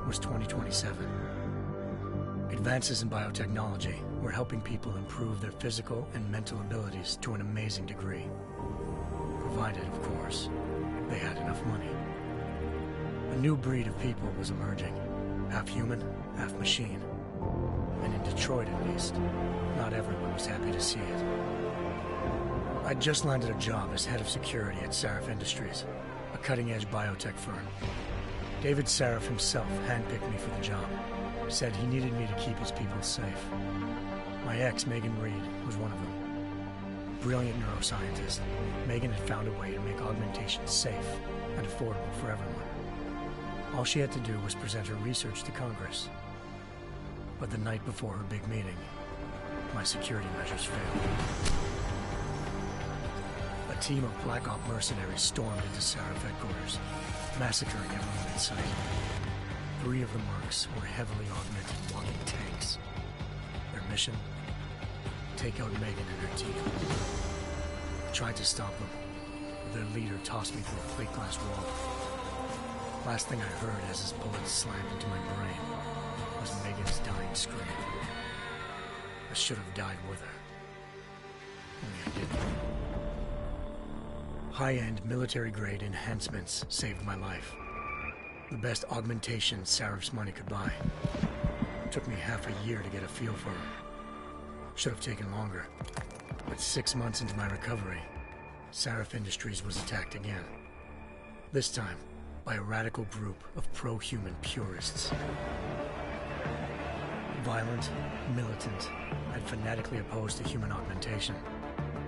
was 2027. Advances in biotechnology were helping people improve their physical and mental abilities to an amazing degree. Provided, of course, they had enough money. A new breed of people was emerging, half human, half machine. And in Detroit, at least, not everyone was happy to see it. I'd just landed a job as head of security at Sarif Industries, a cutting-edge biotech firm. David Sarif himself handpicked me for the job, said he needed me to keep his people safe. My ex, Megan Reed, was one of them. Brilliant neuroscientist, Megan had found a way to make augmentation safe and affordable for everyone. All she had to do was present her research to Congress. But the night before her big meeting, my security measures failed. A team of Black Op mercenaries stormed into Sarif headquarters, massacring everyone in sight. 3 of the mercs were heavily augmented walking tanks. Their mission? Take out Megan and her team. I tried to stop them, but their leader tossed me through a plate glass wall. Last thing I heard as his bullets slammed into my brain was Megan's dying scream. I should have died with her. Only I didn't. High-end military-grade enhancements saved my life. The best augmentation Sarif's money could buy. It took me half a year to get a feel for her. Should have taken longer. But 6 months into my recovery, Sarif Industries was attacked again. This time, by a radical group of pro-human purists. Violent, militant, and fanatically opposed to human augmentation.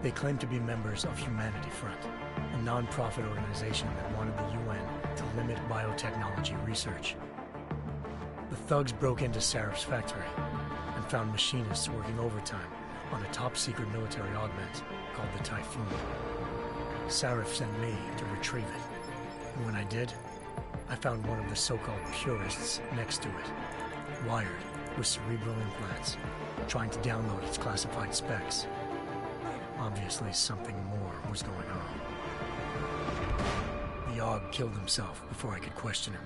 They claimed to be members of Humanity Front, a non-profit organization that wanted the UN to limit biotechnology research. The thugs broke into Sarif's factory and found machinists working overtime on a top-secret military augment called the Typhoon. Sarif sent me to retrieve it, and when I did, I found one of the so-called purists next to it, wired with cerebral implants, trying to download its classified specs. Obviously, something more was going on. The Aug killed himself before I could question him.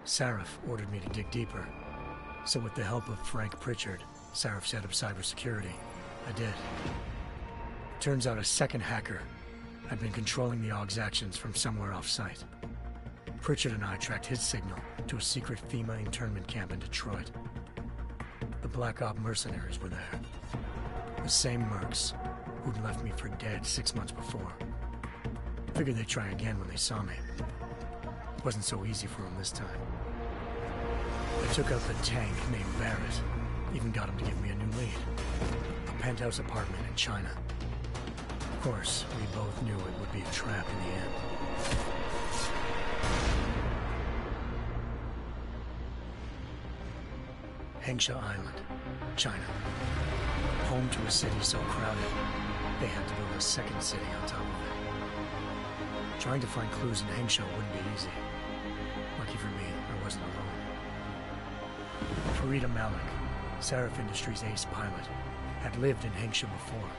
Sarif ordered me to dig deeper, so with the help of Frank Pritchard, Sarif's head of cybersecurity, I did. Turns out a second hacker had been controlling the Aug's actions from somewhere off-site. Pritchard and I tracked his signal to a secret FEMA internment camp in Detroit. The Black Op mercenaries were there. The same mercs who'd left me for dead 6 months before. Figured they'd try again when they saw me. It wasn't so easy for them this time. I took out the tank named Barrett, even got him to give me a new lead. A penthouse apartment in China. Of course, we both knew it would be a trap in the end. Hengsha Island, China. Home to a city so crowded, they had to build a second city on top of it. Trying to find clues in Hengsha wouldn't be easy. Lucky for me, I wasn't alone. Farida Malik, Sarif Industries' ace pilot, had lived in Hengsha before.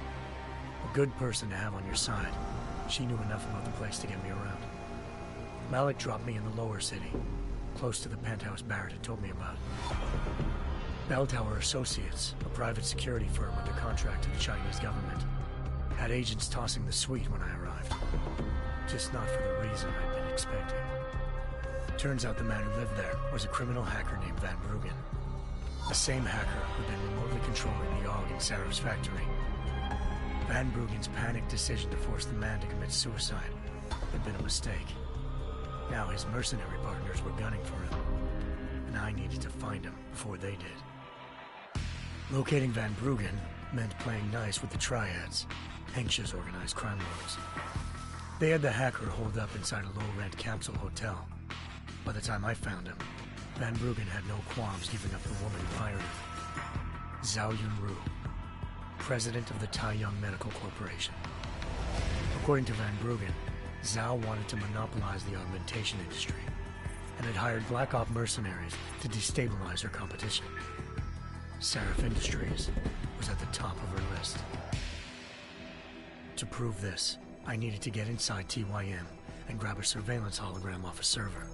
A good person to have on your side. She knew enough about the place to get me around. Malik dropped me in the lower city, close to the penthouse Barrett had told me about. Bell Tower Associates, a private security firm under contract to the Chinese government, had agents tossing the suite when I arrived. Just not for the reason I'd been expecting. Turns out the man who lived there was a criminal hacker named Van Bruggen. The same hacker who'd been remotely controlling the Aug in Sarif's factory. Van Bruggen's panicked decision to force the man to commit suicide had been a mistake. Now his mercenary partners were gunning for him, and I needed to find him before they did. Locating Van Bruggen meant playing nice with the Triads, Hengsha's organized crime lords. They had the hacker holed up inside a low-rent capsule hotel. By the time I found him, Van Bruggen had no qualms giving up the woman who hired him. Zhao Yunru, president of the Taiyang Medical Corporation. According to Van Bruggen, Zhao wanted to monopolize the augmentation industry and had hired Black Op mercenaries to destabilize her competition. Sarif Industries was at the top of her list. To prove this, I needed to get inside TYM and grab a surveillance hologram off a server.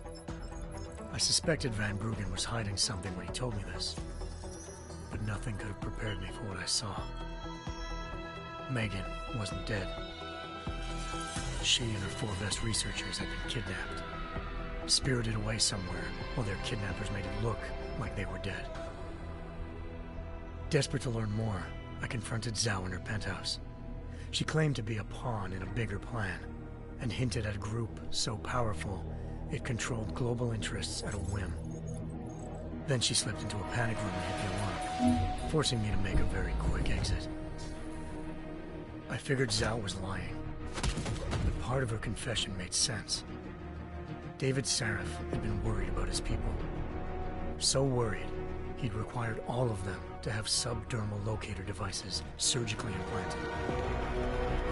I suspected Van Bruggen was hiding something when he told me this, but nothing could have prepared me for what I saw. Megan wasn't dead. She and her 4 best researchers had been kidnapped, spirited away somewhere while their kidnappers made it look like they were dead. Desperate to learn more, I confronted Zhao in her penthouse. She claimed to be a pawn in a bigger plan, and hinted at a group so powerful it controlled global interests at a whim. Then she slipped into a panic room and hit the alarm, forcing me to make a very quick exit. I figured Zhao was lying, but part of her confession made sense. David Sarif had been worried about his people. So worried, he'd required all of them to have subdermal locator devices surgically implanted.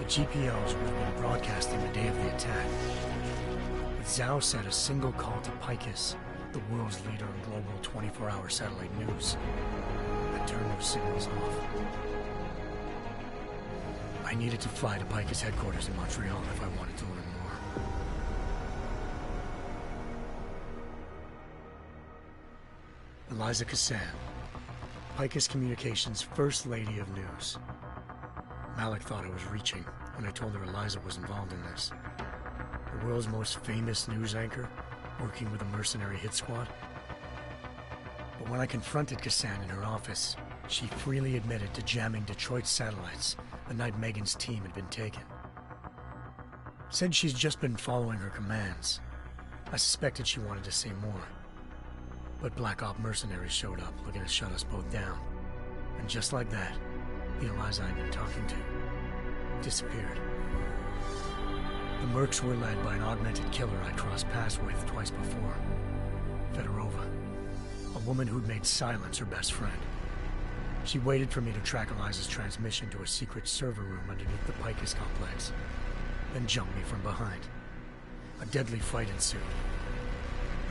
The GPOs would have been broadcasting the day of the attack. But Zhao said a single call to Picus, the world's leader in global 24-hour satellite news, had turned those signals off. I needed to fly to Picus headquarters in Montreal if I wanted to learn more. Eliza Cassan, Picus Communications' First Lady of News. Malik thought I was reaching when I told her Eliza was involved in this. The world's most famous news anchor, working with a mercenary hit squad. But when I confronted Cassan in her office, she freely admitted to jamming Detroit's satellites the night Megan's team had been taken. Said she's just been following her commands. I suspected she wanted to say more. But Black Op mercenaries showed up looking to shut us both down. And just like that, the Eliza I'd been talking to disappeared. The Mercs were led by an augmented killer I'd crossed paths with twice before. Fedorova, a woman who'd made silence her best friend. She waited for me to track Eliza's transmission to a secret server room underneath the Picus complex, then jumped me from behind. A deadly fight ensued.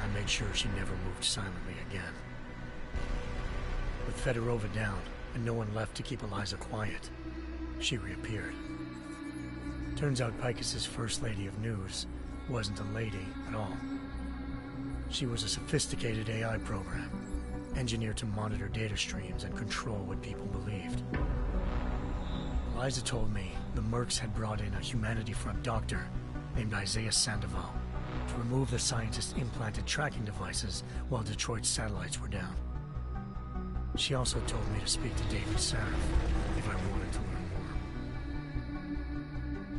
I made sure she never moved silently again. With Fedorova down, and no one left to keep Eliza quiet, she reappeared. Turns out Picus's First Lady of News wasn't a lady at all. She was a sophisticated AI program, engineered to monitor data streams and control what people believed. Eliza told me the Mercs had brought in a Humanity Front doctor named Isaiah Sandoval to remove the scientist's implanted tracking devices while Detroit's satellites were down. She also told me to speak to David Sarif if I wanted to learn more.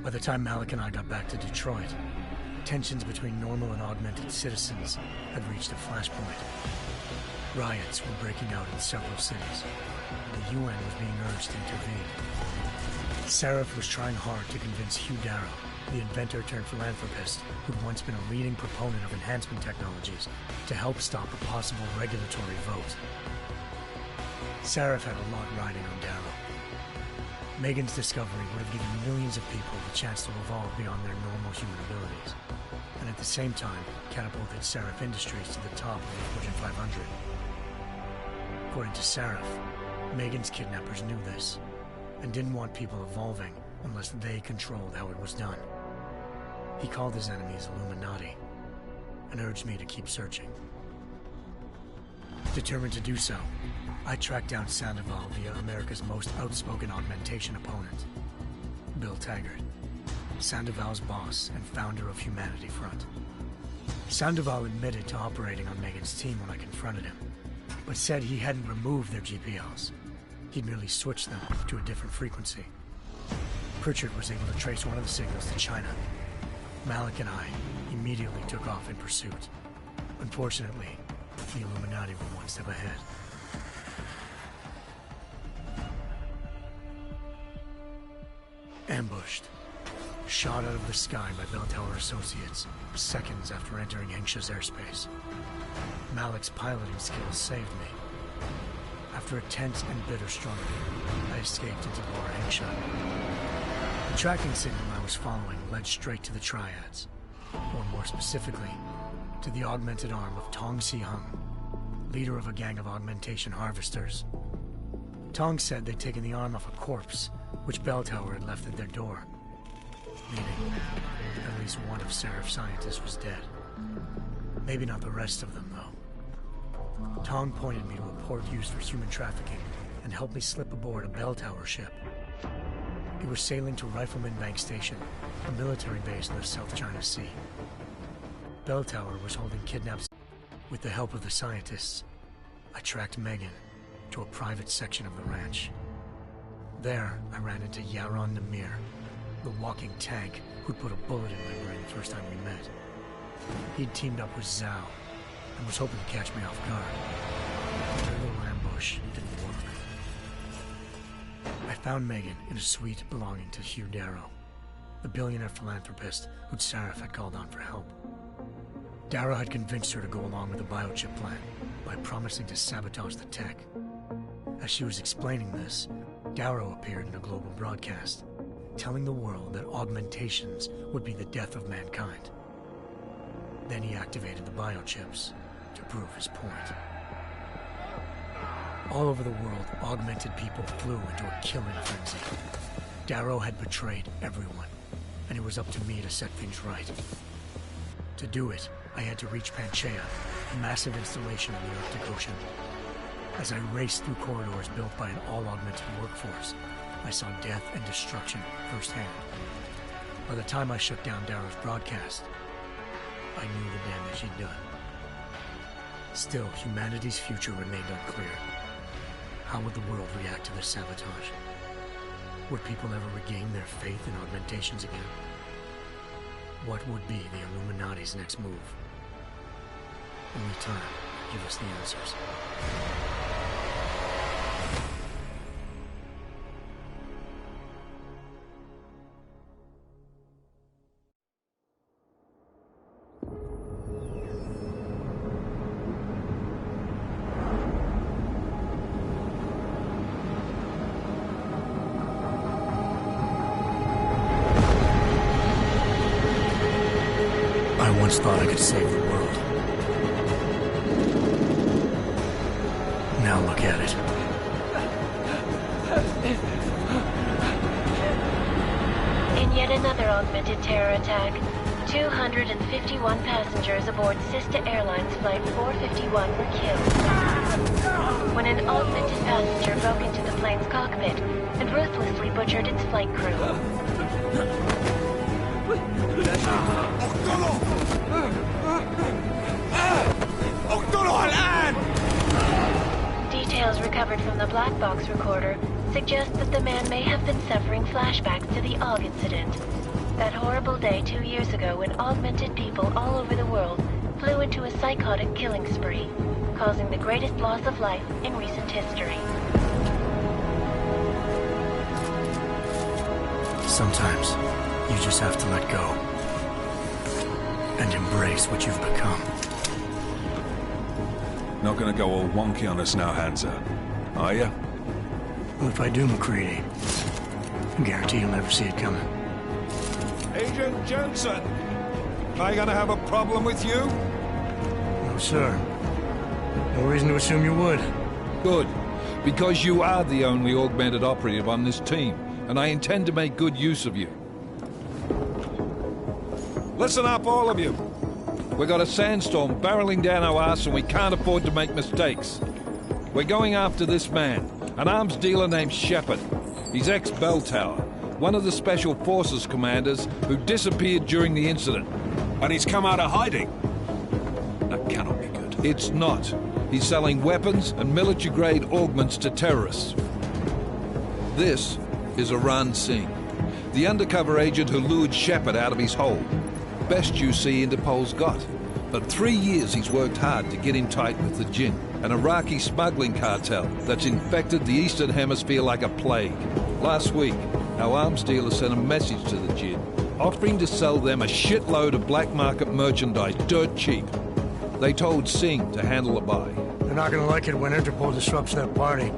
By the time Malik and I got back to Detroit, tensions between normal and augmented citizens had reached a flashpoint. Riots were breaking out in several cities, and the UN was being urged to intervene. Sarif was trying hard to convince Hugh Darrow, the inventor turned philanthropist who'd once been a leading proponent of enhancement technologies, to help stop a possible regulatory vote. Sarif had a lot riding on Darrow. Megan's discovery would have given millions of people the chance to evolve beyond their normal human abilities, and at the same time catapulted Sarif Industries to the top of the Fortune 500. According to Sarif, Megan's kidnappers knew this, and didn't want people evolving unless they controlled how it was done. He called his enemies Illuminati, and urged me to keep searching. Determined to do so, I tracked down Sandoval via America's most outspoken augmentation opponent, Bill Taggart, Sandoval's boss and founder of Humanity Front. Sandoval admitted to operating on Megan's team when I confronted him, but said he hadn't removed their GPLs. He'd merely switched them to a different frequency. Pritchard was able to trace one of the signals to China. Malik and I immediately took off in pursuit. Unfortunately, the Illuminati were one step ahead. Ambushed. Shot out of the sky by Bell Tower Associates, seconds after entering Hengsha's airspace. Malik's piloting skills saved me. After a tense and bitter struggle, I escaped into Lower Hengsha. The tracking signal I was following led straight to the Triads, or more specifically, to the augmented arm of Tong Si-hung, leader of a gang of augmentation harvesters. Tong said they'd taken the arm off a corpse, which Bell Tower had left at their door, meaning at least one of Sarif's scientists was dead. Maybe not the rest of them, though. Tong pointed me to a port used for human trafficking and helped me slip aboard a bell tower ship. It was sailing to Rifleman Bank Station, a military base in the South China Sea. Bell Tower was holding kidnapped. With the help of the scientists, I tracked Megan to a private section of the ranch. There, I ran into Yaron Namir, the walking tank who'd put a bullet in my brain the first time we met. He'd teamed up with Zhao and was hoping to catch me off guard. Their little ambush didn't work. I found Megan in a suite belonging to Hugh Darrow, the billionaire philanthropist who'd Sarif had called on for help. Darrow had convinced her to go along with the biochip plan by promising to sabotage the tech. As she was explaining this, Darrow appeared in a global broadcast, telling the world that augmentations would be the death of mankind. Then he activated the biochips to prove his point. All over the world, augmented people flew into a killing frenzy. Darrow had betrayed everyone, and it was up to me to set things right. To do it, I had to reach Panchaea, a massive installation in the Arctic Ocean. As I raced through corridors built by an all-augmented workforce, I saw death and destruction firsthand. By the time I shut down Darrow's broadcast, I knew the damage he'd done. Still, humanity's future remained unclear. How would the world react to this sabotage? Would people ever regain their faith in augmentations again? What would be the Illuminati's next move? Only time could give us the answers. I once thought I could save the world. Now look at it. In yet another augmented terror attack, 251 passengers aboard Sister Airlines Flight 451 were killed when an augmented passenger broke into the plane's cockpit and ruthlessly butchered its flight crew. Details recovered from the black box recorder suggest that the man may have been suffering flashbacks to the AUG incident. That horrible day 2 years ago when augmented people all over the world flew into a psychotic killing spree, causing the greatest loss of life in recent history. Sometimes, you just have to let go and embrace what you've become. Not gonna go all wonky on us now, Hansa, are ya? Well, if I do, McCready, I guarantee you'll never see it coming. Agent Jensen, am I gonna have a problem with you? No, sir. No reason to assume you would. Good, because you are the only augmented operative on this team, and I intend to make good use of you. Listen up, all of you. We got a sandstorm barreling down our ass and we can't afford to make mistakes. We're going after this man, an arms dealer named Shepard. He's ex-Bell Tower, one of the Special Forces commanders who disappeared during the incident. And he's come out of hiding? That cannot be good. It's not. He's selling weapons and military-grade augments to terrorists. This is Aran Singh, the undercover agent who lured Shepard out of his hole. Best you see Interpol's got. For 3 years he's worked hard to get in tight with the Jinn, an Iraqi smuggling cartel that's infected the Eastern Hemisphere like a plague. Last week, our arms dealer sent a message to the Jinn, offering to sell them a shitload of black market merchandise dirt cheap. They told Singh to handle the buy. They're not gonna like it when Interpol disrupts their party.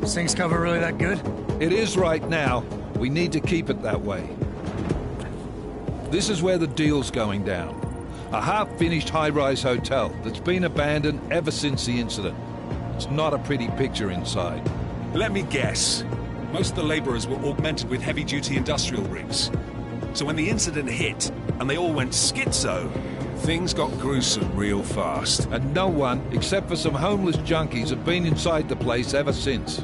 Singh's cover really that good? It is right now. We need to keep it that way. This is where the deal's going down. A half-finished high-rise hotel that's been abandoned ever since the incident. It's not a pretty picture inside. Let me guess. Most of the laborers were augmented with heavy-duty industrial rigs. So when the incident hit, and they all went schizo, Things got gruesome real fast. And no one, except for some homeless junkies, have been inside the place ever since.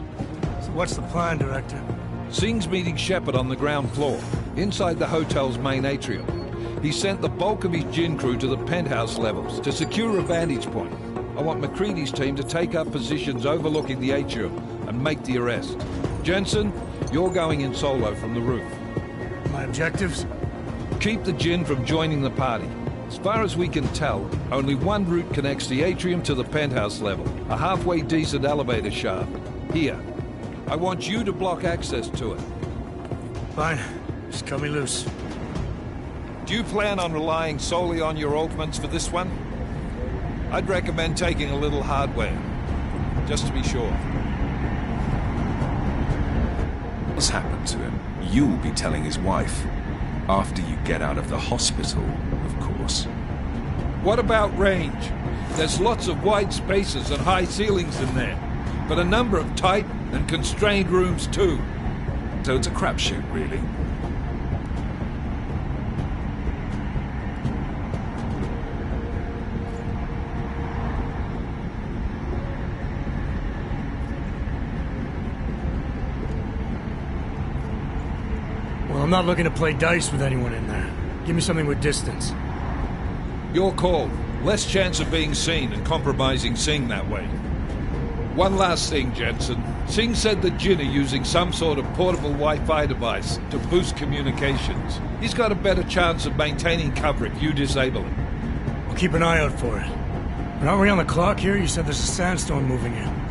So what's the plan, Director? Singh's meeting Shepard on the ground floor, inside the hotel's main atrium. He sent the bulk of his gin crew to the penthouse levels to secure a vantage point. I want McCready's team to take up positions overlooking the atrium and make the arrest. Jensen, you're going in solo from the roof. My objectives? Keep the gin from joining the party. As far as we can tell, only one route connects the atrium to the penthouse level, a halfway decent elevator shaft. Here. I want you to block access to it. Fine. Just cut me loose. Do you plan on relying solely on your augments for this one? I'd recommend taking a little hardware, just to be sure. What's happened to him? You'll be telling his wife. After you get out of the hospital, of course. What about range? There's lots of wide spaces and high ceilings in there, but a number of tight and constrained rooms too. So it's a crapshoot, really. Well, I'm not looking to play dice with anyone in there. Give me something with distance. Your call. Less chance of being seen and compromising Singh that way. One last thing, Jensen. Singh said that Jin are using some sort of portable Wi-Fi device to boost communications. He's got a better chance of maintaining cover if you disable it. I'll keep an eye out for it. But aren't we on the clock here? You said there's a sandstorm moving in.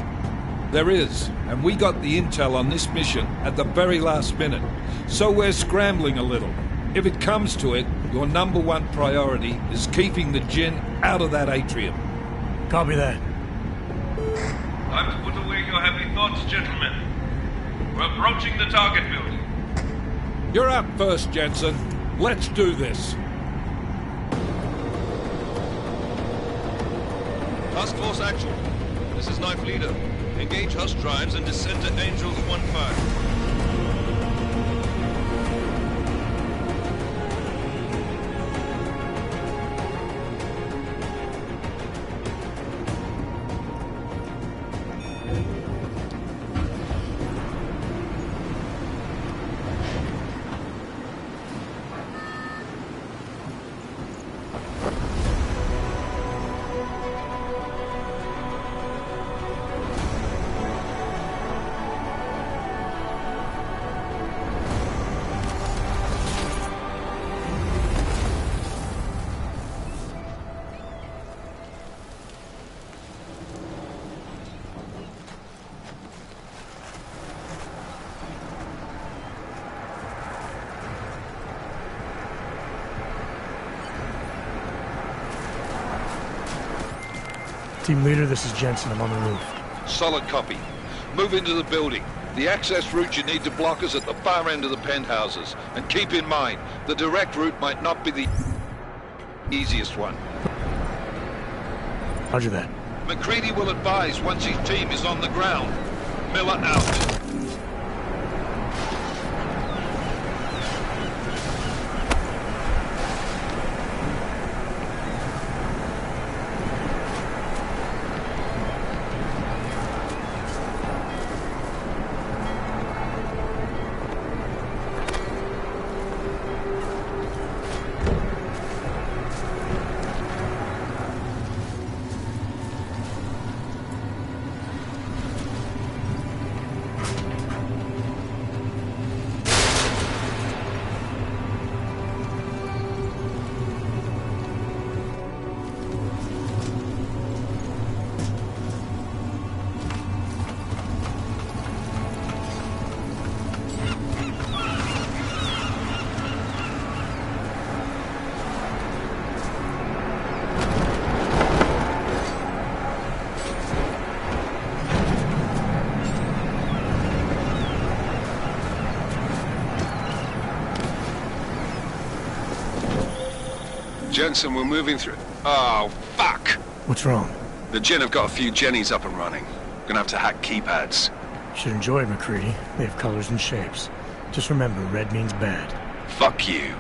There is, and we got the intel on this mission at the very last minute. So we're scrambling a little. If it comes to it, your number one priority is keeping the Jin out of that atrium. Copy that. Time to put away your heavy thoughts, gentlemen. We're approaching the target building. You're up first, Jensen. Let's do this. Task Force action. This is Knife Leader. Engage Hush drives and descend to Angels 1-5. Team leader, this is Jensen. I'm on the roof. Solid copy. Move into the building. The access route you need to block is at the far end of the penthouses. And keep in mind, the direct route might not be the easiest one. Roger that. McCready will advise once his team is on the ground. Miller out. Jensen, we're moving through. Oh, fuck! What's wrong? The Jin have got a few Jennies up and running. Gonna have to hack keypads. Should enjoy it, McCready. They have colors and shapes. Just remember, red means bad. Fuck you.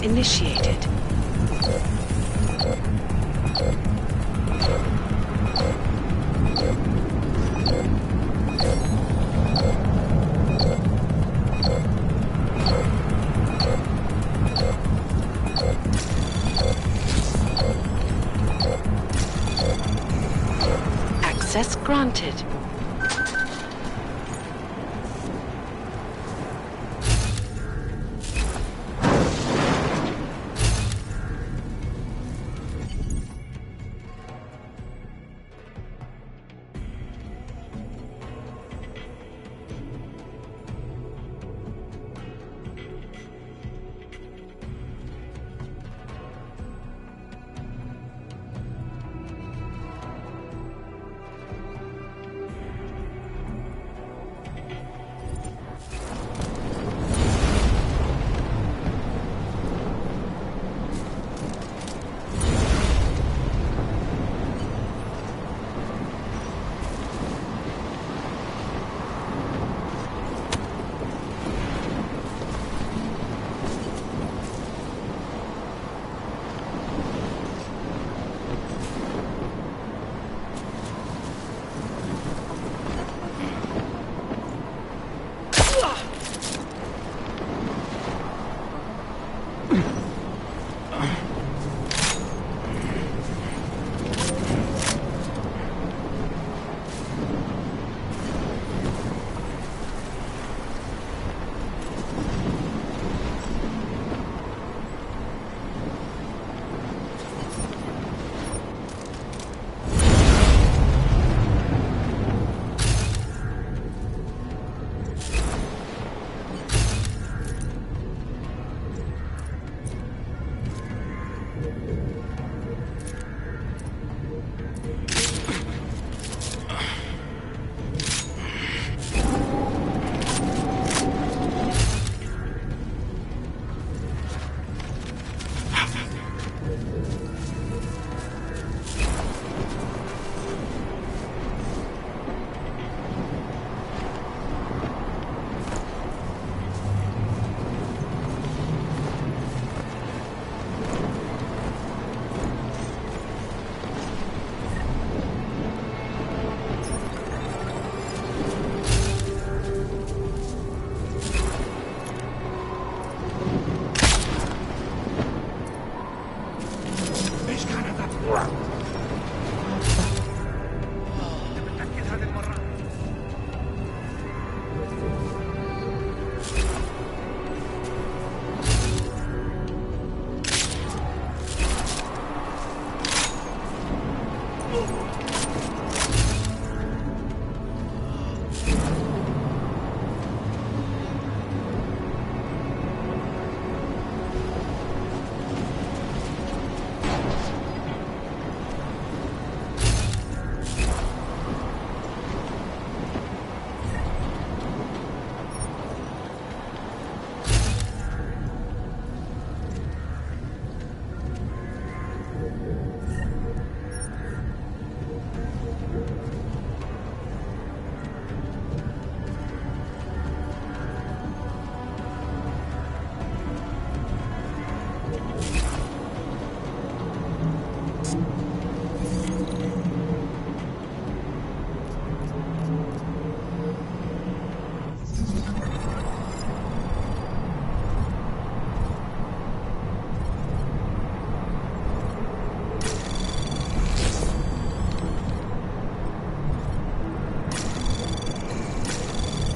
initiated. Access granted.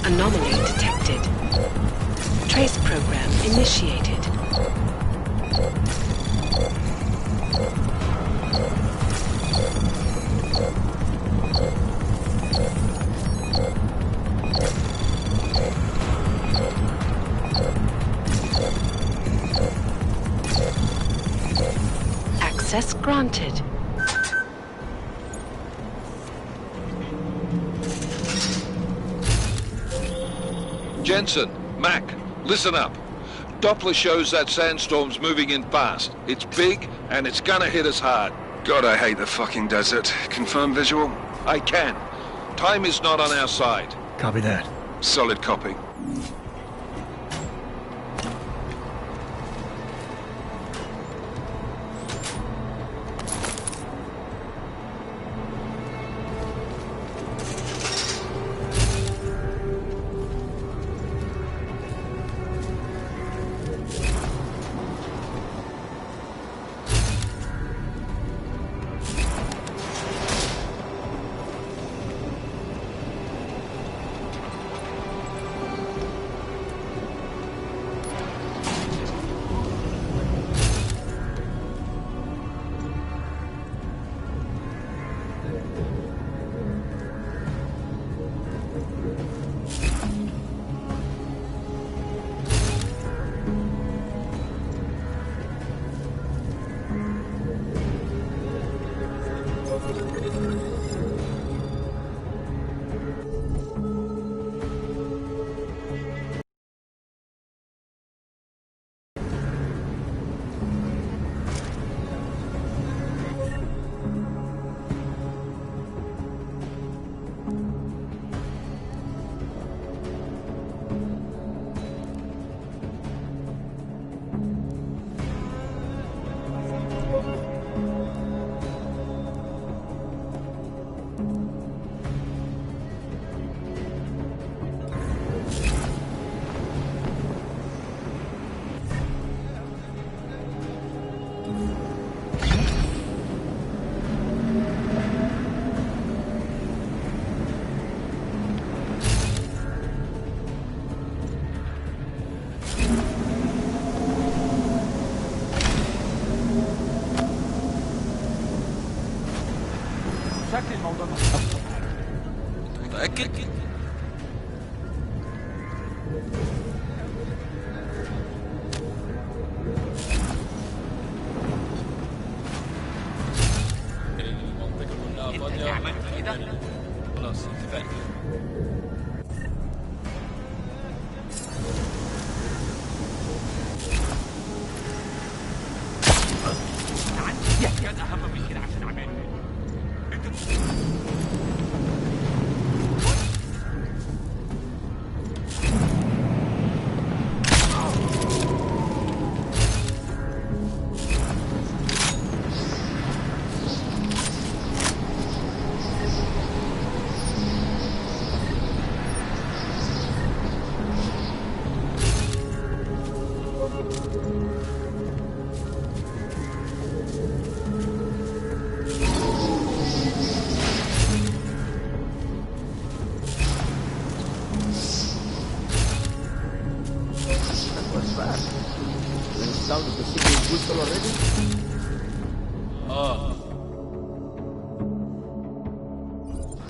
Anomaly detected. Trace program initiated. Access granted. Jensen, Mac, listen up. Doppler shows that sandstorm's moving in fast. It's big, and it's gonna hit us hard. God, I hate the fucking desert. Confirm visual? I can. Time is not on our side. Copy that. Solid copy. شكل الموضوع متأكد؟ المنطقة كلها فاضية. عملت كده؟ خلاص اتفقنا. عندي احتياج أهم من كده عشان أعمله.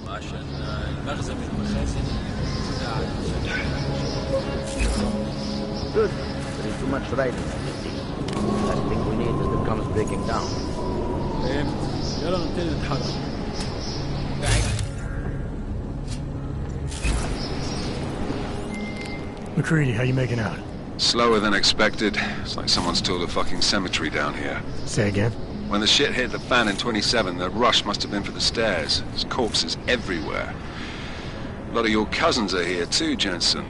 عشان المخزن من المخازن Good. There is too much riding as you see. Last thing we need is the guns breaking down. فهمت. يلا نبتدي نتحرك. McCready, how you making out? Slower than expected. It's like someone's tilled a fucking cemetery down here. Say again? When the shit hit the fan in 27, the rush must have been for the stairs. There's corpses everywhere. A lot of your cousins are here too, Jensen.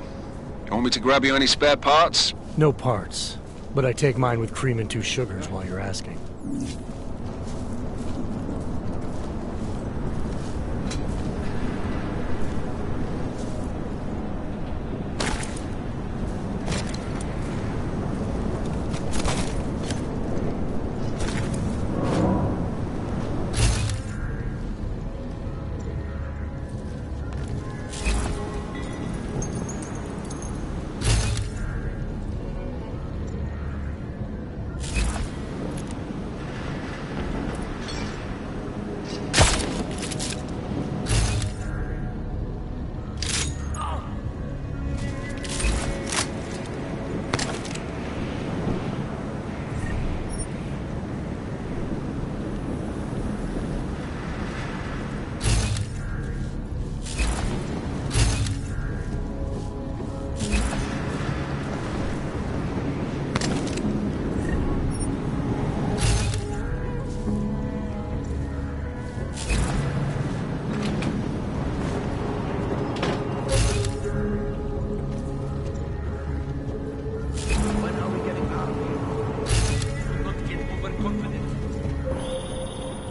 You want me to grab you any spare parts? No parts. But I take mine with cream and 2 sugars while you're asking.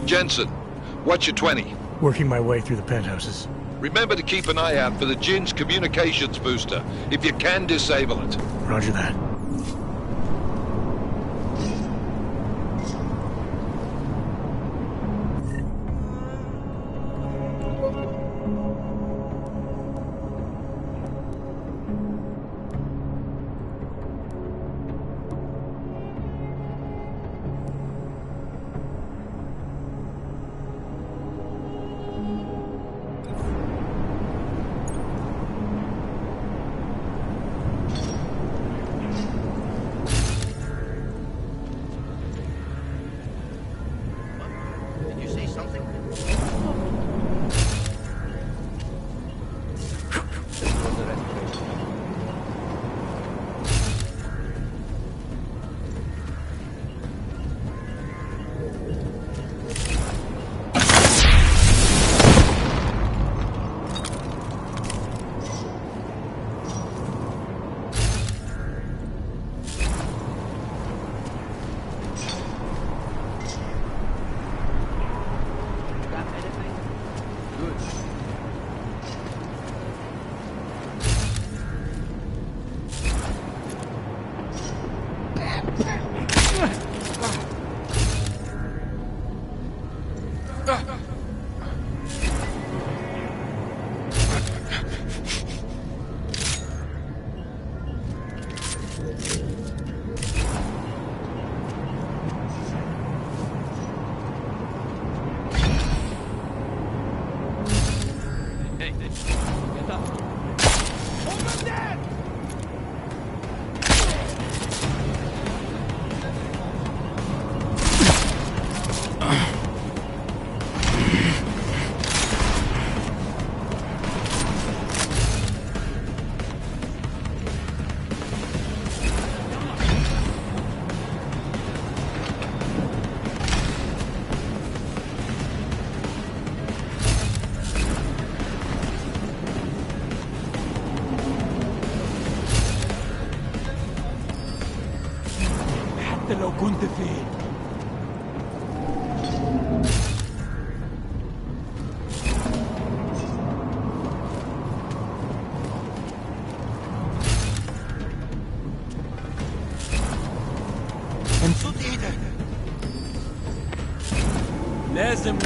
Jensen, what's your 20? Working my way through the penthouses. Remember to keep an eye out for the Jin's communications booster. If you can, disable it. Roger that. كنت فين؟ صوت ايه ده؟ لازم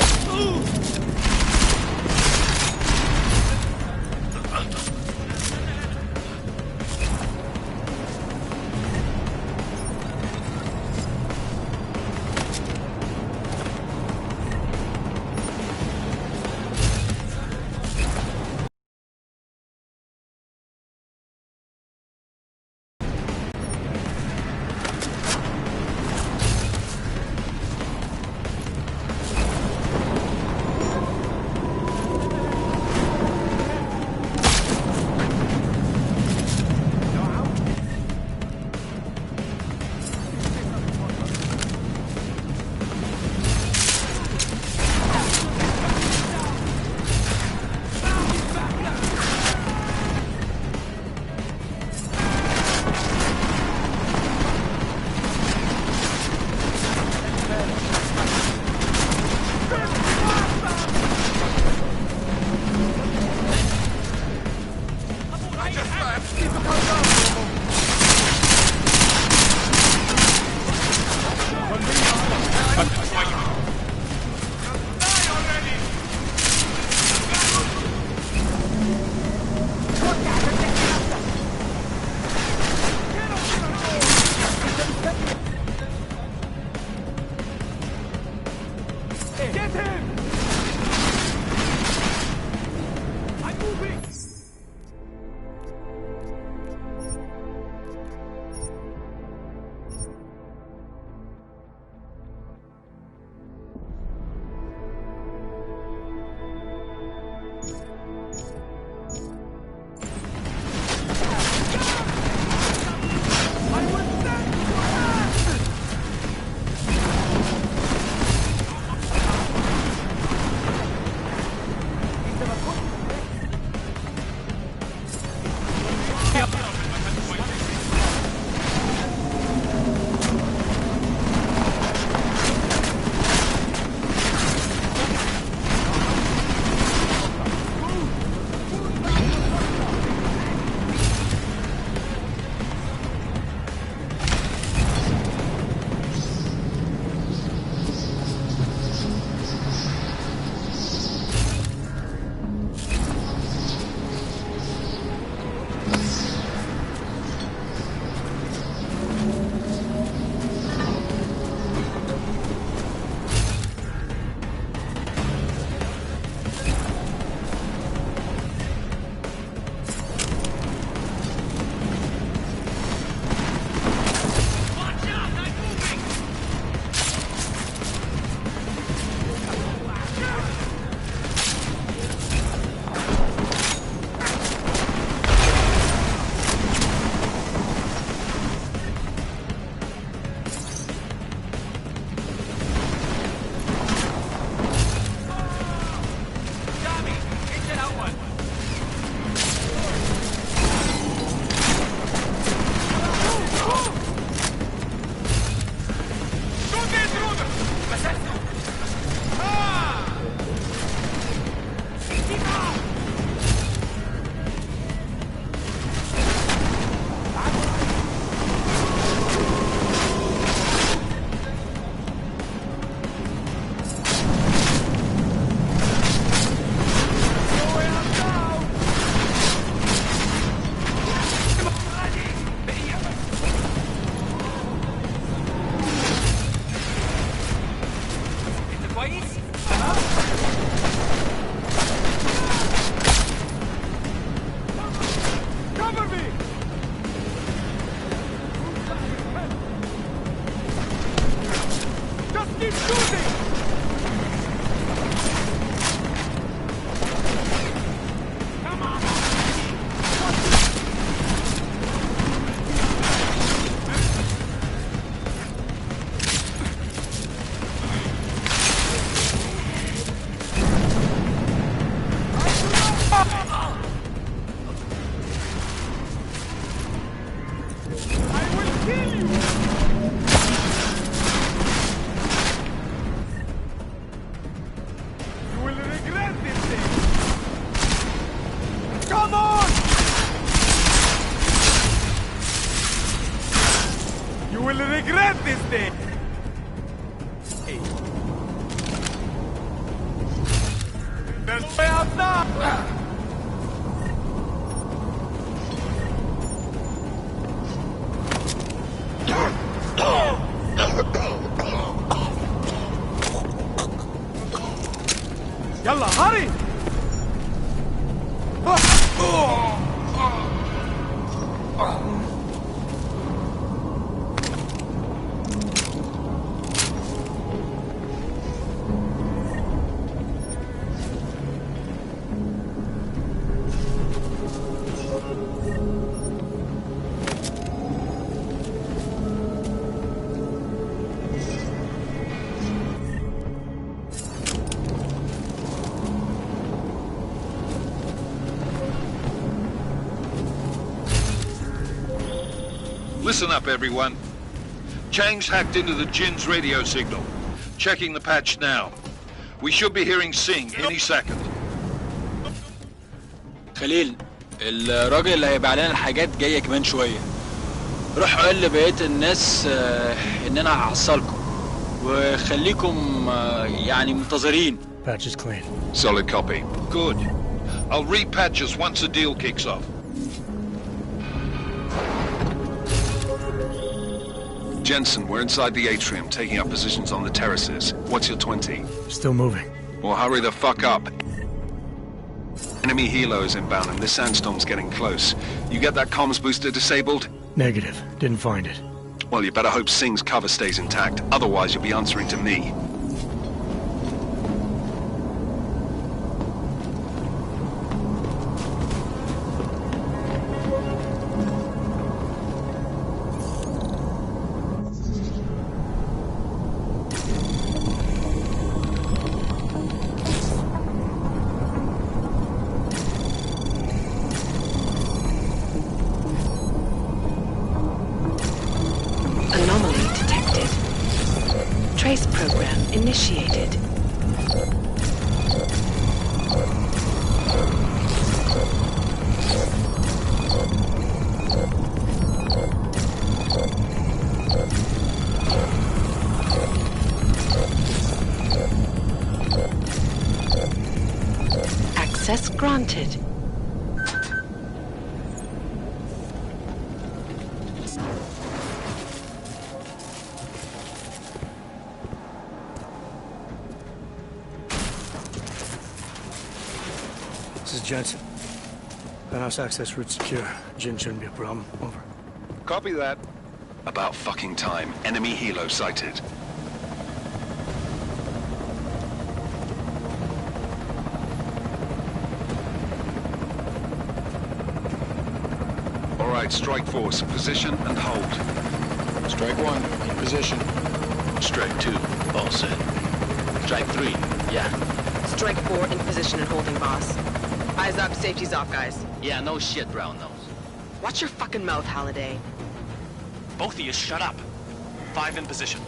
Come on! You will regret this day! There's way out now! Yalla, hurry! Listen up, everyone. Chang's hacked into the Jinn's radio signal. Checking the patch now. We should be hearing Singh any second. خليل، الراجل اللي هيبيع لنا الحاجات جاية كمان شوية. روح قول لبقية الناس إن أنا هحصلكم. وخليكم يعني منتظرين. Patch is clean. Solid copy. Good. I'll repatch us once the deal kicks off. Jensen, we're inside the atrium, taking up positions on the terraces. What's your 20? Still moving. Well, hurry the fuck up. Enemy helo is inbound and this sandstorm's getting close. You get that comms booster disabled? Negative. Didn't find it. Well, you better hope Singh's cover stays intact. Otherwise, you'll be answering to me. Anomaly detected. Trace program initiated. Access granted. This is Jensen. Penthouse access route secure. Jinn shouldn't be a problem. Over. Copy that. About fucking time. Enemy helo sighted. All right, strike force. Position and hold. Strike 1, in position. Strike 2, all set. Strike 3, yeah. Strike 4, in position and holding, boss. Eyes up, safety's off, guys. Yeah, no shit, brown nose. Watch your fucking mouth, Halliday. Both of you, shut up. 5 in position.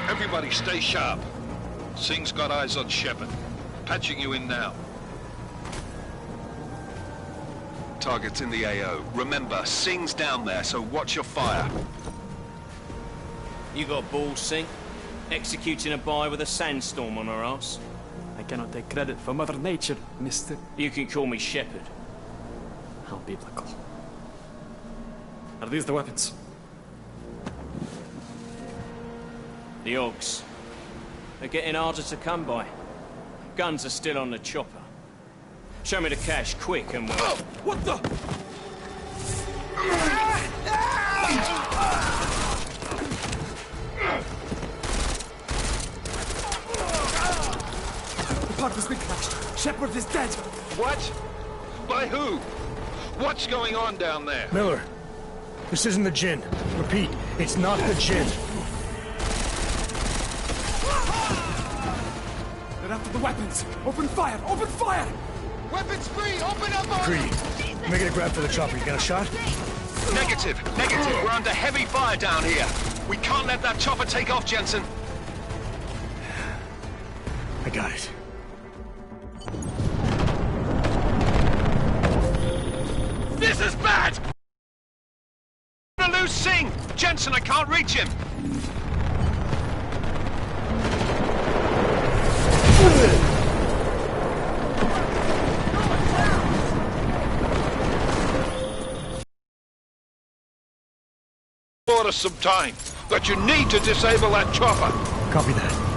Everybody stay sharp. Singh's got eyes on Shepard. Patching you in now. Target's in the AO. Remember, Singh's down there, so watch your fire. You got balls, Singh? Executing a buy with a sandstorm on our ass? I cannot take credit for Mother Nature, mister. You can call me Shepard. How biblical. Are these the weapons? The Ogs. They're getting harder to come by. Guns are still on the chopper. Show me the cash, quick, and we'll... Oh, what the? The part has been crashed. Shepard is dead. What? By who? What's going on down there? Miller, this isn't the Jinn. Repeat, it's not the Jinn. They're after the weapons. Open fire! Open fire! Weapons free! Open up! Greedy. Make it a grab for the chopper. You got a shot? Negative. We're under heavy fire down here. We can't let that chopper take off, Jensen. I got it. This is bad! I'm gonna lose Singh! Jensen, I can't reach him! Bought us some time, but you need to disable that chopper. Copy that.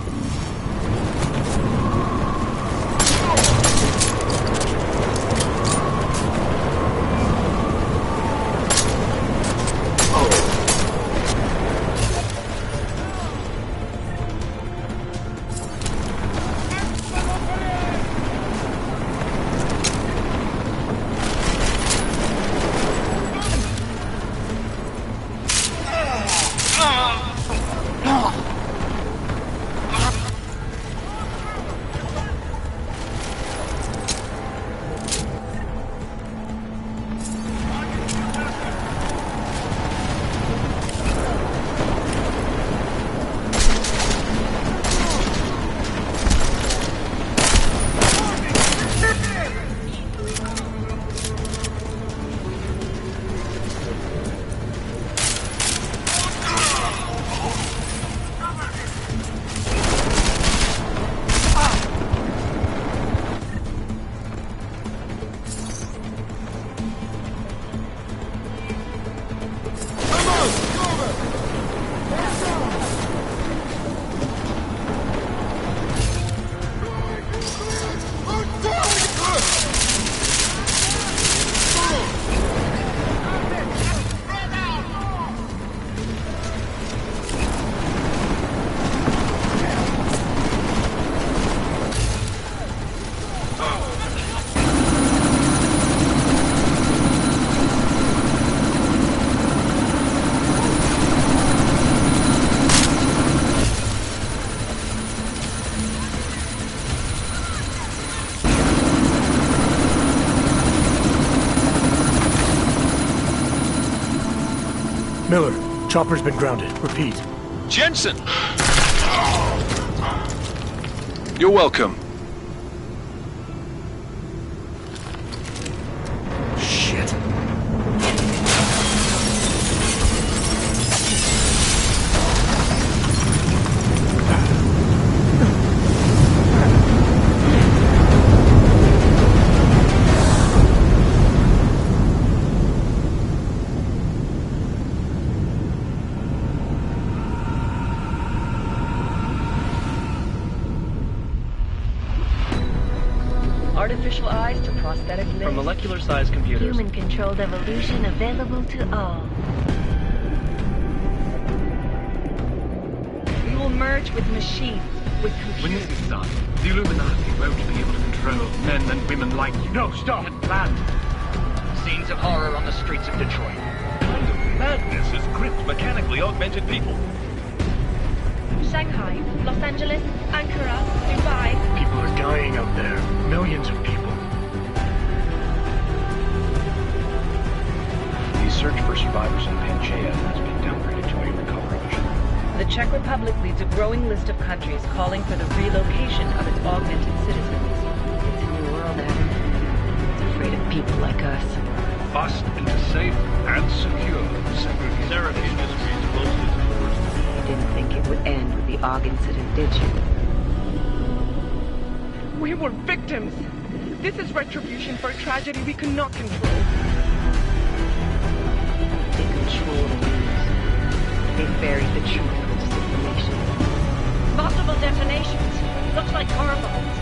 Miller, chopper's been grounded. Repeat. Jensen! You're welcome. Shit. Artificial eyes to prosthetic limbs. From molecular-sized computers. Human-controlled evolution available to all. We will merge with machines, with computers. When this is done, the Illuminati won't be able to control men and women like you. No, stop! And planned. Scenes of horror on the streets of Detroit. What kind of madness has gripped mechanically augmented people? Shanghai, Los Angeles, Ankara, Dubai. People are dying out there. Millions of people. The search for survivors in Panchaea has been downgraded to a recovery mission. The Czech Republic leads a growing list of countries calling for the relocation of its augmented citizens. It's a new world, Adam. It's afraid of people like us. Bust into safe and secure segregation. Sarah Industries closely supports. You didn't think it would end with the AUG incident, did you? We were victims. This is retribution for a tragedy we cannot control. They control the news. They buried the truth with disinformation. Multiple detonations. Looks like car bombs.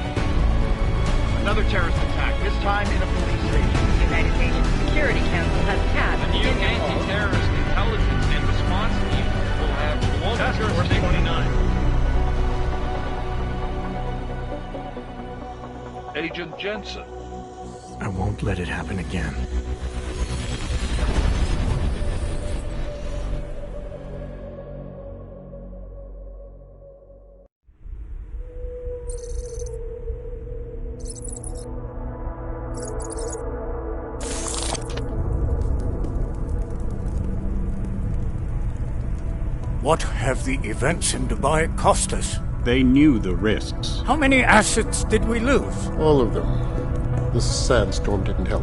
Another terrorist attack, this time in a police station. The United Nations Security Council has passed The new anti-terrorist intelligence and response team will have Task Force 29. Agent Jensen. I won't let it happen again. What have the events in Dubai cost us? They knew the risks. How many assets did we lose? All of them. This sandstorm didn't help.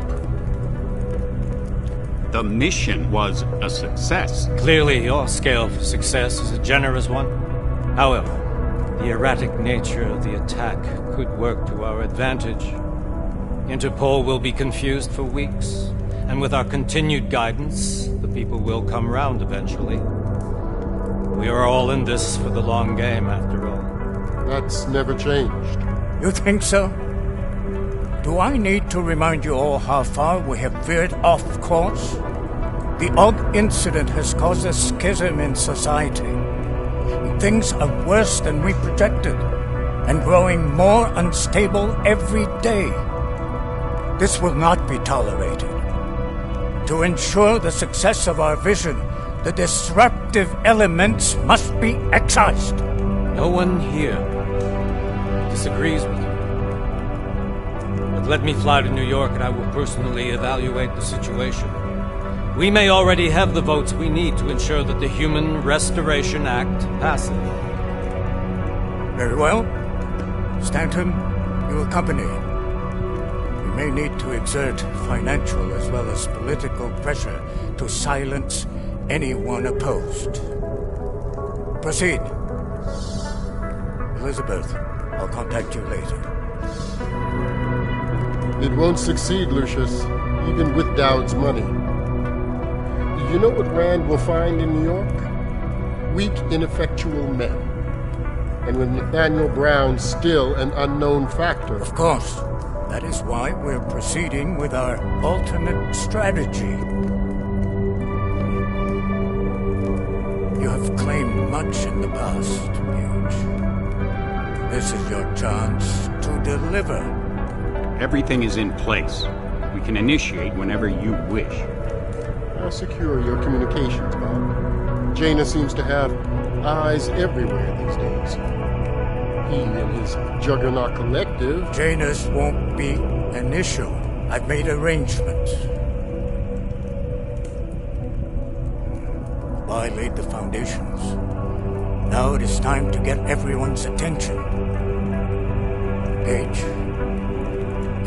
The mission was a success. Clearly, your scale for success is a generous one. However, the erratic nature of the attack could work to our advantage. Interpol will be confused for weeks, and with our continued guidance, the people will come round eventually. We are all in this for the long game, after all. That's never changed. You think so? Do I need to remind you all how far we have veered off course? The Og incident has caused a schism in society. Things are worse than we projected, and growing more unstable every day. This will not be tolerated. To ensure the success of our vision, the disruptive elements must be excised. No one here disagrees with you. But let me fly to New York and I will personally evaluate the situation. We may already have the votes we need to ensure that the Human Restoration Act passes. Very well. Stanton, you accompany. We may need to exert financial as well as political pressure to silence anyone opposed. Proceed. Elizabeth, I'll contact you later. It won't succeed, Lucius, even with Dowd's money. You know what Rand will find in New York? Weak, ineffectual men. And with Nathaniel Brown still an unknown factor. Of course. That is why we're proceeding with our alternate strategy. You have claimed much in the past, Huge. This is your chance to deliver. Everything is in place. We can initiate whenever you wish. How secure are your communications, Bob? Jaina seems to have eyes everywhere these days. He and his Juggernaut Collective... Janus won't be an issue. I've made arrangements. I laid the foundations. Now it is time to get everyone's attention. Page,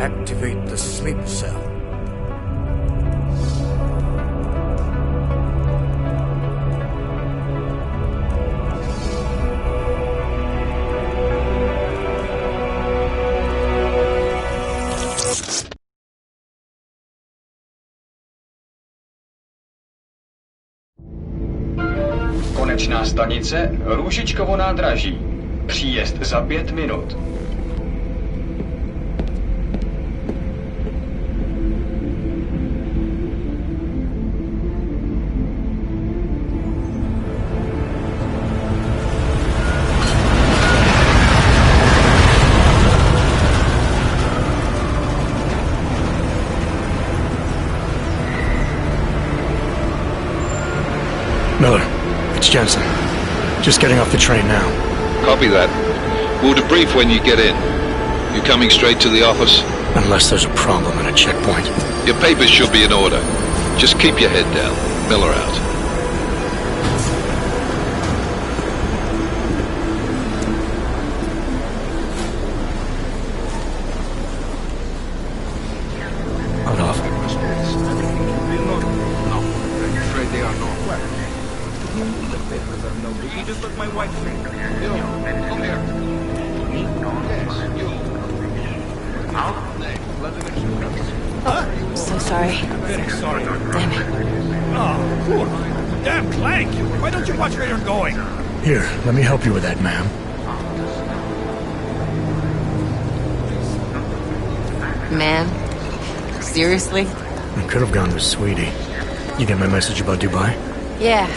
activate the sleep cell. Konečná stanice Růžičkovo nádraží. Příjezd za 5 minut. Miller, it's Jensen. Just getting off the train now. Copy that. We'll debrief when you get in. You coming straight to the office? Unless there's a problem at a checkpoint. Your papers should be in order. Just keep your head down. Miller out. Hold off. No, I'm afraid they are not. The papers are no good. You just let my wife think. You, come here. Yes, you. Out? Let them introduce us. I'm so sorry. Very sorry. Damn it. Oh, poor. Damn Clank! Why don't you watch where you're going? Here, let me help you with that, ma'am. Man? Seriously? I could have gone with Sweetie. You get my message about Dubai? Yeah.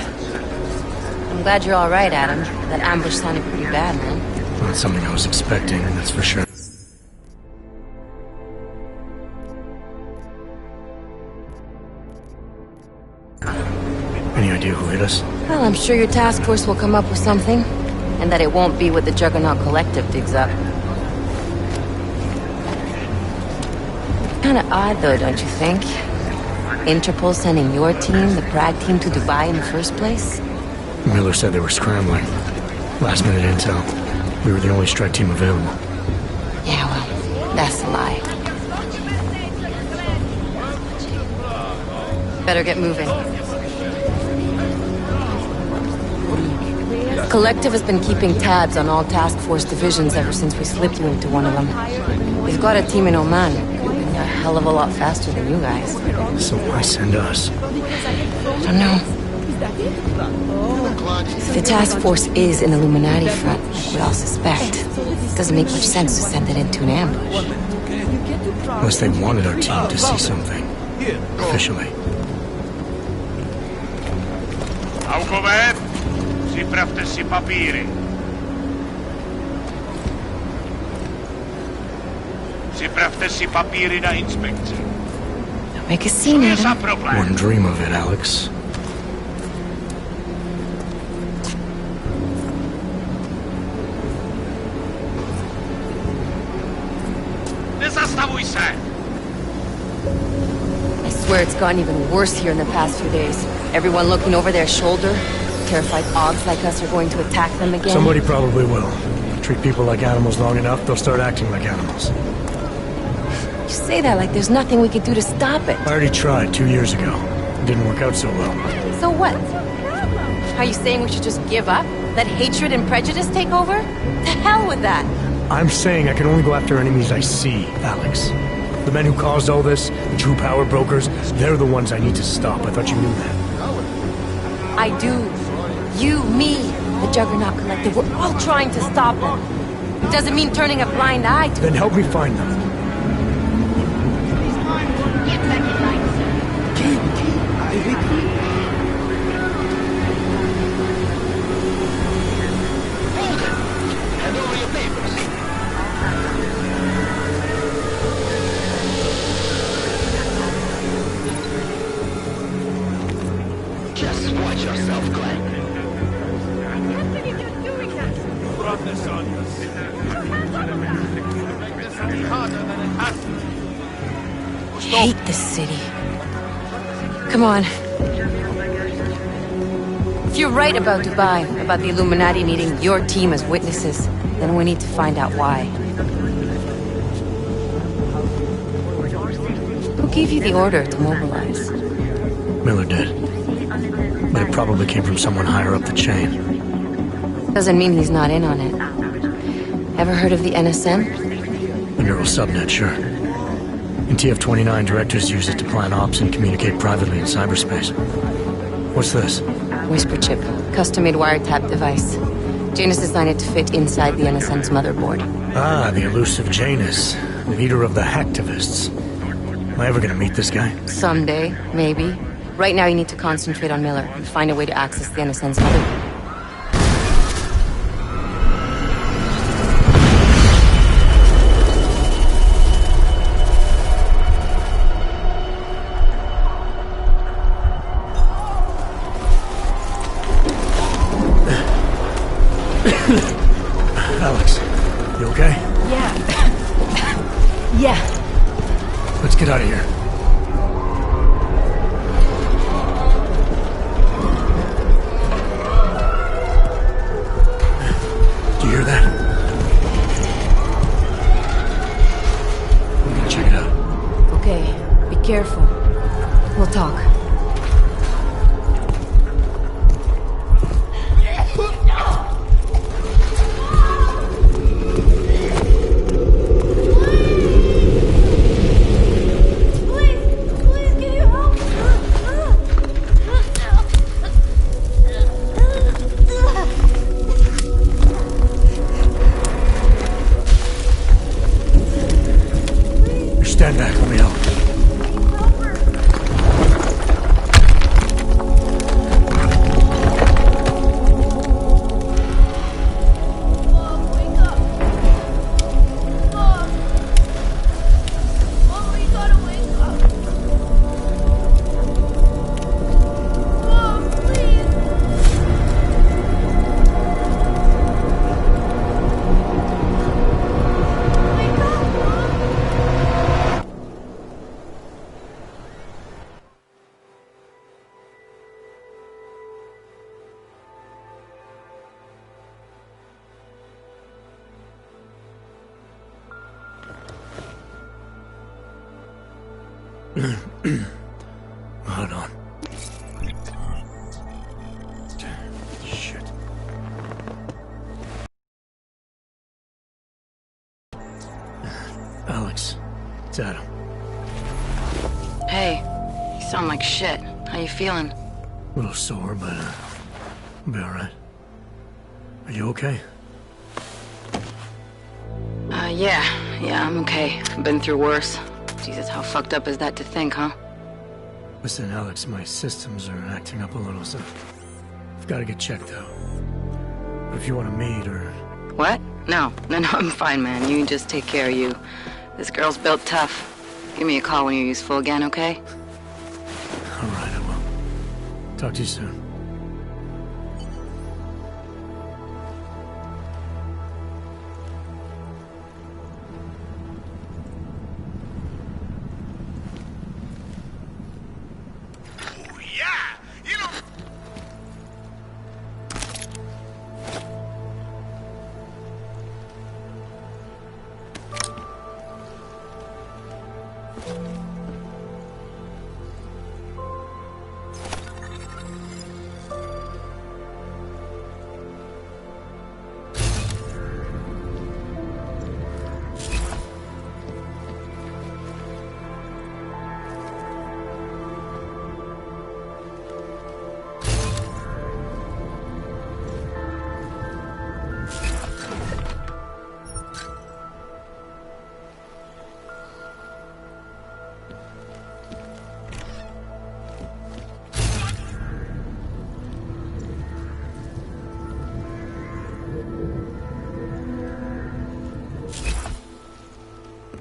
I'm glad you're all right, Adam. That ambush sounded pretty bad, man. Not something I was expecting, that's for sure. Any idea who hit us? Well, I'm sure your task force will come up with something. And that it won't be what the Juggernaut Collective digs up. Kinda odd, though, don't you think? Interpol sending your team, the Prague team, to Dubai in the first place? Miller said they were scrambling. Last minute intel. We were the only strike team available. Yeah, well, that's a lie. Better get moving. Collective has been keeping tabs on all task force divisions ever since we slipped you into one of them. We've got a team in Oman, moving a hell of a lot faster than you guys. So why send us? Don't know. If the task force is an Illuminati front, we all suspect. It doesn't make much sense to send it into an ambush. Unless they wanted our team to see something. Officially. Alcover, připravte si papíry. Připravte si papíry na inspekci. Make a scene, Adam. Wouldn't dream of it, Alex. Nezastavuj se! I swear it's gotten even worse here in the past few days. Everyone looking over their shoulder. Terrified Augs like us are going to attack them again. Somebody probably will. Treat people like animals long enough, they'll start acting like animals. You say that like there's nothing we could do to stop it. I already tried 2 years ago. It didn't work out so well. So what? Are you saying we should just give up? Let hatred and prejudice take over? The hell with that! I'm saying I can only go after enemies I see, Alex. The men who caused all this, the true power brokers, they're the ones I need to stop. I thought you knew that. I do. You, me, the Juggernaut Collective, we're all trying to stop them. It doesn't mean turning a blind eye to Then help me find them. Hand over your papers. Just watch yourself, Clank. Brought this on you. hate this city. Come on. If you're right about Dubai, about the Illuminati needing your team as witnesses, then we need to find out why. Who gave you the order to mobilize? Miller did. But it probably came from someone higher up the chain. Doesn't mean he's not in on it. Ever heard of the NSM? The neural subnet, sure. In TF-29, directors use it to plan ops and communicate privately in cyberspace. What's this? Whisper chip. Custom-made wiretap device. Janus designed it to fit inside the NSM's motherboard. Ah, the elusive Janus. Leader of the hacktivists. Am I ever gonna meet this guy? Someday, maybe. Right now you need to concentrate on Miller and find a way to access the NSM's motherboard. Alex, you okay? Yeah. Yeah. Let's get out of here. Do you hear that? I'm gonna check it out. Okay, be careful. We'll talk. Stand back, let me help. Hold on. It's Adam. Hey, you sound like shit. How you feeling? A little sore, but I'll be alright. Are you okay? Yeah, I'm okay. I've been through worse. Jesus, how fucked up is that to think, huh? Listen, Alex, my systems are acting up a little, so I've got to get checked out. But if you want to meet or... What? No, I'm fine, man. You just take care of you. This girl's built tough. Give me a call when you're useful again, okay? Alright, I will. Talk to you soon.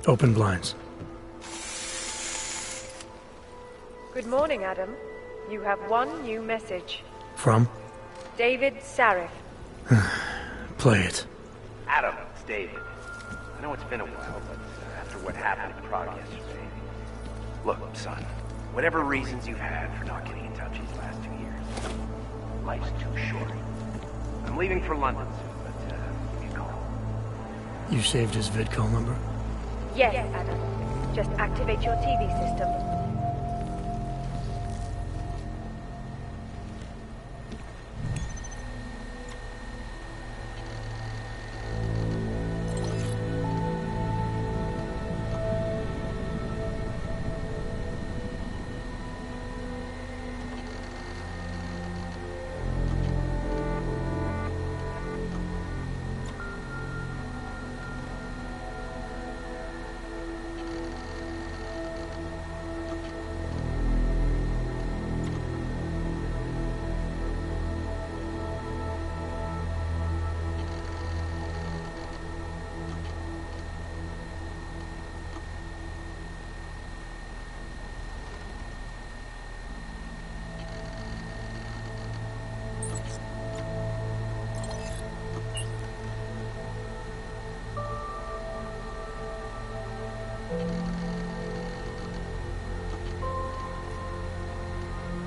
Open blinds. Good morning, Adam. You have one new message. From? David Sarif. Play it. Adam, it's David. I know it's been a while, but after what happened in Prague yesterday... Look, son, whatever reasons you've had for not getting in touch these last 2 years, life's too short. I'm leaving for London soon, but give me a call. You saved his vidcall number? Yes, Adam. Just activate your TV system.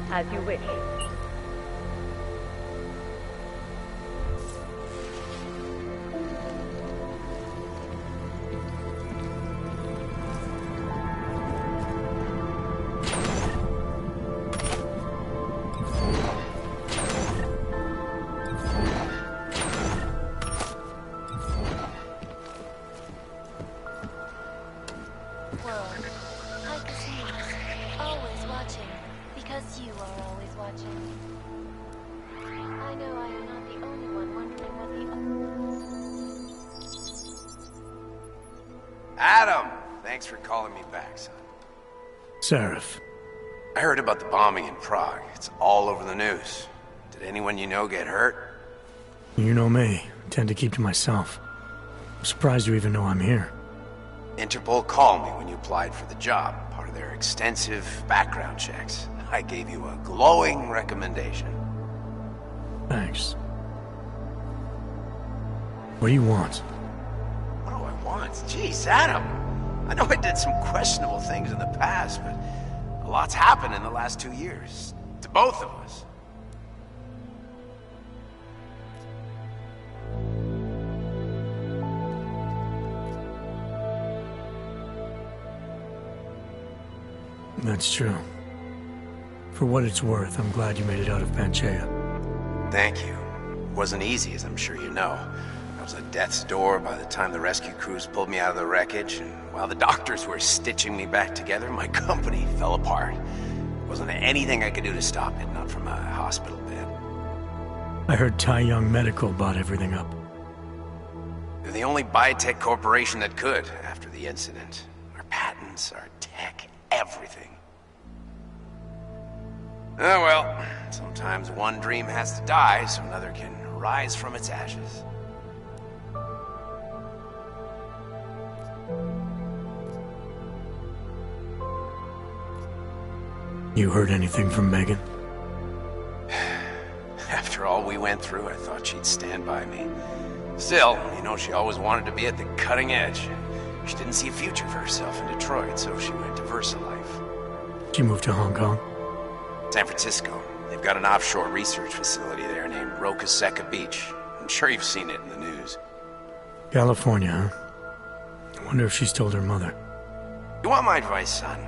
As you wish. Adam! Thanks for calling me back, son. Sarif. I heard about the bombing in Prague. It's all over the news. Did anyone you know get hurt? You know me. I tend to keep to myself. I'm surprised you even know I'm here. Interpol called me when you applied for the job, part of their extensive background checks. I gave you a glowing recommendation. Thanks. What do you want? What do I want? Jeez, Adam. I know I did some questionable things in the past, but a lot's happened in the last 2 years. To both of us. That's true. For what it's worth, I'm glad you made it out of Panchea. Thank you. It wasn't easy, as I'm sure you know. was at death's door by the time the rescue crews pulled me out of the wreckage, and while the doctors were stitching me back together, my company fell apart. Wasn't anything I could do to stop it, not from a hospital bed. I heard Tai Young Medical bought everything up. They're the only biotech corporation that could after the incident. Our patents, our tech, everything. Oh well, sometimes one dream has to die so another can rise from its ashes. You heard anything from Megan? After all we went through, I thought she'd stand by me. Still, you know, she always wanted to be at the cutting edge. She didn't see a future for herself in Detroit, so she went to VersaLife. She moved to Hong Kong? San Francisco. They've got an offshore research facility there named Roca Seca Beach. I'm sure you've seen it in the news. California, huh? I wonder if she's told her mother. You want my advice, son?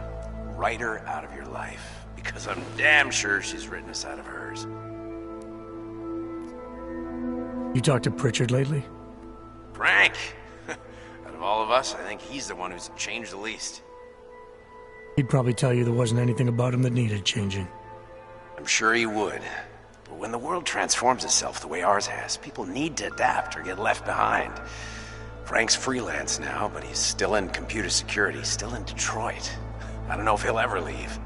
Write her out of your life. Because I'm damn sure she's written us out of hers. You talked to Pritchard lately? Frank! Out of all of us, I think he's the one who's changed the least. He'd probably tell you there wasn't anything about him that needed changing. I'm sure he would. But when the world transforms itself the way ours has, people need to adapt or get left behind. Frank's freelance now, but he's still in computer security, still in Detroit. I don't know if he'll ever leave.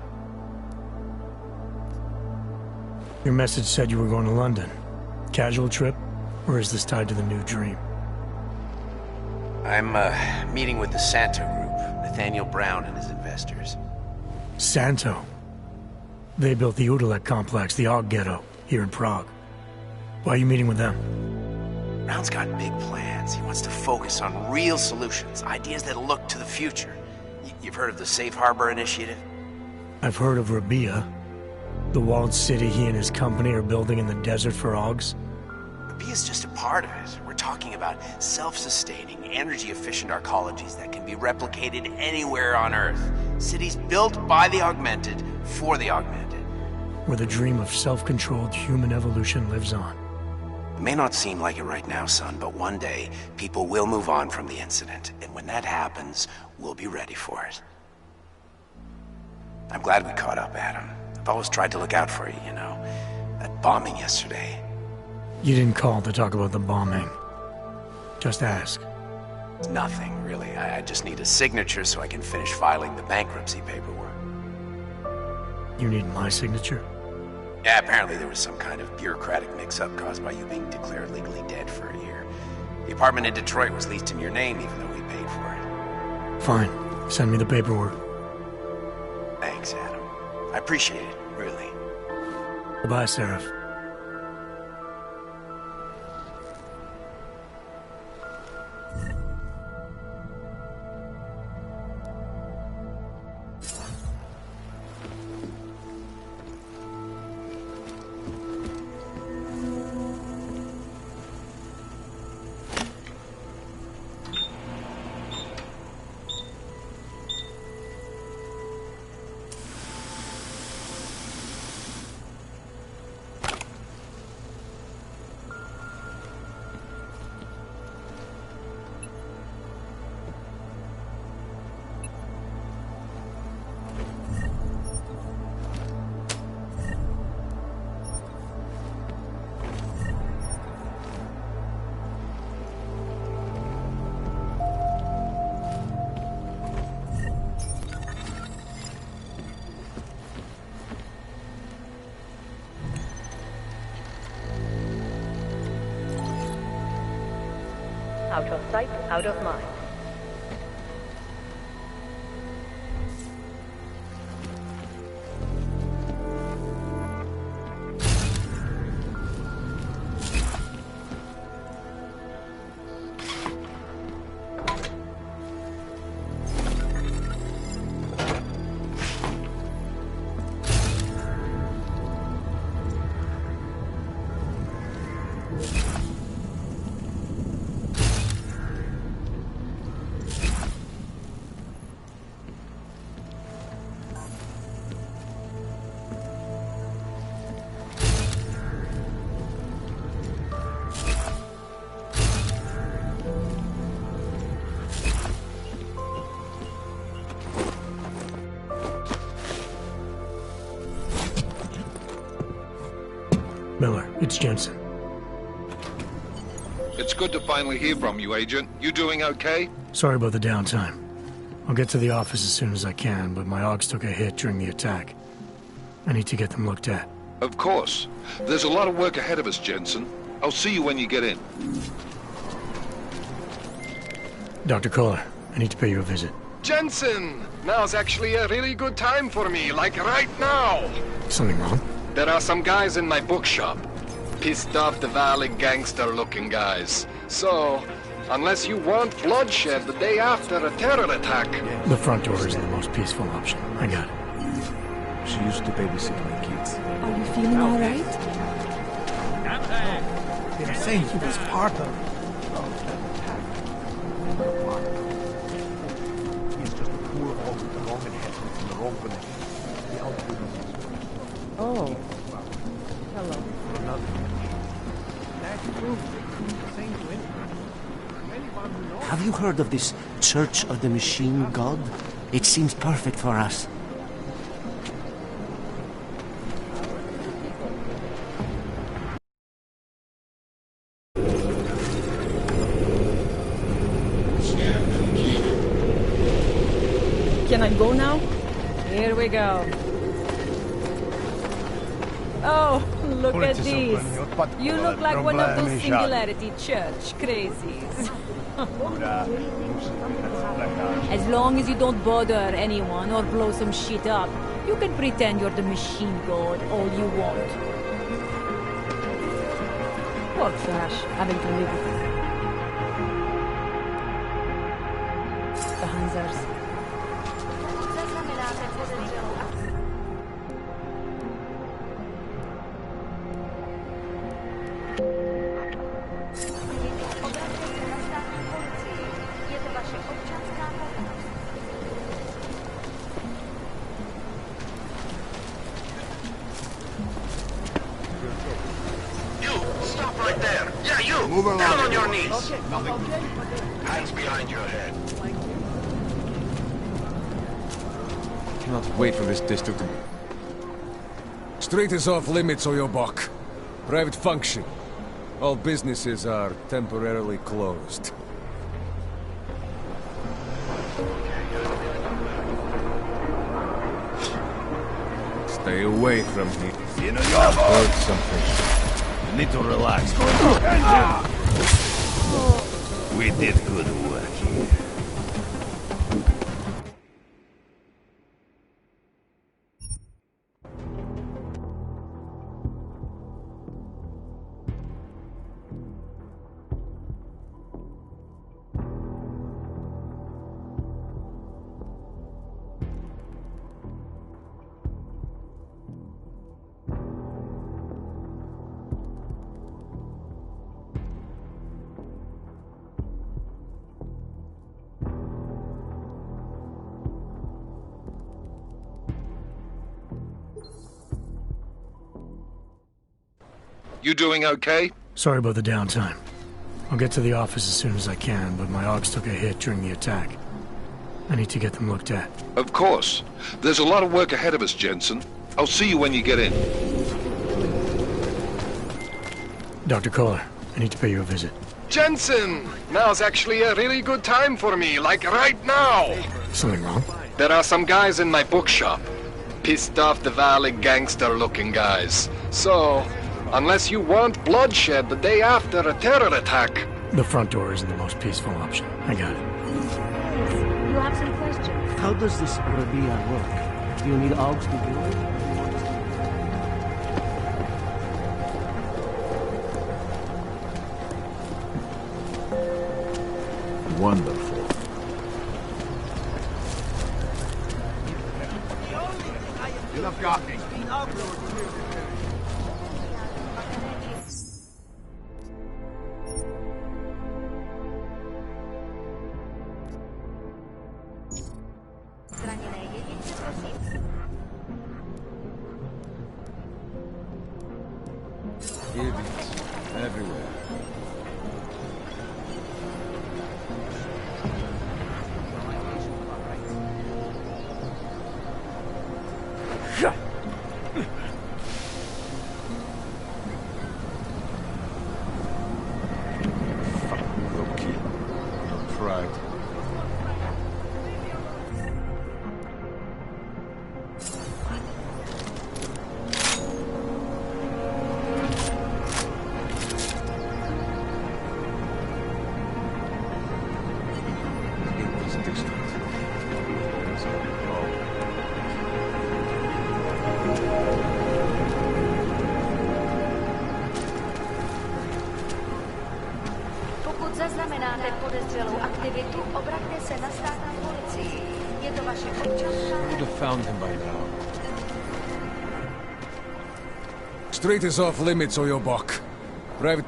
Your message said you were going to London. Casual trip? Or is this tied to the new dream? I'm, meeting with the Santo Group, Nathaniel Brown and his investors. Santo? They built the Udalek complex, the Og Ghetto, here in Prague. Why are you meeting with them? Brown's got big plans. He wants to focus on real solutions, ideas that look to the future. You've heard of the Safe Harbor Initiative? I've heard of Rabia, the walled city he and his company are building in the desert for Augs. Rabia's just a part of it. We're talking about self-sustaining, energy-efficient arcologies that can be replicated anywhere on Earth. Cities built by the augmented, for the augmented. Where the dream of self-controlled human evolution lives on. It may not seem like it right now, son, but one day, people will move on from the incident. And when that happens, we'll be ready for it. I'm glad we caught up, Adam. I've always tried to look out for you, you know. That bombing yesterday. You didn't call to talk about the bombing. Just ask. It's nothing, really. I just need a signature so I can finish filing the bankruptcy paperwork. You need my signature? Yeah, apparently there was some kind of bureaucratic mix-up caused by you being declared legally dead for a year. The apartment in Detroit was leased in your name even though we paid for it. Fine. Send me the paperwork. Thanks, Adam. I appreciate it, really. Goodbye, Seraph. Out of sight, out of mind. It's Jensen. It's good to finally hear from you, Agent. You doing okay? Sorry about the downtime. I'll get to the office as soon as I can, but my Augs took a hit during the attack. I need to get them looked at. Of course. There's a lot of work ahead of us, Jensen. I'll see you when you get in. Dr. Kohler, I need to pay you a visit. Jensen! Now's actually a really good time for me, like right now! Something wrong? There are some guys in my bookshop. Pissed off the Valley gangster-looking guys. So, unless you want bloodshed the day after a terror attack... The front door is the most peaceful option. I got it. She used to babysit my kids. Are you feeling all right? They were saying he was part of that attack. He's just a poor old with the wrong inheritance and the wrong connections. The outfit. Oh. Hello. Have you heard of this Church of the Machine God? It seems perfect for us. Can I go now? Here we go. Oh, look at these. You look like one of those Singularity Church crazies. As long as you don't bother anyone or blow some shit up, you can pretend you're the machine god all you want. Poor Flash, having to live with the Hanzars. Move along. Down on your knees. Hands behind your head. Cannot wait for this district to... Street is off limits, Oyobok. Private function. All businesses are temporarily closed. Stay away from here. I've heard something. You need to relax. We did good work here. You doing okay? Sorry about the downtime. I'll get to the office as soon as I can, but my Augs took a hit during the attack. I need to get them looked at. Of course. There's a lot of work ahead of us, Jensen. I'll see you when you get in. Dr. Kohler, I need to pay you a visit. Jensen! Now's actually a really good time for me, like right now! Something wrong? There are some guys in my bookshop. Pissed off the Valley gangster-looking guys. So, unless you want bloodshed the day after a terror attack... The front door isn't the most peaceful option. I got it. You have some questions? How does this Rabia work? Do you need Augs to do it? Wonderful. You have got me. Idiots everywhere. pride. Pokud zaznamenáte podezřelou aktivitu, obraťte se na státní policii. Je to vaše občanská... Would have found him by now. Street is off limits or you're buck. Private...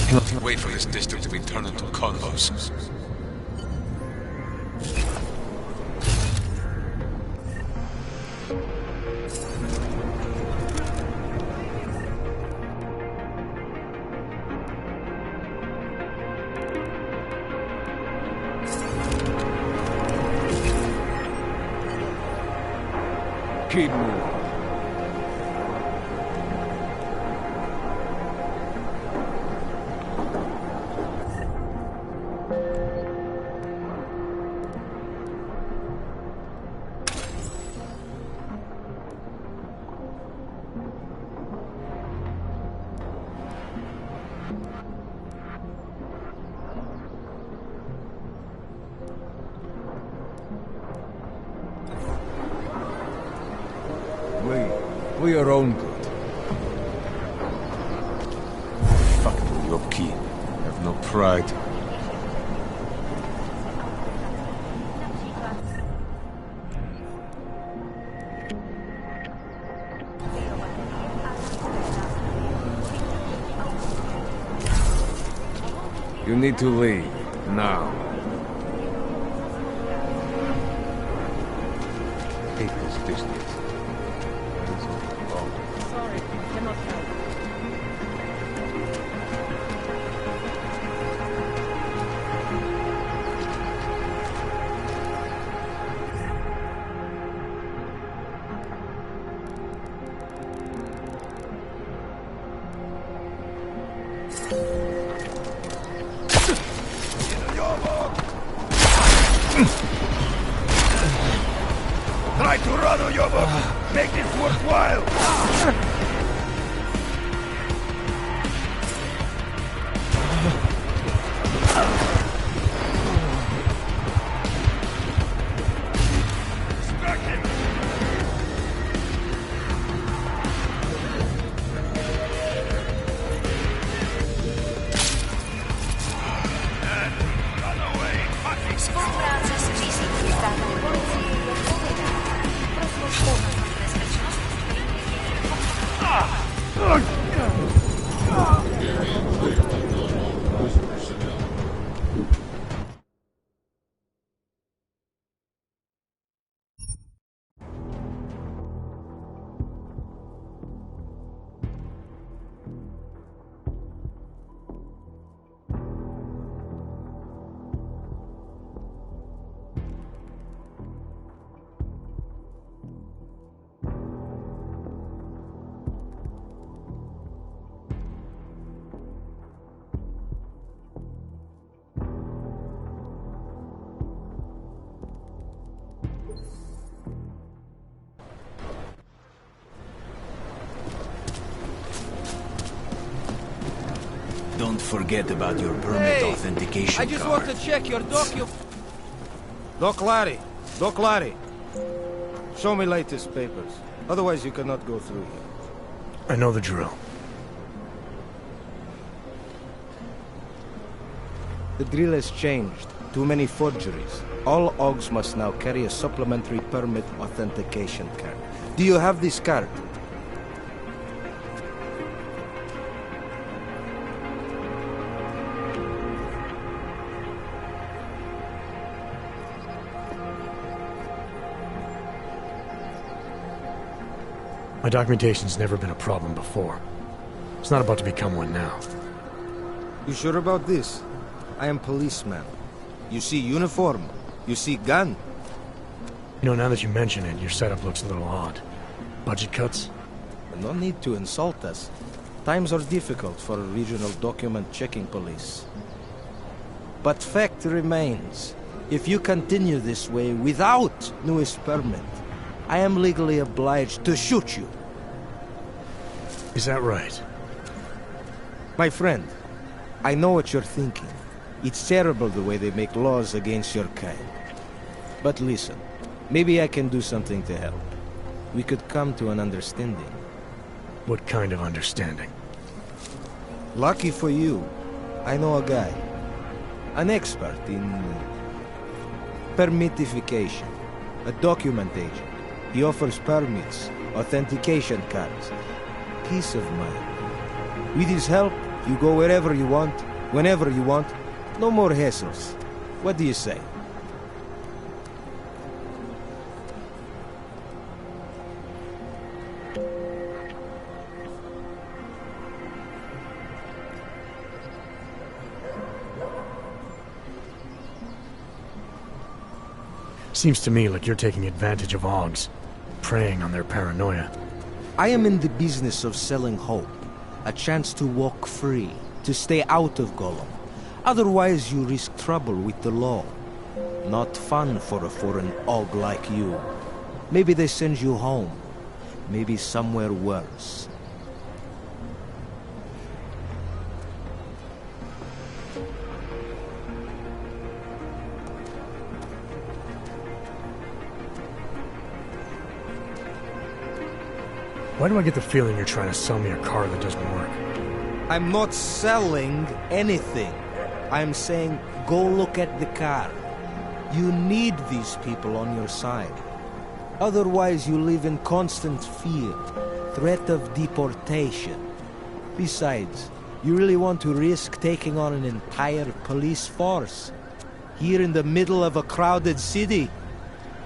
Cannot wait for this district to be turned into condos. Keep moving. For your own good. Fucking Yoki. Have no pride. You need to leave. Now. Hate this district. Sorry, cannot help. Try to run on your book. Make this worthwhile. Spolupráce s příslušnou státní policií je povinná. Pro službu bezpečnost. Don't forget about your permit authentication I just card. want to check your Doc Larry. Doc Larry. Show me latest papers. Otherwise you cannot go through here. I know the drill. The drill has changed. Too many forgeries. All OGs must now carry a supplementary permit authentication card. Do you have this card? My documentation's never been a problem before. It's not about to become one now. You sure about this? I am policeman. You see uniform. You see gun. You know, now that you mention it, your setup looks a little odd. Budget cuts? No need to insult us. Times are difficult for a regional document checking police. But fact remains, if you continue this way without newest permit, I am legally obliged to shoot you. Is that right? My friend, I know what you're thinking. It's terrible the way they make laws against your kind. But listen, maybe I can do something to help. We could come to an understanding. What kind of understanding? Lucky for you, I know a guy. An expert in permitification. A document agent. He offers permits, authentication cards. Peace of mind. With his help, you go wherever you want, whenever you want. No more hassles. What do you say? Seems to me like you're taking advantage of Augs, preying on their paranoia. I am in the business of selling hope. A chance to walk free, to stay out of Gollum. Otherwise you risk trouble with the law. Not fun for a foreign Aug like you. Maybe they send you home. Maybe somewhere worse. Why do I get the feeling you're trying to sell me a car that doesn't work? I'm not selling anything. I'm saying, go look at the car. You need these people on your side. Otherwise you live in constant fear, threat of deportation. Besides, you really want to risk taking on an entire police force? Here in the middle of a crowded city?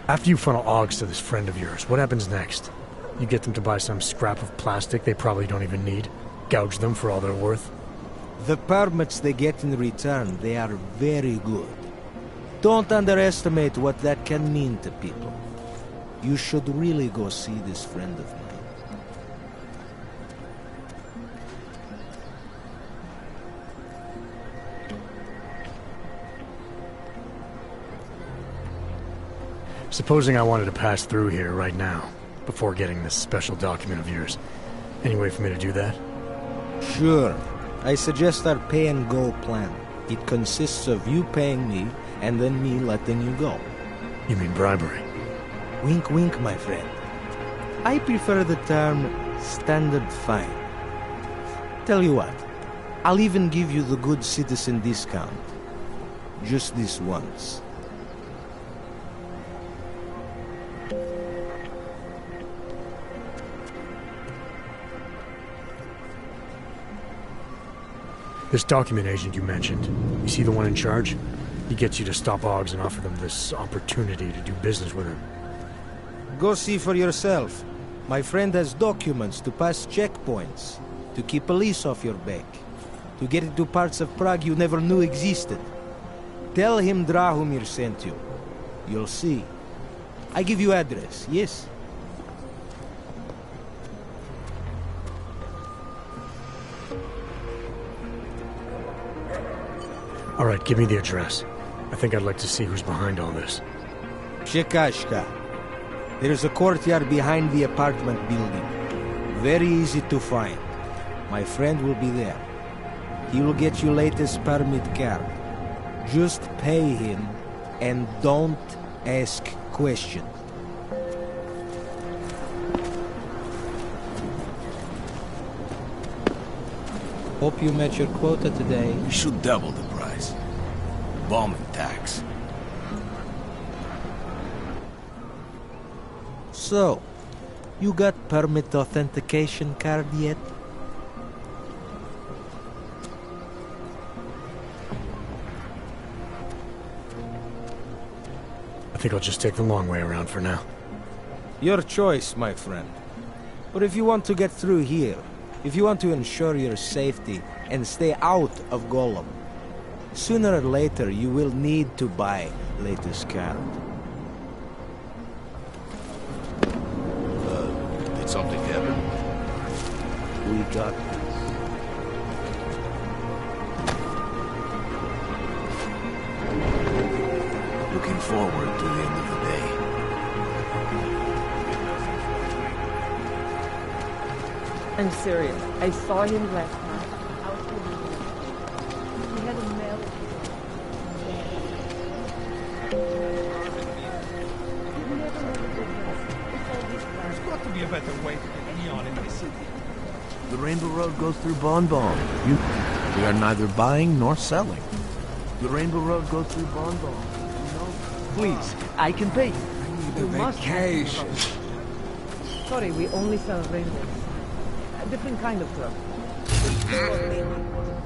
After you funnel Augs to this friend of yours, what happens next? You get them to buy some scrap of plastic they probably don't even need? Gouge them for all they're worth? The permits they get in return, they are very good. Don't underestimate what that can mean to people. You should really go see this friend of mine. Supposing I wanted to pass through here right now, before getting this special document of yours. Any way for me to do that? Sure. I suggest our pay-and-go plan. It consists of you paying me, and then me letting you go. You mean bribery? Wink, wink, my friend. I prefer the term standard fine. Tell you what, I'll even give you the good citizen discount. Just this once. This document agent you mentioned, you see the one in charge? He gets you to stop Augs and offer them this opportunity to do business with him. Go see for yourself. My friend has documents to pass checkpoints, to keep police off your back, to get into parts of Prague you never knew existed. Tell him Drahomir sent you. You'll see. I give you address, yes? All right, give me the address. I think I'd like to see who's behind all this. Chekashka. There's a courtyard behind the apartment building. Very easy to find. My friend will be there. He will get you latest permit card. Just pay him and don't ask questions. Hope you met your quota today. You should double the price. Bombing tax. So, you got permit authentication card yet? I think I'll just take the long way around for now. Your choice, my friend. But if you want to get through here, If you want to ensure your safety and stay out of Golem, sooner or later you will need to buy latest car. Did something happen? We got Looking forward to the end of the day. I'm serious. I saw him last night. Out in the woods. He had a mail. There's got to be a better way to get neon in this city. The Rainbow Road goes through Bon Bon. We are neither buying nor selling. The Rainbow Road goes through Bon Bon. Please, I can pay. I need You a must vacation. Sorry, we only sell rainbows. A different kind of drug.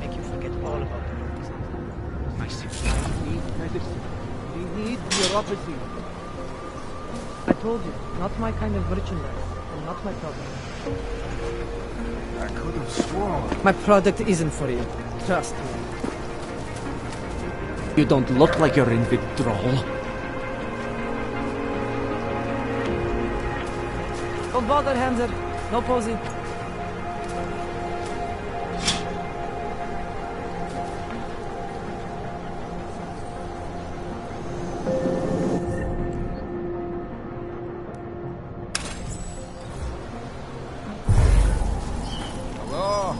Make you forget all about the roads. I see. We need medicine. We need neuropathy. I told you, not my kind of merchandise, and not my product. I could have sworn. My product isn't for you. Trust me. You don't look like you're in withdrawal. Don't bother, Hanser. No posing. Hello?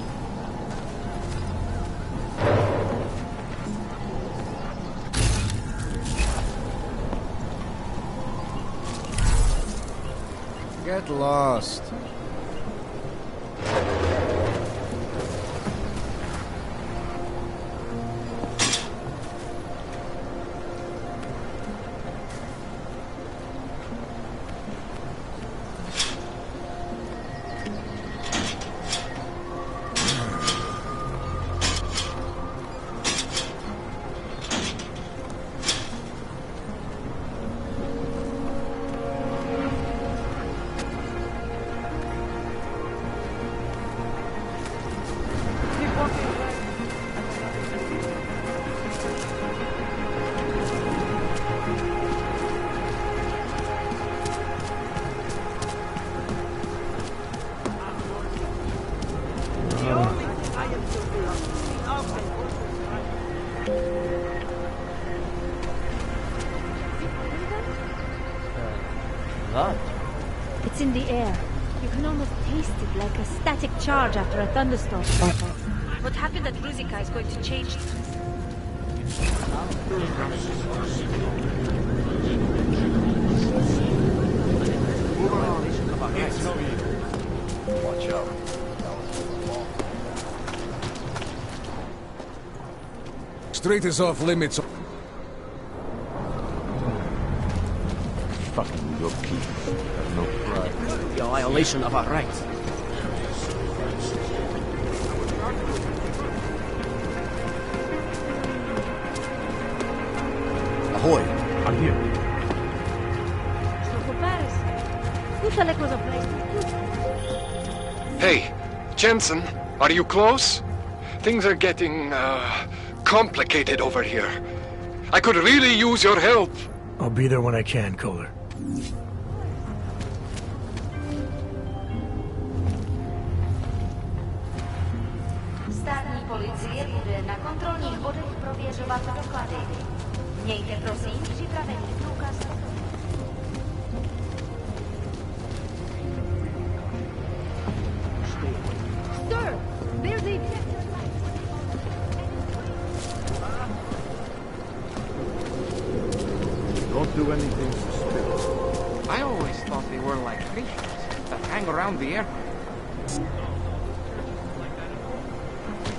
Get lost. It's in the air. You can almost taste it like a static charge after a thunderstorm. What happened at Ruzika is going to change things. Watch out. Street is off limits. Fucking New York people have no pride. The violation of our rights. Ahoy! I'm here. So for Paris, who felt like was a place to Hey, Jensen, are you close? Things are getting, complicated over here. I could really use your help. I'll be there when I can, Kohler. Státní policie bude na kontrolních bodech prověřovat doklady. Mějte prosím připravený průkaz. Sir, there's a... Don't do anything suspicious. I always thought they were like fishes that hang around the airport.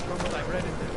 From what I read in there.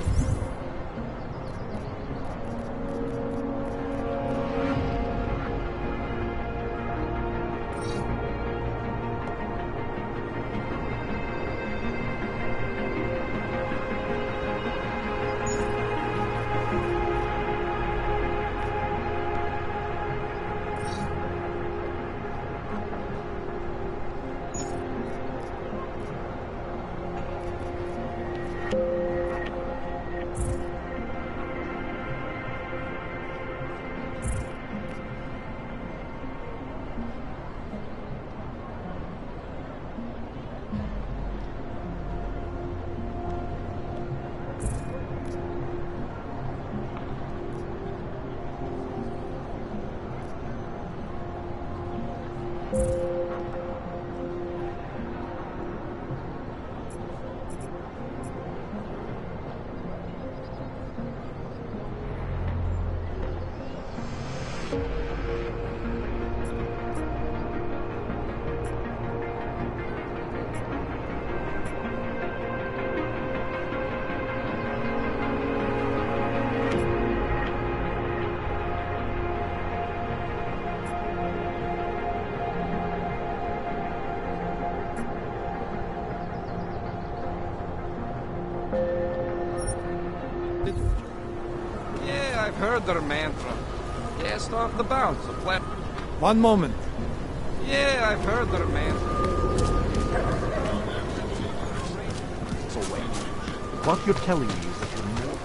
Yeah, I've heard their mantra. Cast off the bounce, a plat... One moment. Yeah, I've heard their mantra. So wait. What you're telling me is that you're more...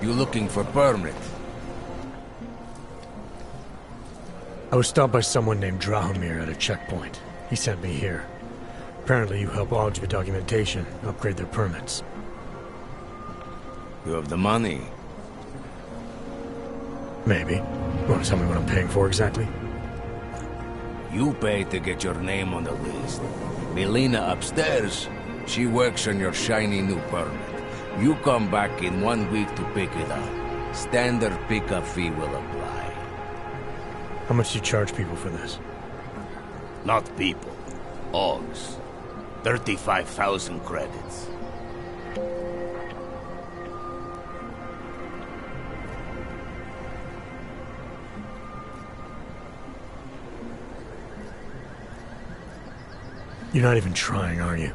You looking for permit? I was stopped by someone named Drahomir at a checkpoint. He sent me here. Apparently you help Augs with documentation, upgrade their permits. You have the money? Maybe. You want to tell me what I'm paying for exactly? You pay to get your name on the list. Melina upstairs, she works on your shiny new permit. You come back in 1 week to pick it up. Standard pickup fee will apply. How much do you charge people for this? Not people. Augs. 35,000 credits. You're not even trying, are you?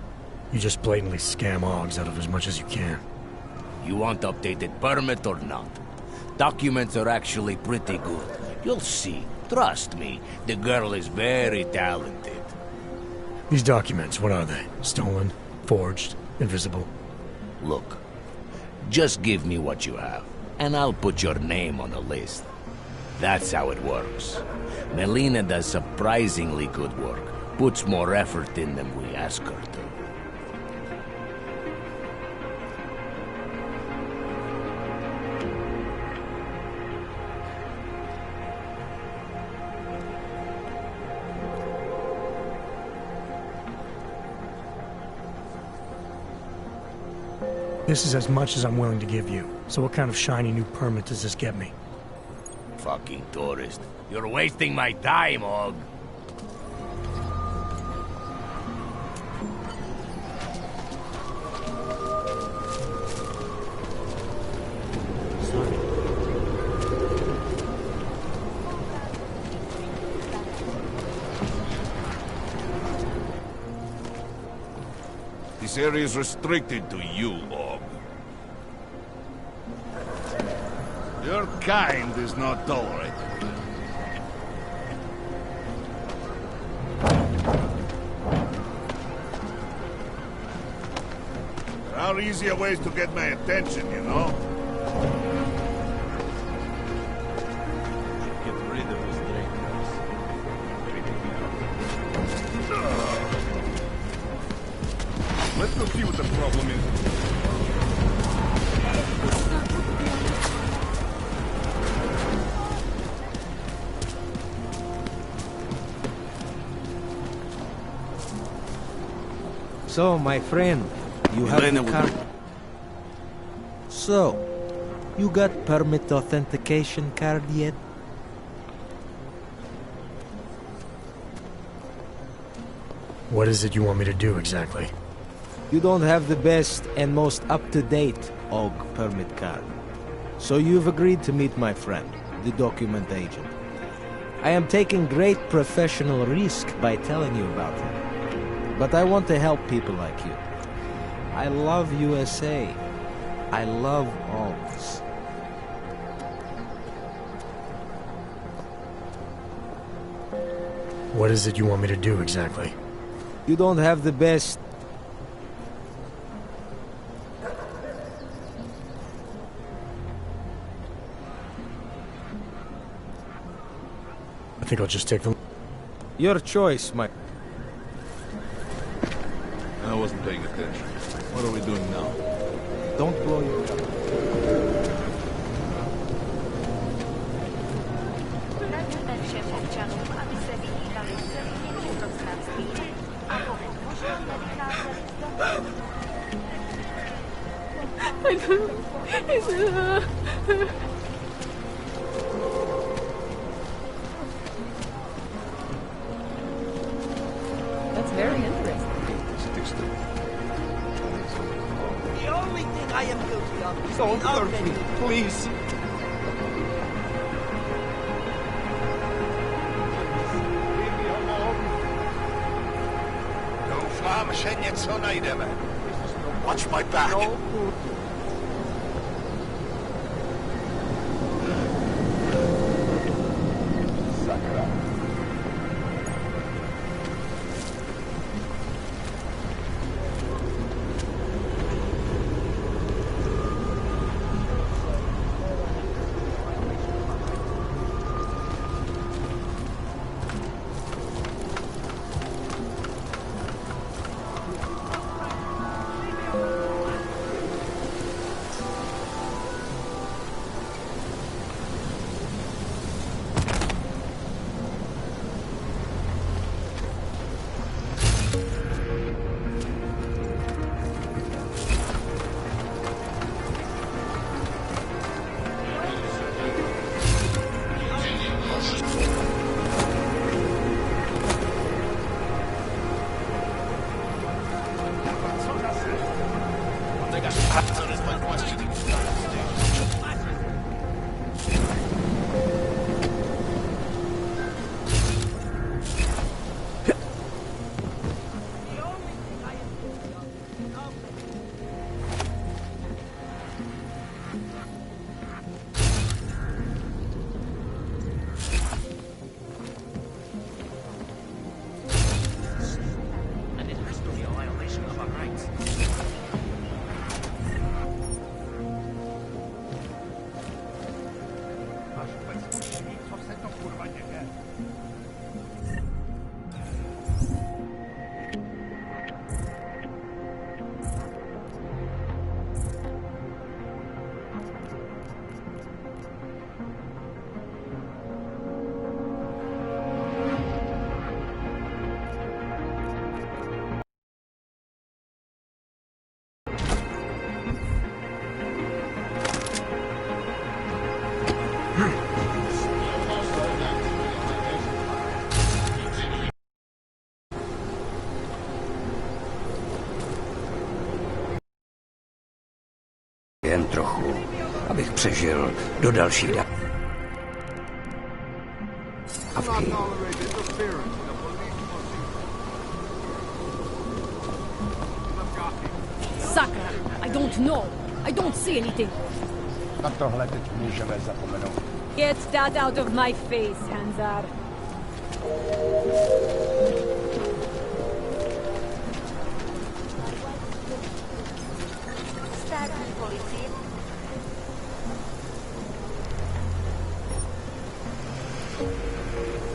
You just blatantly scam Augs out of as much as you can. You want updated permit or not? Documents are actually pretty good. You'll see. Trust me, the girl is very talented. These documents, what are they? Stolen? Forged? Invisible? Look, just give me what you have, and I'll put your name on the list. That's how it works. Melina does surprisingly good work. Puts more effort in than we ask her to. This is as much as I'm willing to give you. So what kind of shiny new permit does this get me? Fucking tourist. You're wasting my time, Aug. This area is restricted to you, Aug. Your kind is not tolerated. There are easier ways to get my attention, you know? Get rid of those drinkers. Let's go see what the problem is. So, my friend, you have the card. So, you got permit authentication card yet? What is it you want me to do exactly? You don't have the best and most up-to-date AUG permit card. So you've agreed to meet my friend, the document agent. I am taking great professional risk by telling you about him. But I want to help people like you. I love USA. I love AUGs. What is it you want me to do exactly? You don't have the best... I think I'll just take the... Your choice, my... I wasn't paying attention. What are we doing now? Don't blow your cover. That's very interesting. The only thing I am guilty of is don't hurt me, please. Jeszcze nieco najdeme. Watch my back. Jen trochu, abych přežil do dalších dávky. Sakra, I don't know. I don't see anything. Na tohle teď můžeme zapomenout. Get that out of my face, Hanzar. Státní policie.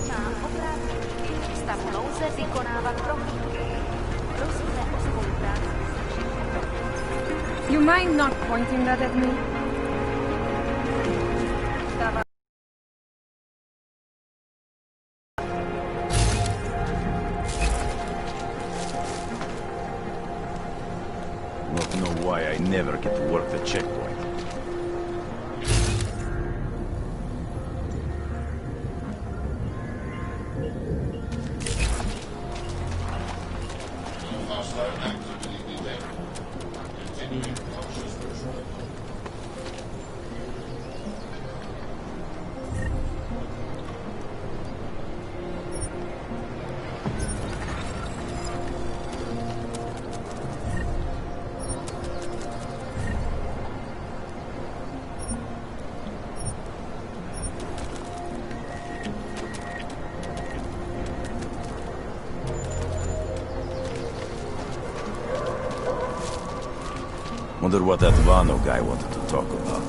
Má oprávnění v stavu nouze vykonávat prohlídky. Prosíme o spolupráci s naším. You mind not pointing that at me? Not know why I never get to work the checkpoint. Wonder what that Vano guy wanted to talk about.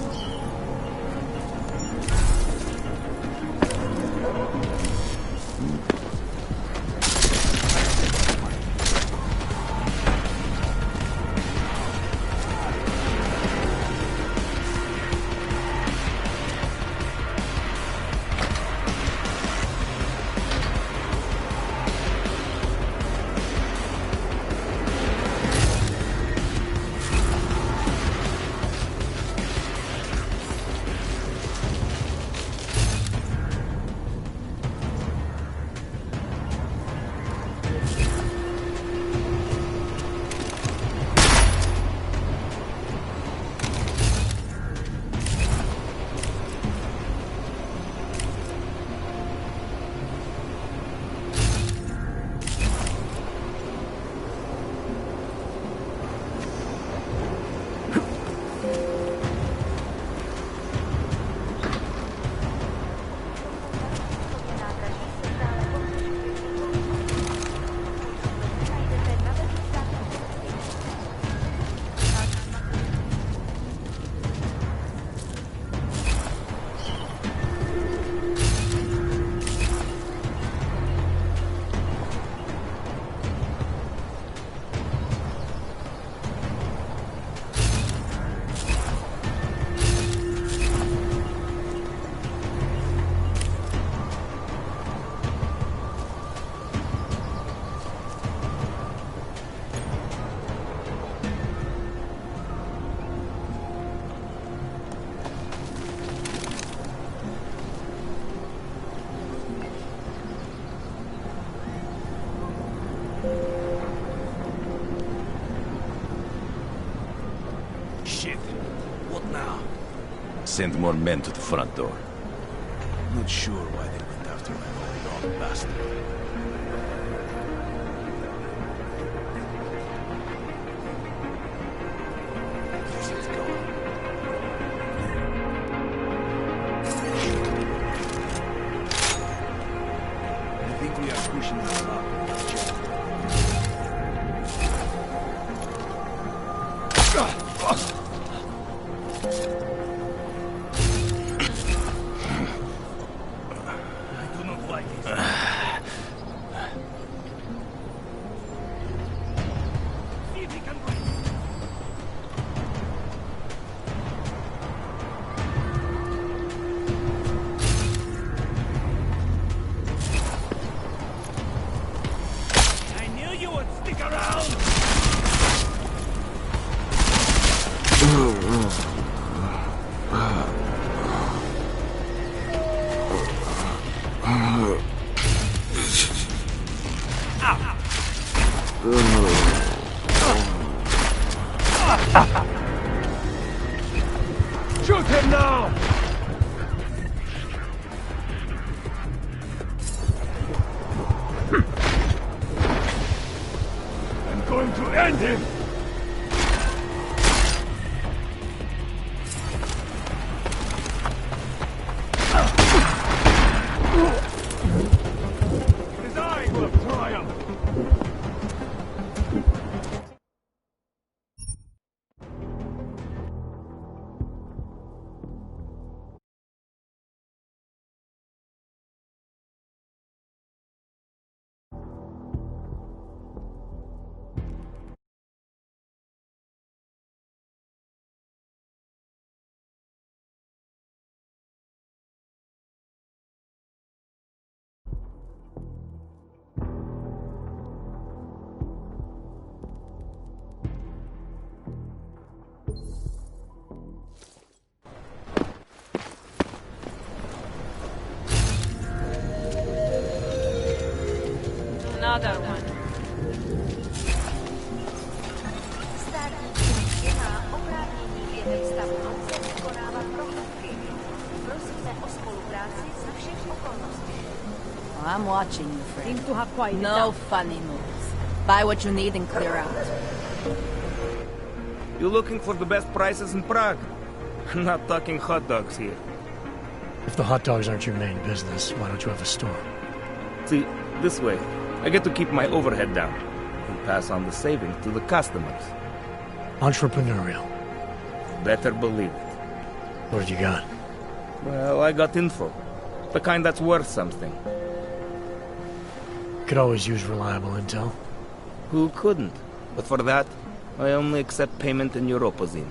sent more men to the front door. Not sure why they went after my old dog bastard. I think we are pushing them up. Shoot him now! I'm going to end him! His eye will triumph! Another one. I'm watching you, friend. Seem to have quite No funny moves. Buy what you need and clear out. You looking for the best prices in Prague? I'm not talking hot dogs here. If the hot dogs aren't your main business, why don't you have a store? See, this way, I get to keep my overhead down and pass on the savings to the customers. Entrepreneurial. Better believe it. What have you got? Well, I got info. The kind that's worth something. Could always use reliable intel. Who couldn't? But for that, I only accept payment in Europozine.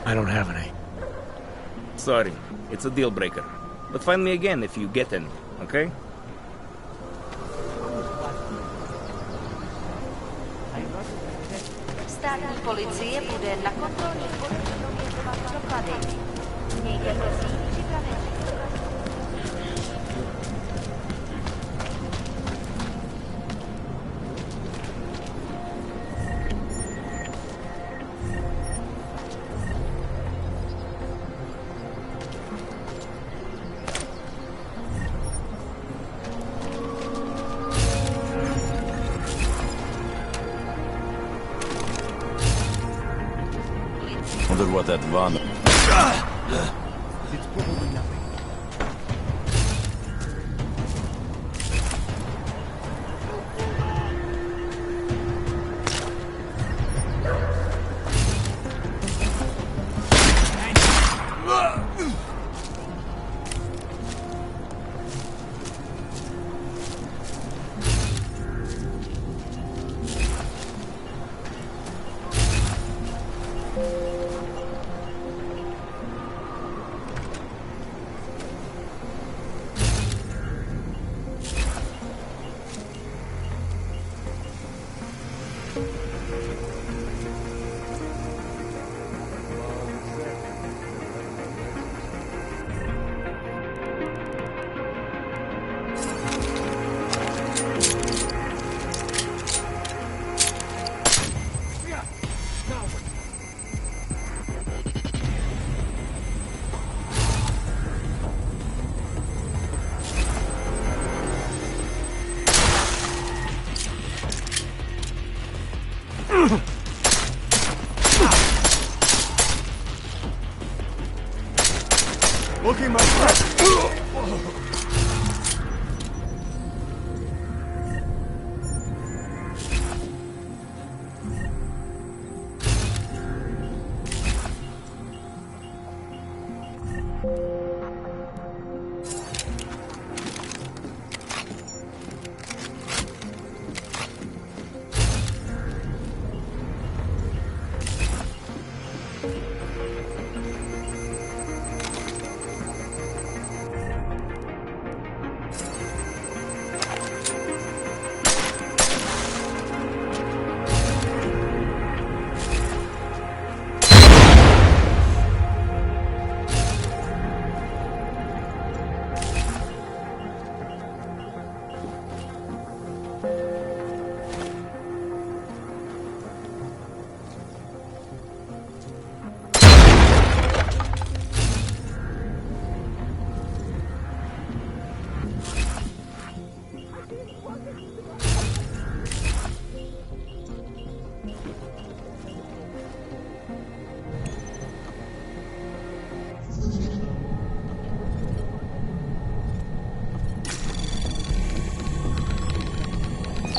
I don't have any. Sorry, it's a deal breaker. But find me again if you get any, okay? Státní policie bude na kontrolních bodech prověřovat doklady. Mějte prosím připravený. Wonder what that van... It's probably nothing. Looking my friend.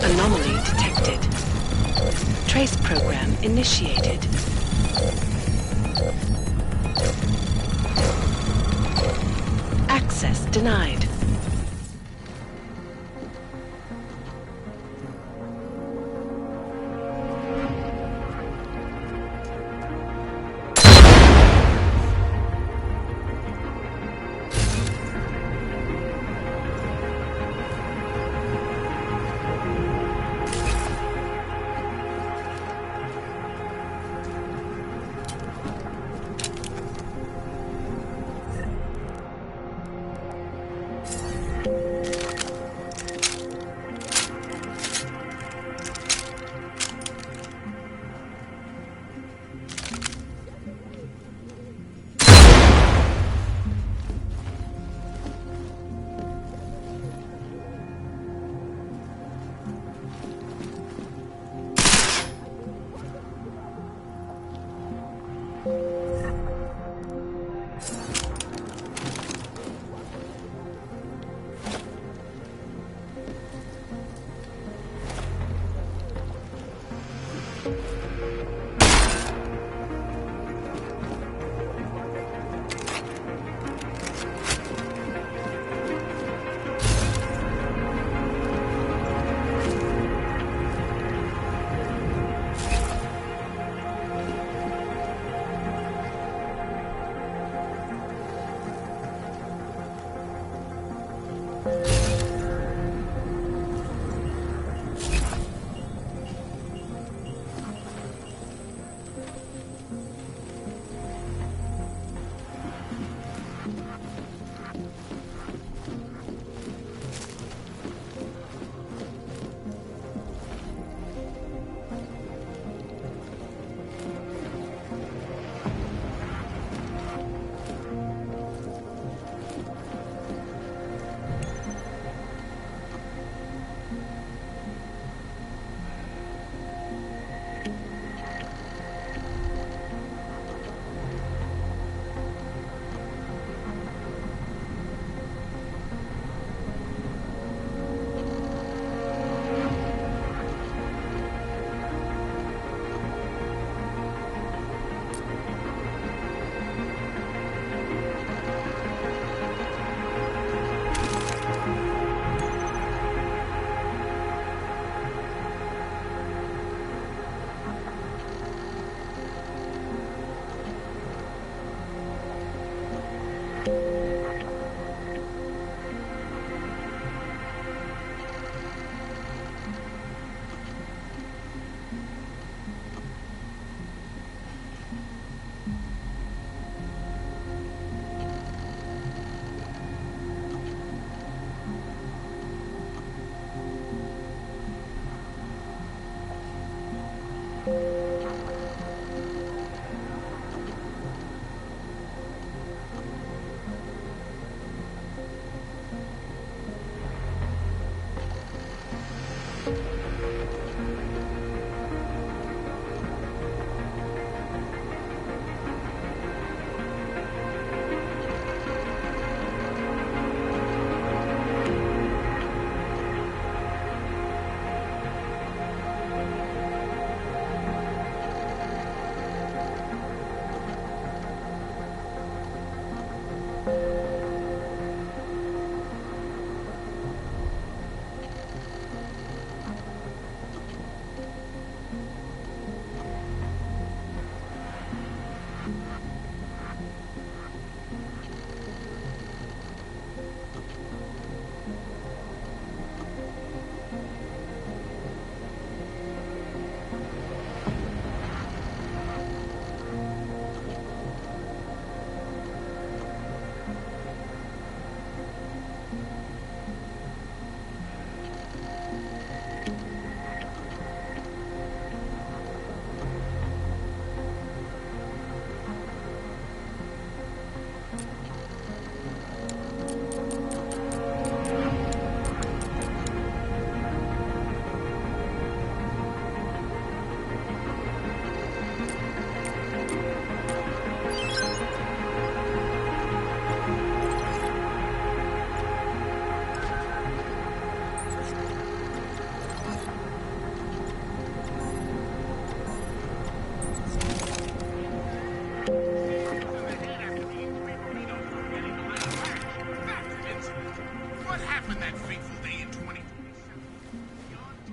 Anomaly detected. Trace program initiated. Access denied.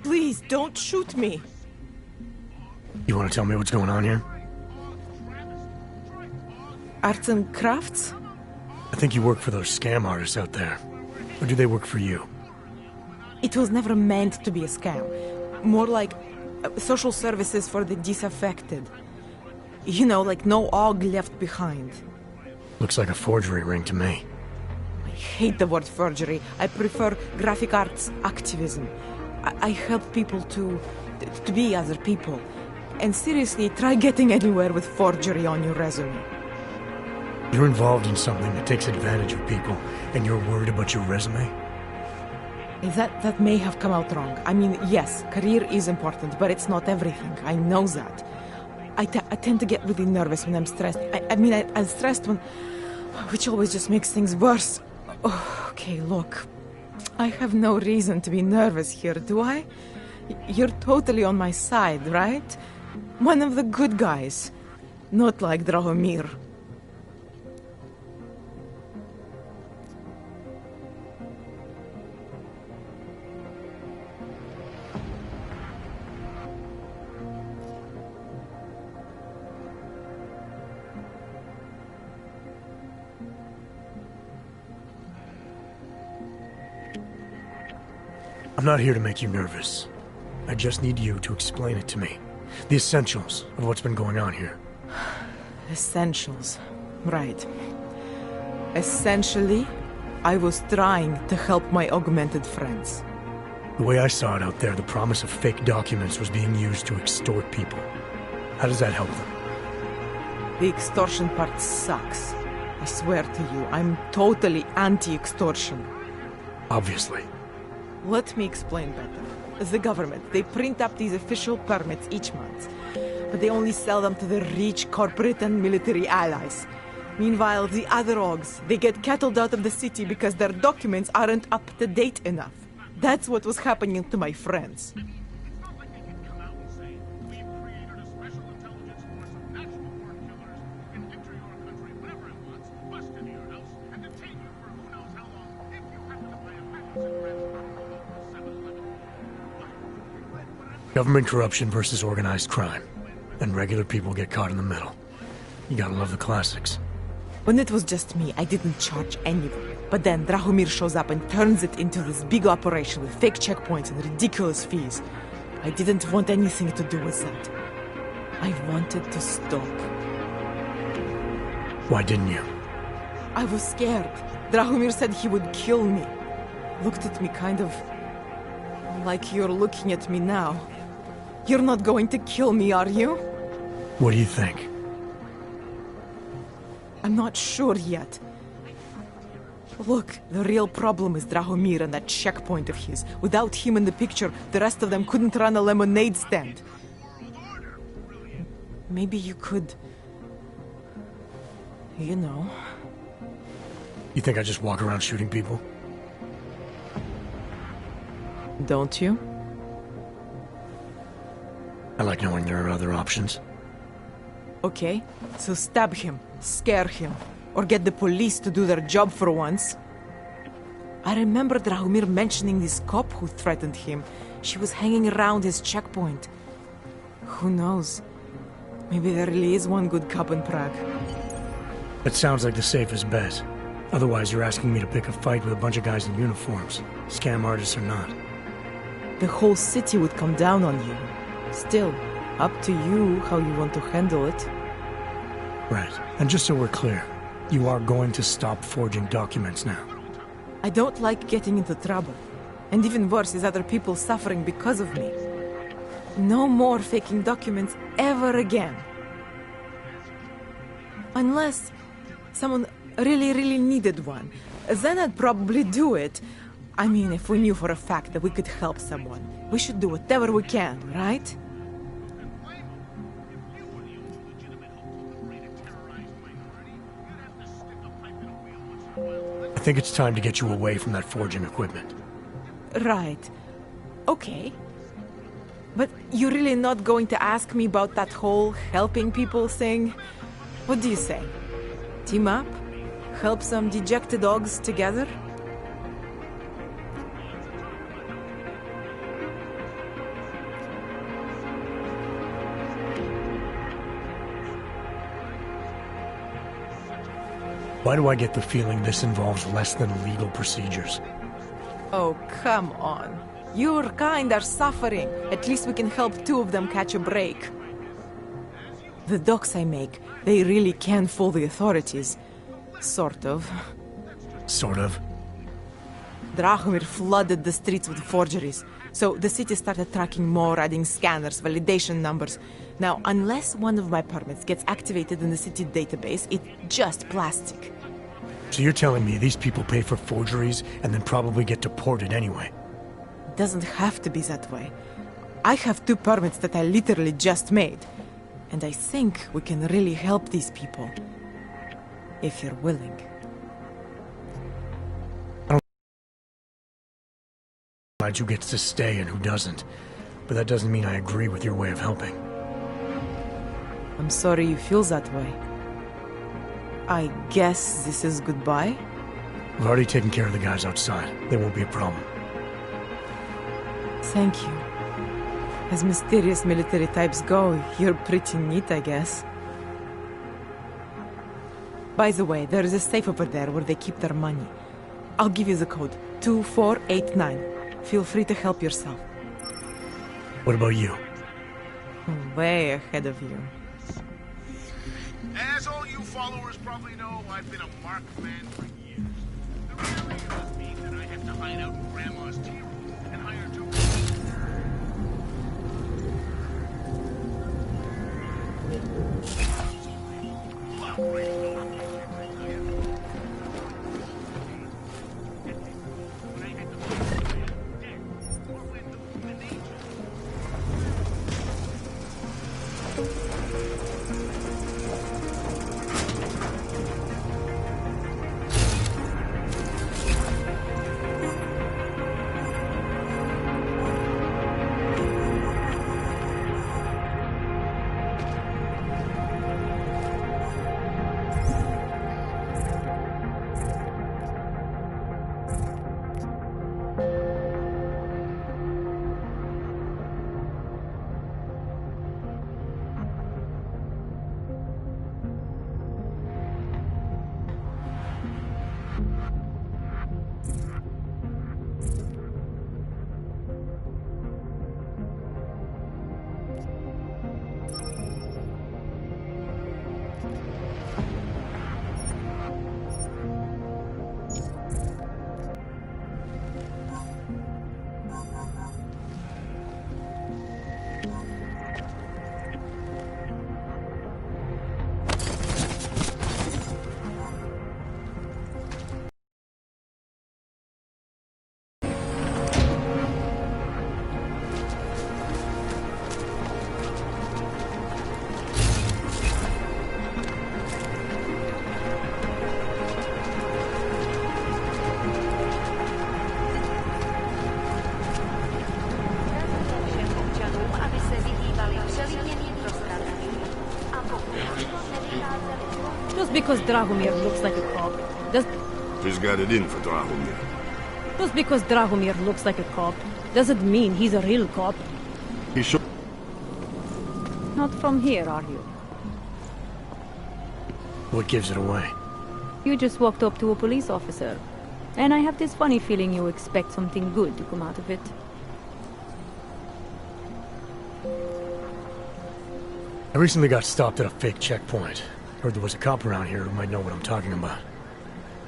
Please, don't shoot me. You want to tell me what's going on here? Arts and crafts? I think you work for those scam artists out there. Or do they work for you? It was never meant to be a scam. More like social services for the disaffected. You know, like no Og left behind. Looks like a forgery ring to me. I hate the word forgery. I prefer graphic arts activism. I help people to be other people. And seriously, try getting anywhere with forgery on your resume. You're involved in something that takes advantage of people, and you're worried about your resume? That may have come out wrong. I mean, yes, career is important, but it's not everything. I know that. I tend to get really nervous when I'm stressed. I'm stressed when... which always just makes things worse. Oh, okay, look. I have no reason to be nervous here, do I? You're totally on my side, right? One of the good guys. Not like Drahomir. I'm not here to make you nervous. I just need you to explain it to me. The essentials of what's been going on here. Essentials. Right. Essentially, I was trying to help my augmented friends. The way I saw it out there, the promise of fake documents was being used to extort people. How does that help them? The extortion part sucks. I swear to you, I'm totally anti-extortion. Obviously. Let me explain better. The government, they print up these official permits each month, but they only sell them to the rich corporate and military allies. Meanwhile, the other Ogs, they get cattled out of the city because their documents aren't up to date enough. That's what was happening to my friends. Government corruption versus organized crime. And regular people get caught in the middle. You gotta love the classics. When it was just me, I didn't charge anyone. But then Drahomir shows up and turns it into this big operation with fake checkpoints and ridiculous fees. I didn't want anything to do with that. I wanted to stop. Why didn't you? I was scared. Drahomir said he would kill me. Looked at me kind of... like you're looking at me now. You're not going to kill me, are you? What do you think? I'm not sure yet. Look, the real problem is Drahomir and that checkpoint of his. Without him in the picture, the rest of them couldn't run a lemonade stand. Maybe you could... you know... You think I just walk around shooting people? Don't you? I like knowing there are other options. Okay, so stab him, scare him, or get the police to do their job for once. I remember Drahomir mentioning this cop who threatened him. She was hanging around his checkpoint. Who knows? Maybe there really is one good cop in Prague. That sounds like the safest bet. Otherwise, you're asking me to pick a fight with a bunch of guys in uniforms, scam artists or not. The whole city would come down on you. Still, up to you how you want to handle it. Right. And just so we're clear, you are going to stop forging documents now. I don't like getting into trouble. And even worse is other people suffering because of me. No more faking documents ever again. Unless someone really needed one. Then I'd probably do it. I mean, if we knew for a fact that we could help someone, we should do whatever we can, right? I think it's time to get you away from that forging equipment. Right. Okay. But you're really not going to ask me about that whole helping people thing? What do you say? Team up? Help some dejected dogs together? Why do I get the feeling this involves less than legal procedures? Oh, come on. Your kind are suffering. At least we can help two of them catch a break. The docs I make, they really can fool the authorities. Sort of. Sort of? Drahomir flooded the streets with forgeries. So the city started tracking more, adding scanners, validation numbers. Now, unless one of my permits gets activated in the city database, it's just plastic. So you're telling me these people pay for forgeries and then probably get deported anyway? Doesn't have to be that way. I have 2 permits that I literally just made. And I think we can really help these people. If you're willing. Who gets to stay and who doesn't. But that doesn't mean I agree with your way of helping. I'm sorry you feel that way. I guess this is goodbye? I've already taken care of the guys outside. They won't be a problem. Thank you. As mysterious military types go, you're pretty neat, I guess. By the way, there is a safe over there where they keep their money. I'll give you the code. 2489. Feel free to help yourself. What about you? Way ahead of you. As all you followers probably know, I've been a marked man for years. The reality does mean that I have to hide out in Grandma's tea room and hire 2 Just because Drahomir looks like a cop, Just got it in for Drahomir. Just because Drahomir looks like a cop, doesn't mean he's a real cop. He should. Not from here, are you? What gives it away? You just walked up to a police officer. And I have this funny feeling you expect something good to come out of it. I recently got stopped at a fake checkpoint. Heard there was a cop around here who might know what I'm talking about.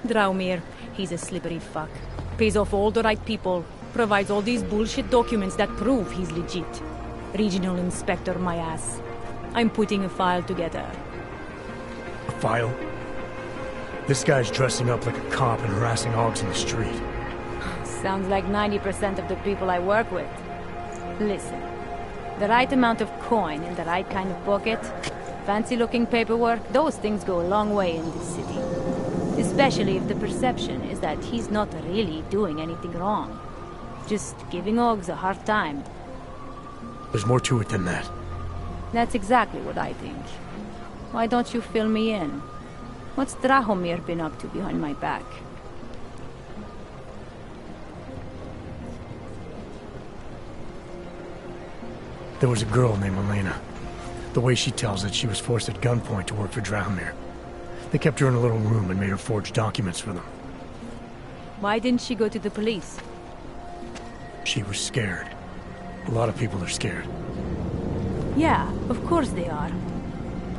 Drahomir, he's a slippery fuck. Pays off all the right people. Provides all these bullshit documents that prove he's legit. Regional inspector, my ass. I'm putting a file together. A file? This guy's dressing up like a cop and harassing hogs in the street. Sounds like 90% of the people I work with. Listen, the right amount of coin in the right kind of pocket, fancy-looking paperwork, those things go a long way in this city. Especially if the perception is that he's not really doing anything wrong. Just giving hogs a hard time. There's more to it than that. That's exactly what I think. Why don't you fill me in? What's Drahomir been up to behind my back? There was a girl named Elena. The way she tells it, she was forced at gunpoint to work for Drahomir. They kept her in a little room and made her forge documents for them. Why didn't she go to the police? She was scared. A lot of people are scared. Yeah, of course they are.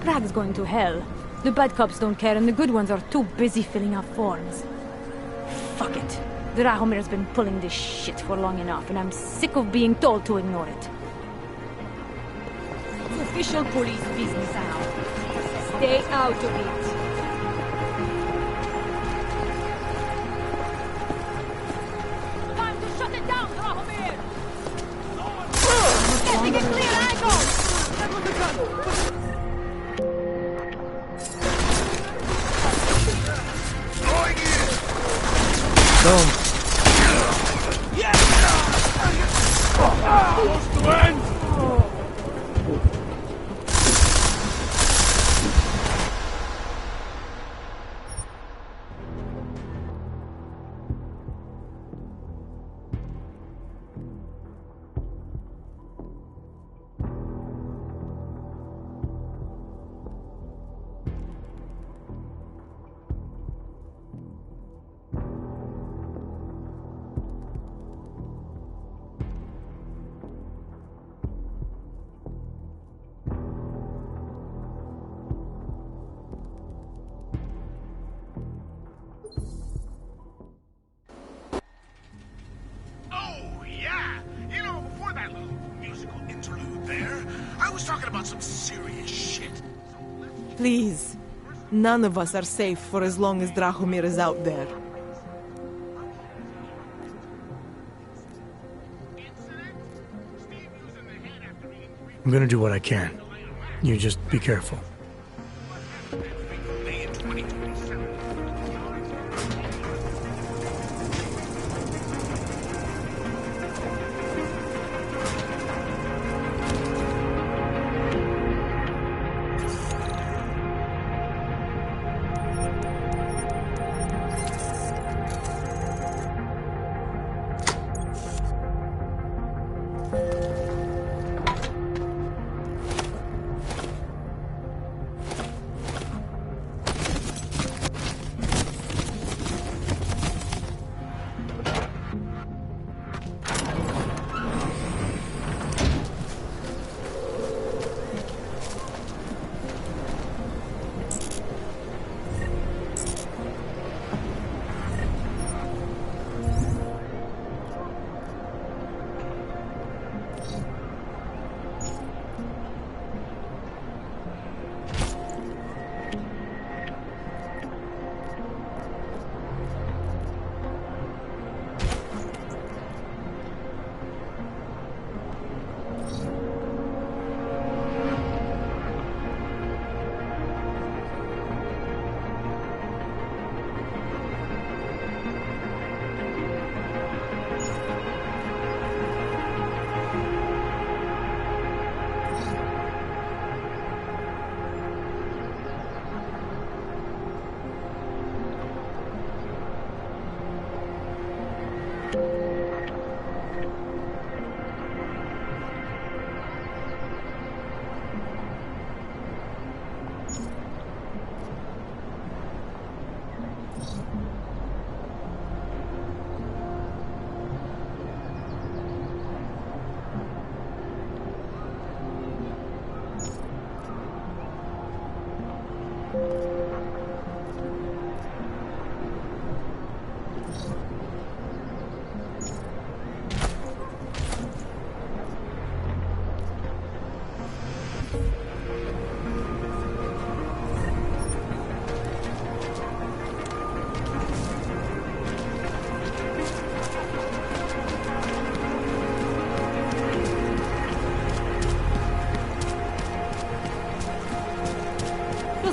Prague's going to hell. The bad cops don't care and the good ones are too busy filling out forms. Fuck it. Drahomir's been pulling this shit for long enough and I'm sick of being told to ignore it. It's official police business now. Stay out of it. Time to shut it down, Drahomir! Getting a clear angle! Boom. Close to end! Please. None of us are safe for as long as Drahomir is out there. I'm gonna do what I can. You just be careful.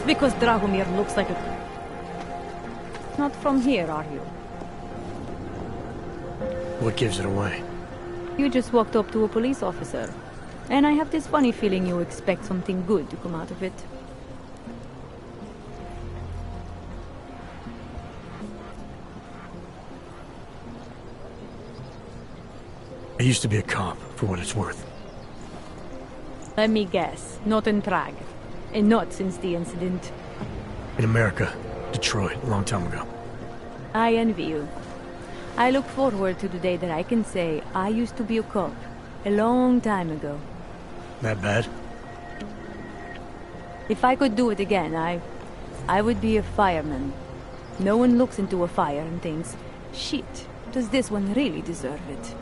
Because Drahomir looks like a... Not from here, are you? What gives it away? You just walked up to a police officer. And I have this funny feeling you expect something good to come out of it. I used to be a cop, for what it's worth. Let me guess. Not in Prague. And not since the incident. In America. Detroit, a long time ago. I envy you. I look forward to the day that I can say I used to be a cop. A long time ago. That bad? If I could do it again, I would be a fireman. No one looks into a fire and thinks, shit, does this one really deserve it?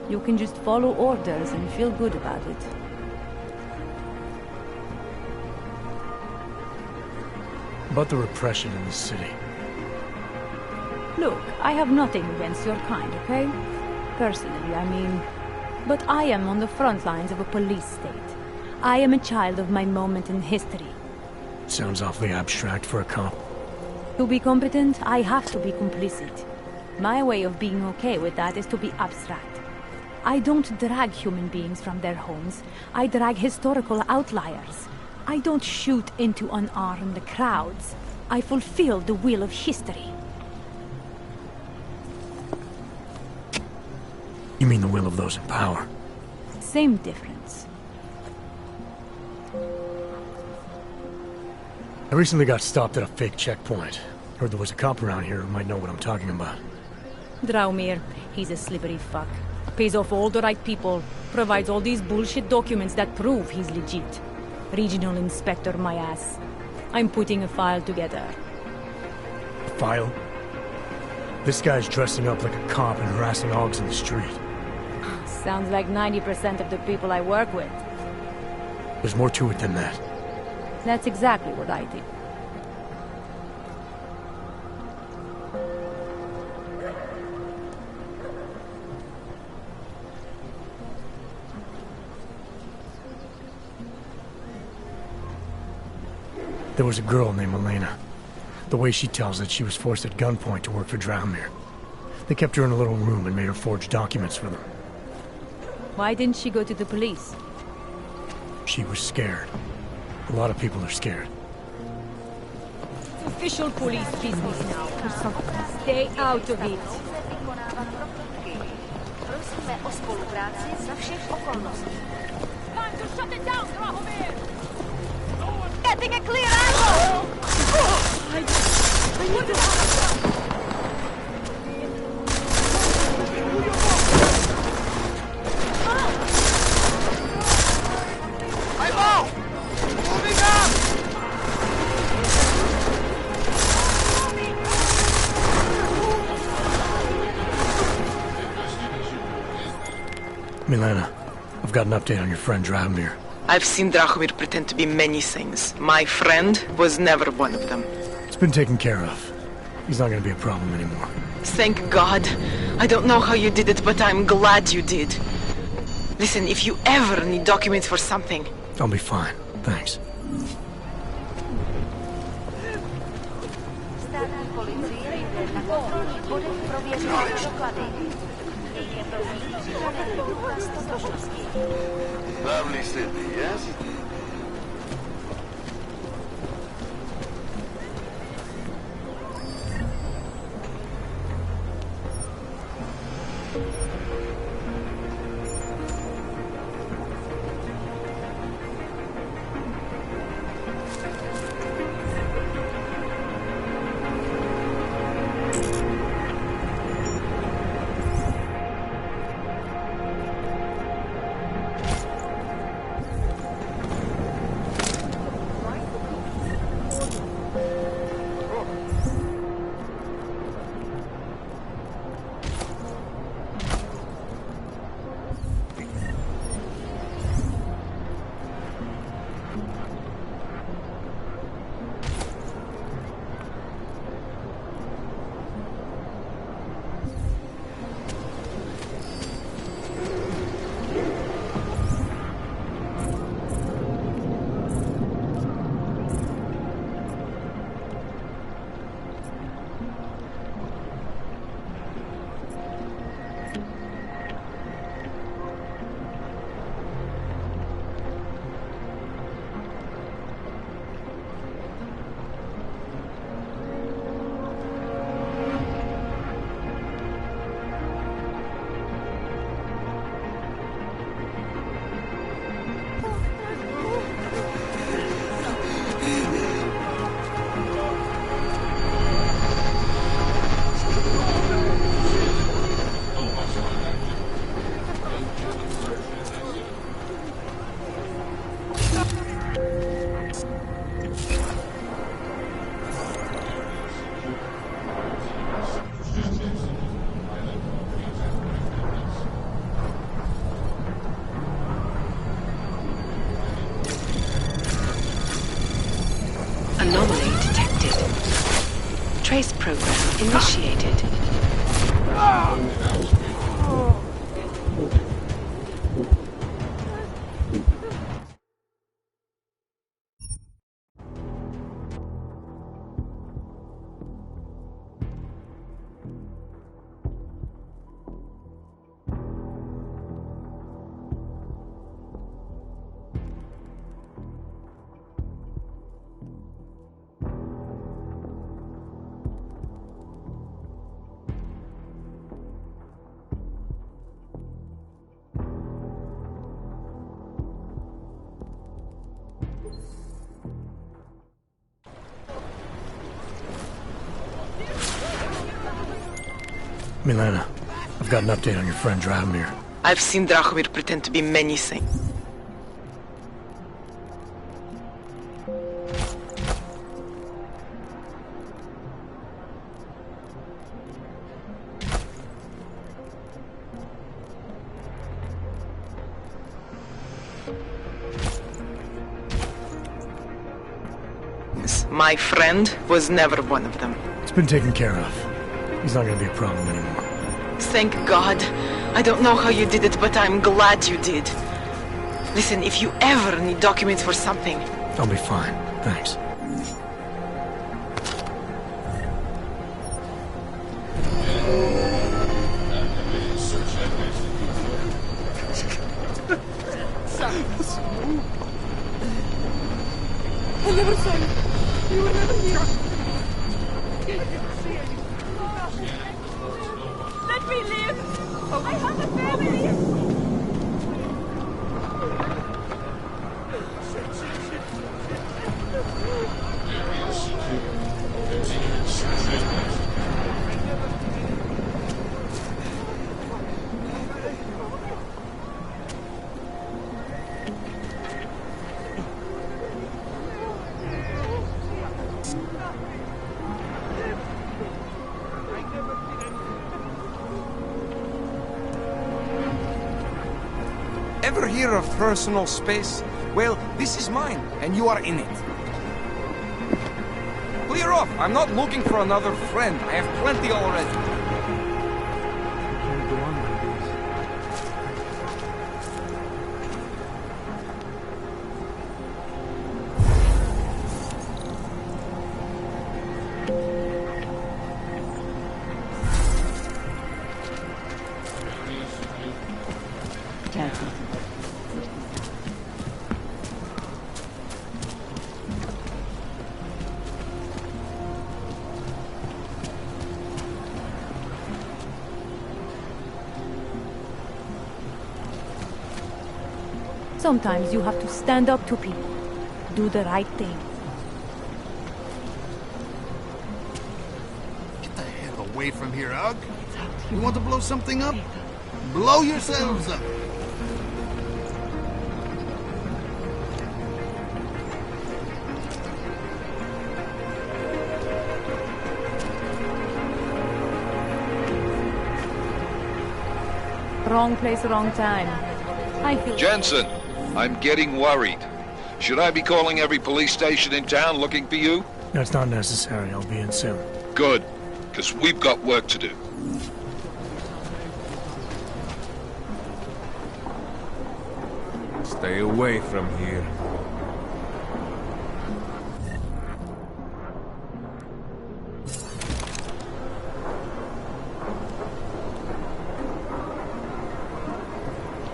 You can just follow orders and feel good about it. About the repression in the city. Look, I have nothing against your kind, okay? Personally, I mean. But I am on the front lines of a police state. I am a child of my moment in history. Sounds awfully abstract for a cop. To be competent, I have to be complicit. My way of being okay with that is to be abstract. I don't drag human beings from their homes. I drag historical outliers. I don't shoot into unarmed crowds. I fulfill the will of history. You mean the will of those in power? Same difference. I recently got stopped at a fake checkpoint. Heard there was a cop around here who might know what I'm talking about. Draumir, he's a slippery fuck. Pays off all the right people. Provides all these bullshit documents that prove he's legit. Regional inspector, my ass. I'm putting a file together. A file? This guy's dressing up like a cop and harassing hogs in the street. Sounds like 90% of the people I work with. There's more to it than that. That's exactly what I think. There was a girl named Elena. The way she tells it, she was forced at gunpoint to work for Draumir. They kept her in a little room and made her forge documents for them. Why didn't she go to the police? She was scared. A lot of people are scared. It's official police business now. Stay out of it. Time to shut it down, Drahomir! Getting a clear angle! I need to... Milena, I've got an update on your friend Draumir. I've seen Drahomir pretend to be many things. My friend was never one of them. It's been taken care of. He's not going to be a problem anymore. Thank God. I don't know how you did it, but I'm glad you did. Listen, if you ever need documents for something... I'll be fine. Thanks. Lovely city, yes? space program initiated. Milena, I've got an update on your friend Drahomir. I've seen Drahomir pretend to be many things. My friend was never one of them. It's been taken care of. He's not gonna be a problem anymore. Thank God. I don't know how you did it, but I'm glad you did. Listen, if you ever need documents for something... I'll be fine. Thanks. I never saw you. You were never here. Let me live. I have a family. Ever hear of personal space? Well, this is mine, and you are in it. Clear off! I'm not looking for another friend. I have plenty already. Can't go on like this. Sometimes you have to stand up to people. Do the right thing. Get the hell away from here, Ugg. You want to blow something up? Blow yourselves up. Wrong place, wrong time. I feel... Jensen, I'm getting worried. Should I be calling every police station in town looking for you? That's not necessary. I'll be in soon. Good, because we've got work to do. Stay away from here.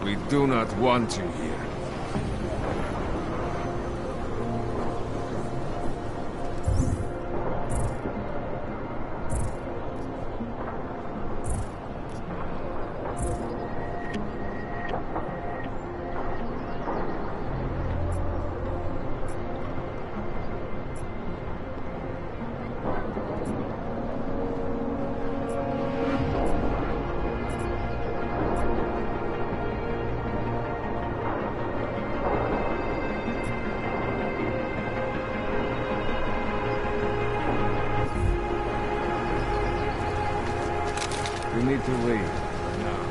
We do not want you here. We need to leave. Now.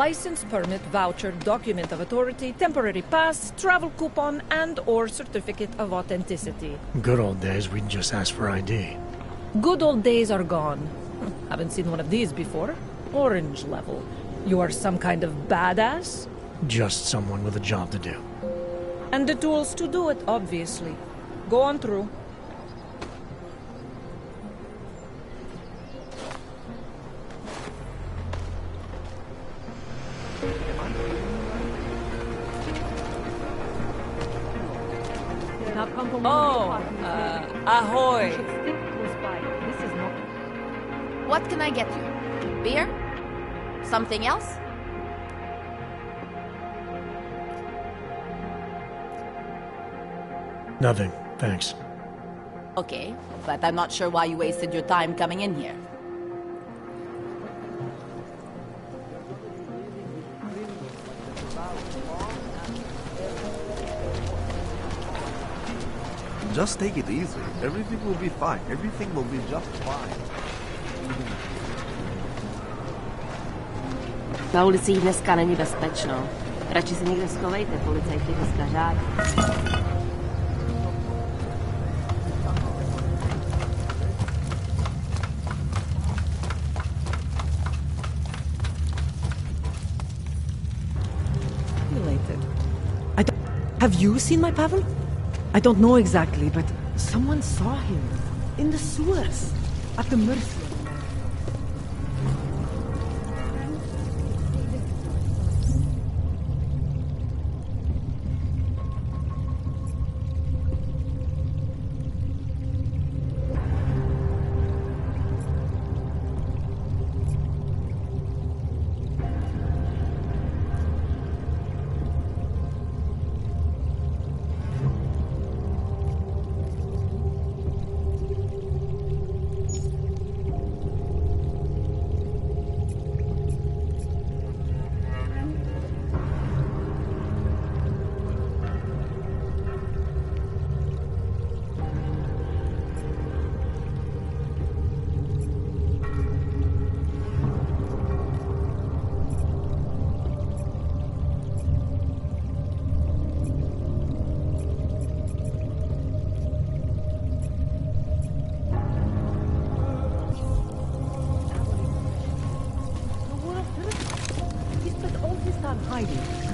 license, permit, voucher, document of authority, temporary pass, travel coupon, and/or certificate of authenticity. Good old days, we'd just ask for ID. Good old days are gone. Haven't seen one of these before. Orange level. You are some kind of badass? Just someone with a job to do. And the tools to do it, obviously. Go on through. Oh, ahoy. What can I get you? Beer? Something else? Nothing, thanks. Okay, but I'm not sure why you wasted your time coming in here. Just take it easy. Everything will be fine. Everything will be just fine. Na ulicích dneska není bezpečno. Radši se někde schovejte, policajti dneska žádí. Have you seen my Pavel? I don't know exactly, but someone saw him in the sewers at the Mercy.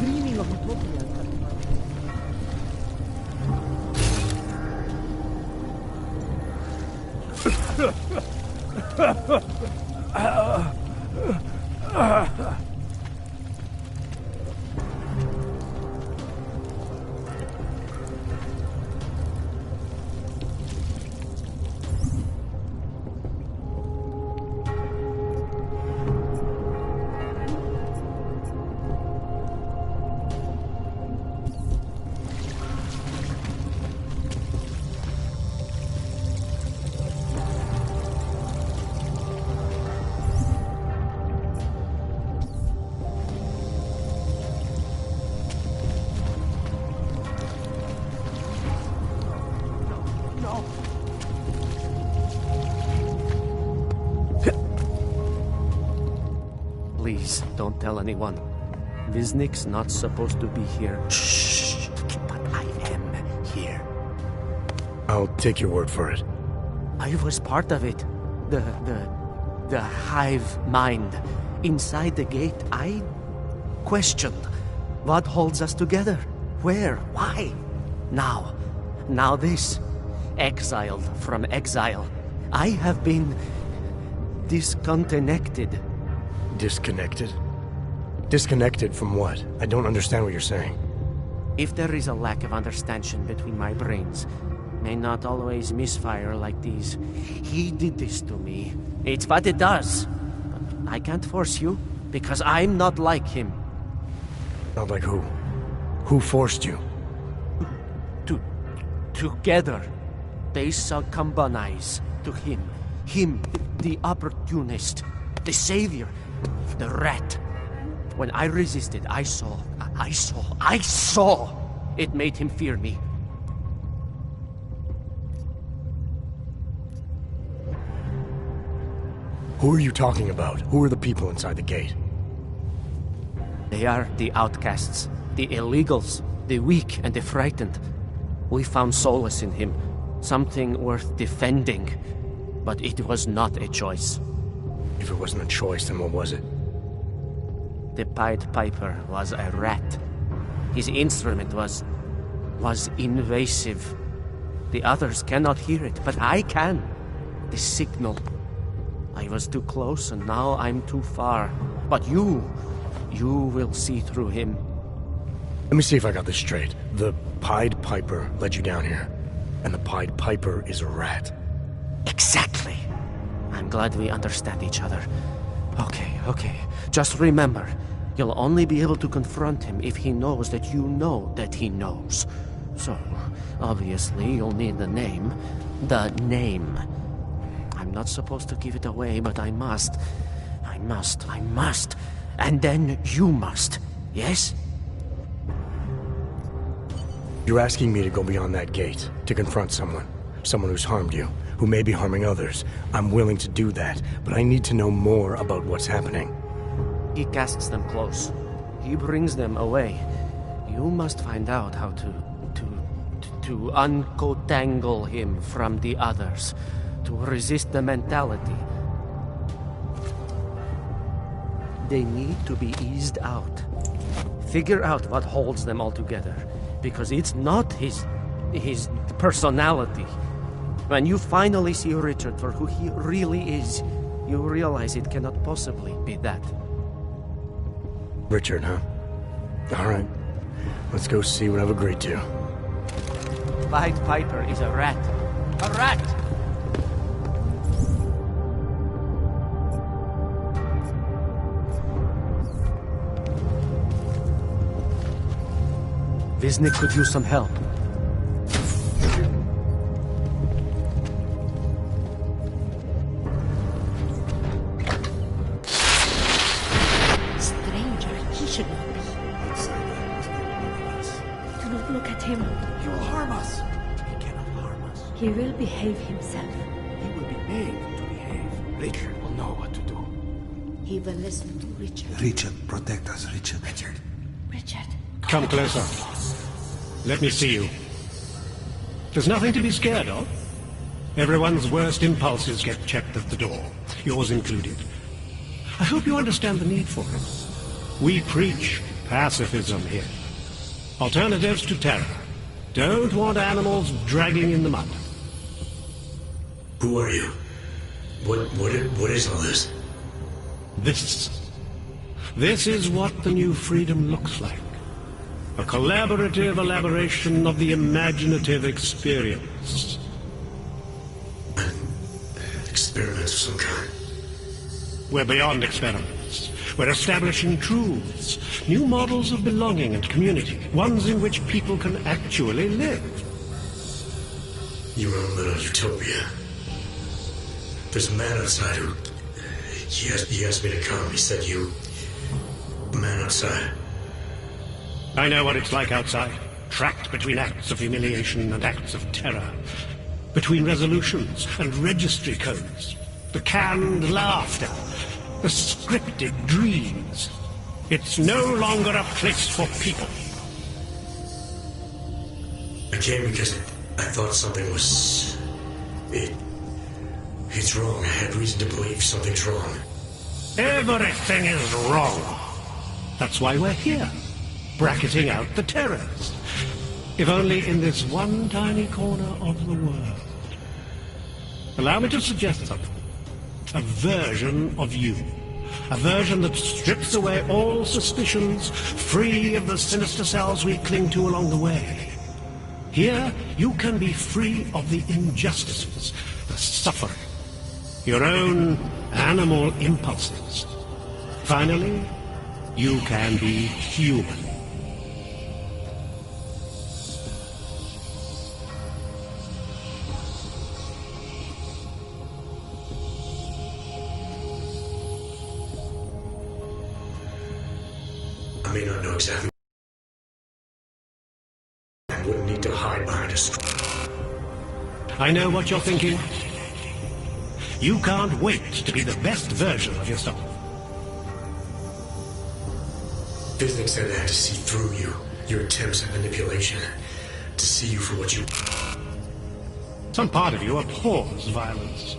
Dreaming of utopia. Please, don't tell anyone. Viznik's not supposed to be here. Shh, but I am here. I'll take your word for it. I was part of it. The hive mind. Inside the gate, I questioned what holds us together. Where? Why? Now this. Exiled from exile. I have been disconnected. Disconnected? Disconnected from what? I don't understand what you're saying. If there is a lack of understanding between my brains, may not always misfire like these. He did this to me. It's what it does. But I can't force you, because I'm not like him. Not like who? Who forced you? Together, they succumbanize to him. Him, the opportunist, the savior, the rat. When I resisted, I saw. It made him fear me. Who are you talking about? Who are the people inside the gate? They are the outcasts, the illegals, the weak and the frightened. We found solace in him, something worth defending. But it was not a choice. If it wasn't a choice, then what was it? The Pied Piper was a rat. His instrument was invasive. The others cannot hear it, but I can. The signal. I was too close, and now I'm too far. But you will see through him. Let me see if I got this straight. The Pied Piper led you down here, and the Pied Piper is a rat. Exactly. I'm glad we understand each other. Okay. Just remember, you'll only be able to confront him if he knows that you know that he knows. So, obviously, you'll need the name. The name. I'm not supposed to give it away, but I must. And then you must. Yes? You're asking me to go beyond that gate, to confront someone who's harmed you, who may be harming others. I'm willing to do that, but I need to know more about what's happening. He casts them close. He brings them away. You must find out how to uncotangle him from the others, to resist the mentality. They need to be eased out. Figure out what holds them all together, because it's not his personality. When you finally see Richard for who he really is, you realize it cannot possibly be that. Richard, huh? All right. Let's go see what I've agreed to. Pied Piper is a rat. A rat! Wisnik could use some help. Stranger, he should not be. Do not look at him. He will harm us. He cannot harm us. He will behave himself. He will be made to behave. Richard will know what to do. He will listen to Richard. Richard, protect us, Richard. Richard. Come closer. Let me see you. There's nothing to be scared of. Everyone's worst impulses get checked at the door, yours included. I hope you understand the need for it. We preach pacifism here. Alternatives to terror. Don't want animals dragging in the mud. Who are you? What is all this? This is what the new freedom looks like. A collaborative elaboration of the imaginative experience. Experiments of some kind. We're beyond experiments. We're establishing truths, new models of belonging and community, ones in which people can actually live. Your own little utopia. There's a man outside who... He asked me to come. He said you... The man outside. I know what it's like outside. Trapped between acts of humiliation and acts of terror. Between resolutions and registry codes. The canned laughter. The scripted dreams. It's no longer a place for people. I came because I thought something was... It's wrong. I had reason to believe something's wrong. Everything is wrong. That's why we're here. Bracketing out the terrors. If only in this one tiny corner of the world. Allow me to suggest something. A version of you. A version that strips away all suspicions, free of the sinister cells we cling to along the way. Here, you can be free of the injustices, the suffering, your own animal impulses. Finally, you can be human. I may not know exactly. I wouldn't need to hide behind a screen. I know what you're thinking. You can't wait to be the best version of yourself. Visnick said I had to see through you, your attempts at manipulation, to see you for what you... Some part of you abhors violence.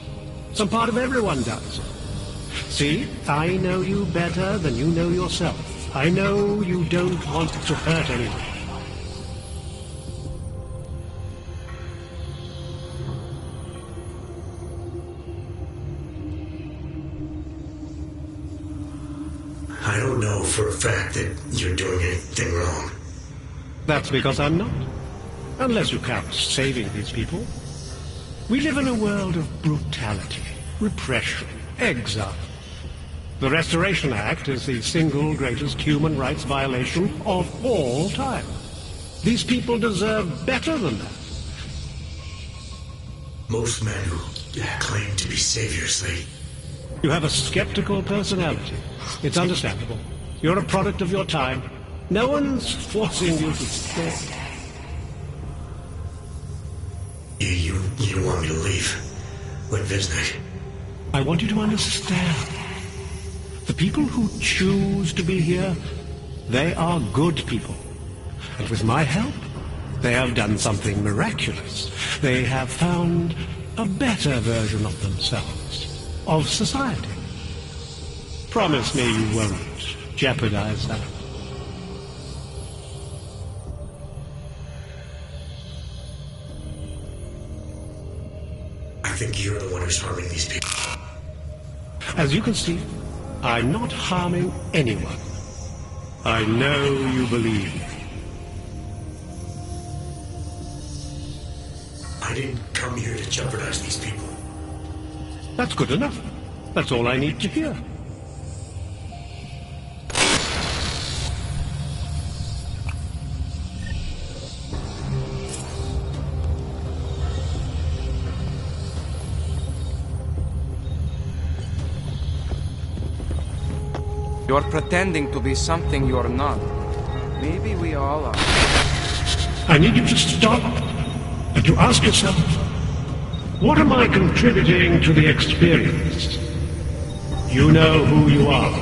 Some part of everyone does. See, I know you better than you know yourself. I know you don't want to hurt anyone. I don't know for a fact that you're doing anything wrong. That's because I'm not. Unless you count saving these people. We live in a world of brutality, repression, exile. The Restoration Act is the single greatest human rights violation of all time. These people deserve better than that. Most men who claim to be saviors, You have a skeptical personality. It's understandable. You're a product of your time. No one's forcing you to stay. You want me to leave? With Visnick? I want you to understand. The people who choose to be here, they are good people. And with my help, they have done something miraculous. They have found a better version of themselves, of society. Promise me you won't jeopardize that. I think you're the one who's harming these people. As you can see, I'm not harming anyone. I know you believe me. I didn't come here to jeopardize these people. That's good enough. That's all I need to hear. You're pretending to be something you're not. Maybe we all are. I need you to stop and to ask yourself, what am I contributing to the experience? You know who you are.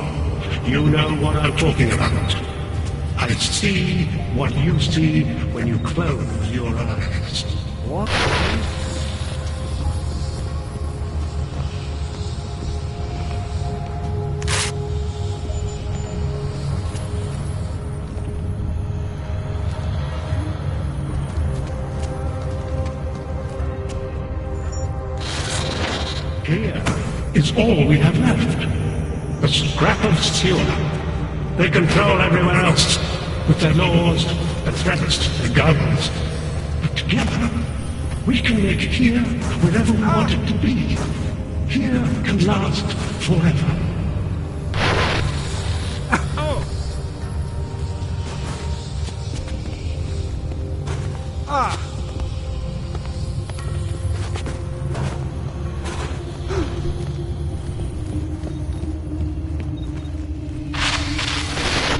You know what I'm talking about. I see what you see when you close your eyes. What? Here is all we have left. A scrap of sewer. They control everywhere else with their laws, their threats, their guns. But together, we can make here wherever we want it to be. Here can last forever.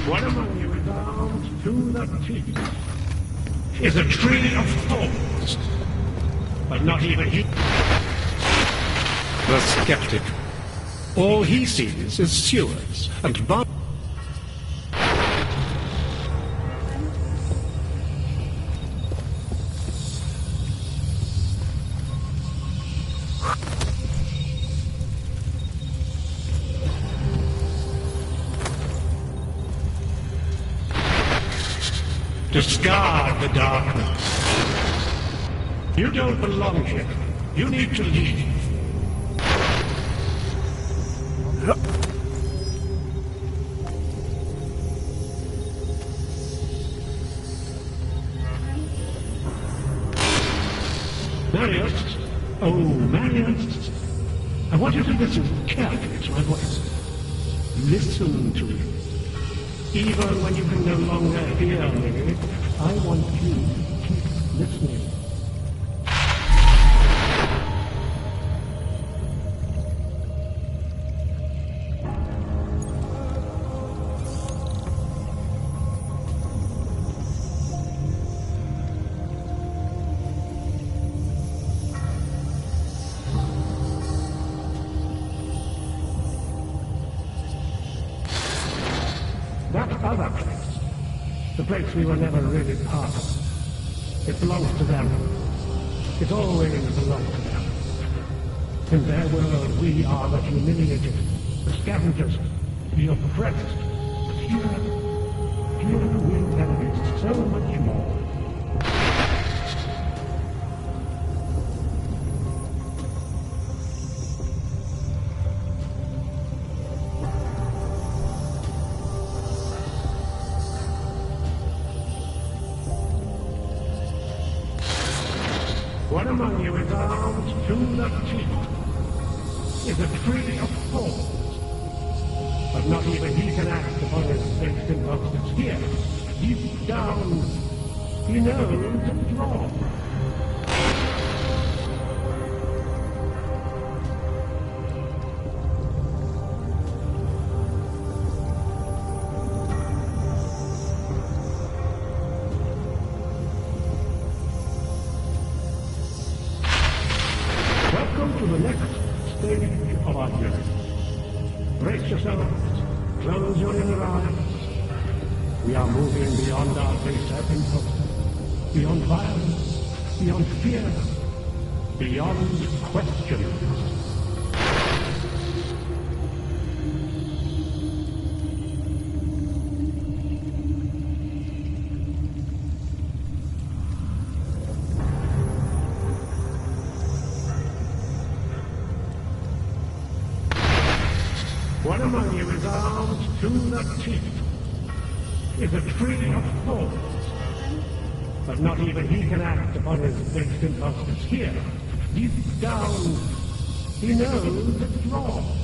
One among you bound to the peak is a tree of thorns. But not even he... The skeptic. All he sees is sewers and bar... Discard the darkness. You don't belong here. You need to leave. Marius? Oh, Marius. I want you to listen carefully to my voice. Listen to it. Even when you can no longer hear me, I want you to keep listening. That other place The place we were never really part of. It belongs to them. It always belonged to them. In their world, we are the humiliated, the scavengers, the oppressed. Here we can be so much more. One among you is armed to the teeth, is a tree of thorns, but not even he can act upon his fixed impulses. Here, deep down, he knows it's wrong. Welcome to the next stage of our journey. Brace yourselves, close your inner eyes. We are moving beyond our base impulses, beyond violence, beyond fear, beyond questions. One among you is armed to the teeth, is a tree of thorns, but not even he can act upon his fixed impulses. Here, deep down, he knows it's wrong.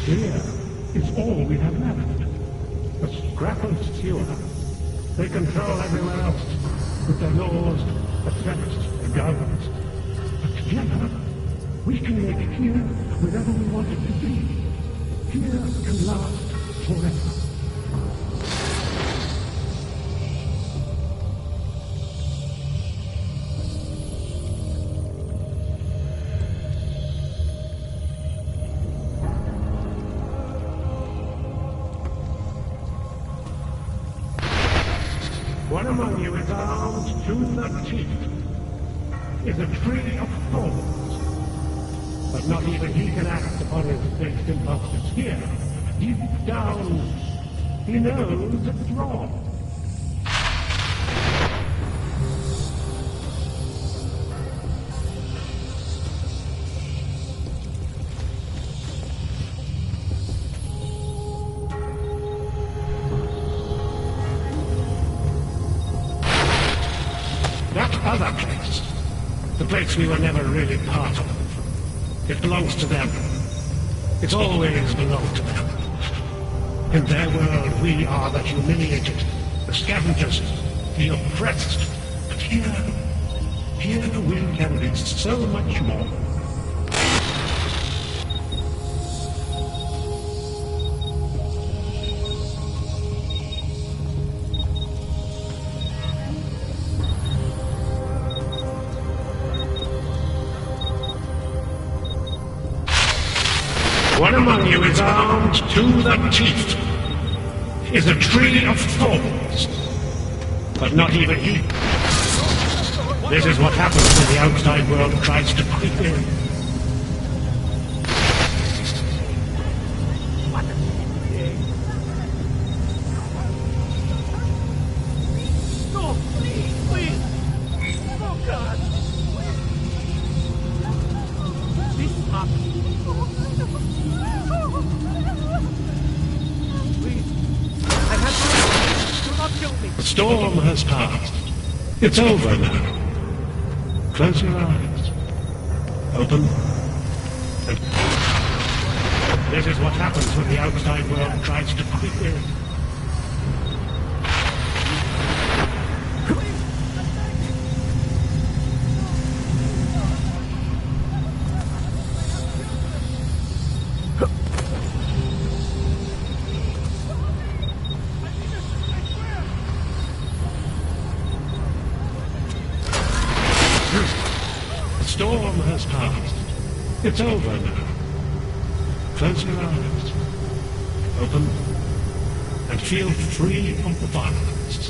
Here is all we have left. A scrap of sewer. They control everywhere else with their laws, the thefts, the guns. But together, we can make here whatever we want it to be. Here can last forever. One among you is armed to the teeth, is a tree of thorns, but not even he can act upon his fixed impulses. Here, deep down, he knows it's wrong. That other place, the place we were never really part of, it belongs to them. It's always belonged to them. In their world, we are the humiliated, the scavengers, the oppressed. But here we can be so much more. One among you is armed to the teeth, is a tree of thorns, but not even he. This is what happens when the outside world tries to creep in. No, please! Oh, God! Please stop. The storm has passed. It's over now. Close your eyes. Open. And this is what happens when the outside world tries to creep in. It's over now. Close your eyes. Open and feel free of the violence.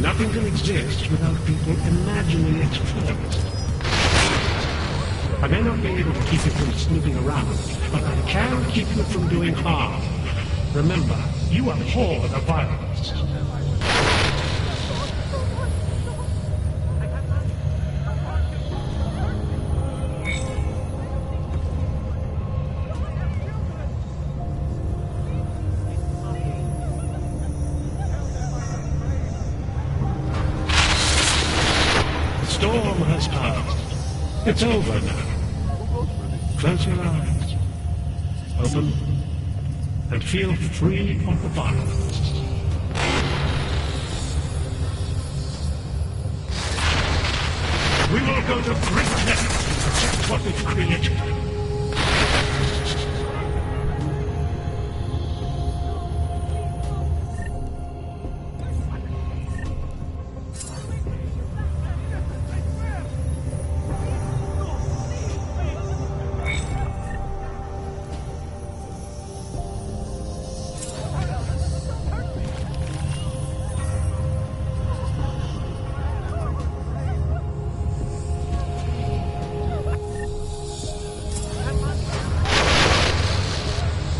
Nothing can exist without people imagining it first. I may not be able to keep you from snooping around, but I can keep you from doing harm. Remember, you abhor the violence. The storm has passed. It's over now. Close your eyes. Open and feel free of the violence. We will go to great lengths to protect what we've created.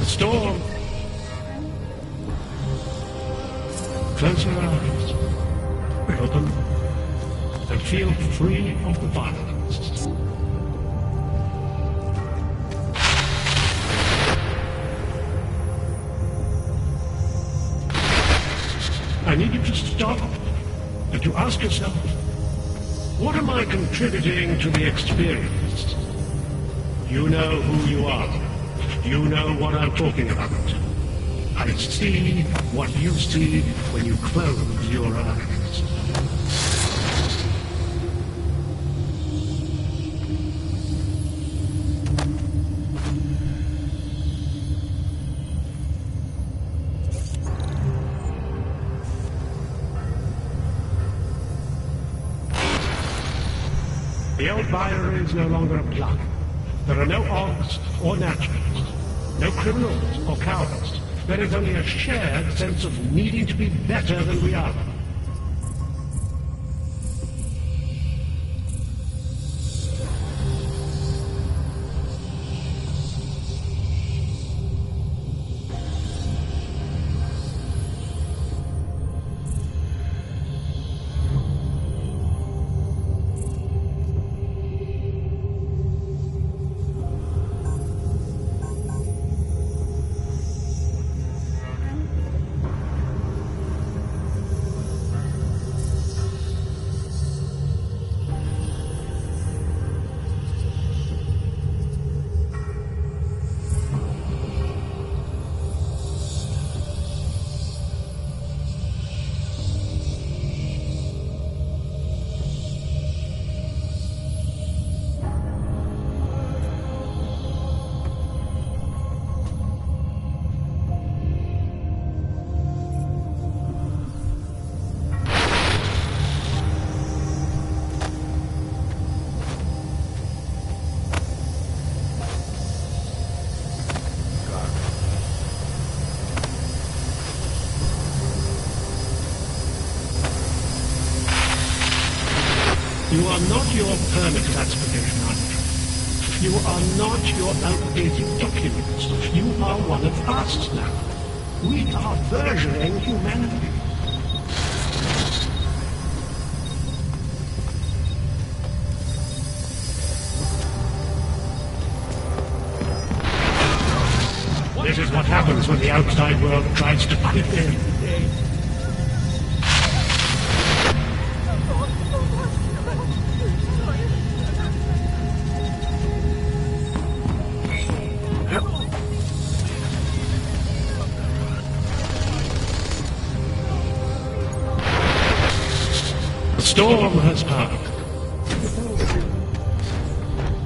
Storm. Close your eyes. Open and feel free of the violence. I need you to stop and to ask yourself, what am I contributing to the experience? You know who you are. You know what I'm talking about. I see what you see when you close your eyes. The old Byre is no longer a plug. There are no odds or naturals, no criminals or cowards. There is only a shared sense of needing to be better than we are. You are not your permit transportation arbitrator. You are not your outdated documents. You are one of us now. We are versioning humanity. This is what happens when the outside world tries to creep in. The storm has passed.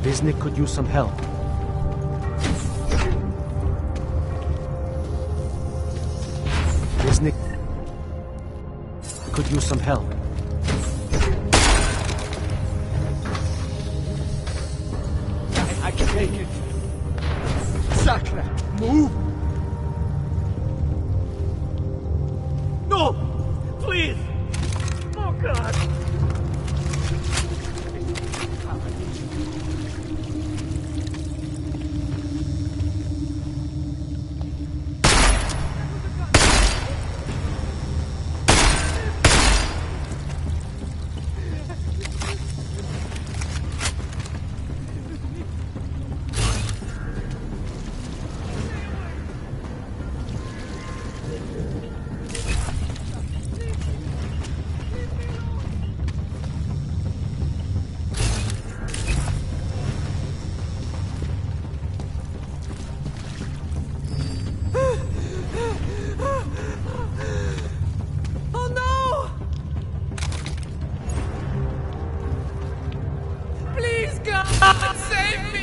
Visnik could use some help. Visnik could use some help. Masacre! Move! No! Please! Oh, God! Oh no! Please, God, save me!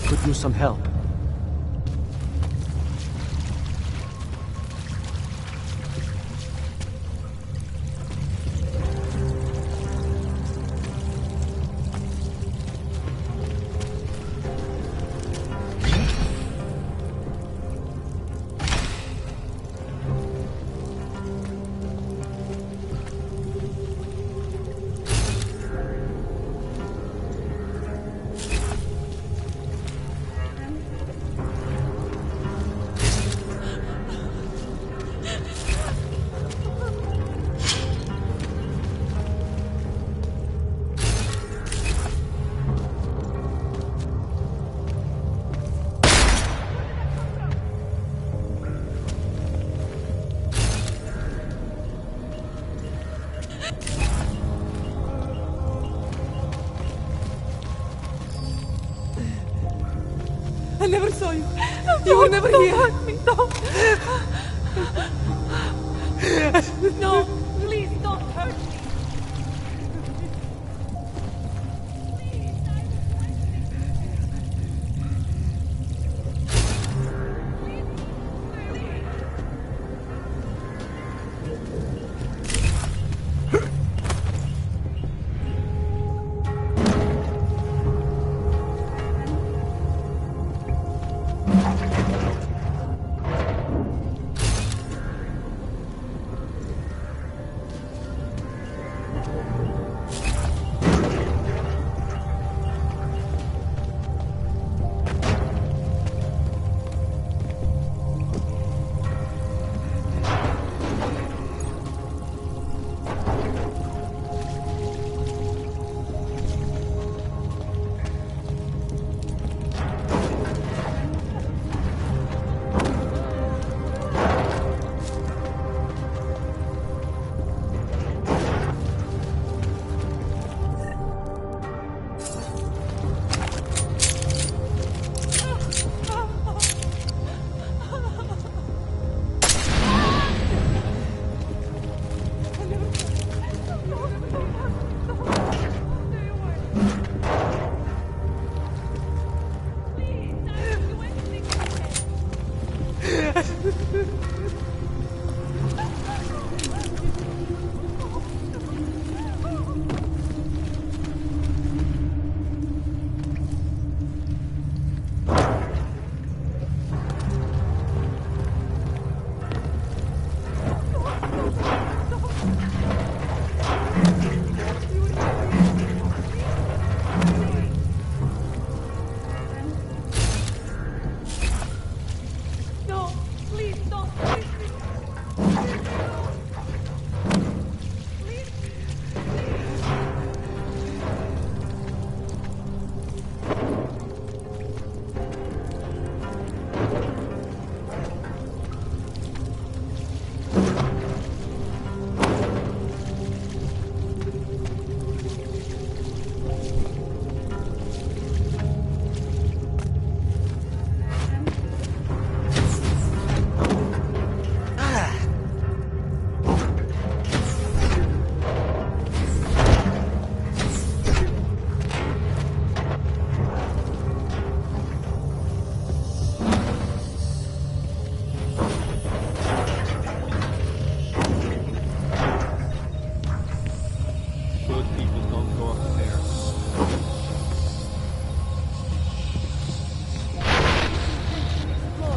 Could use some help. I never saw you. You were never here. Hurt me, no. No, please don't hurt me.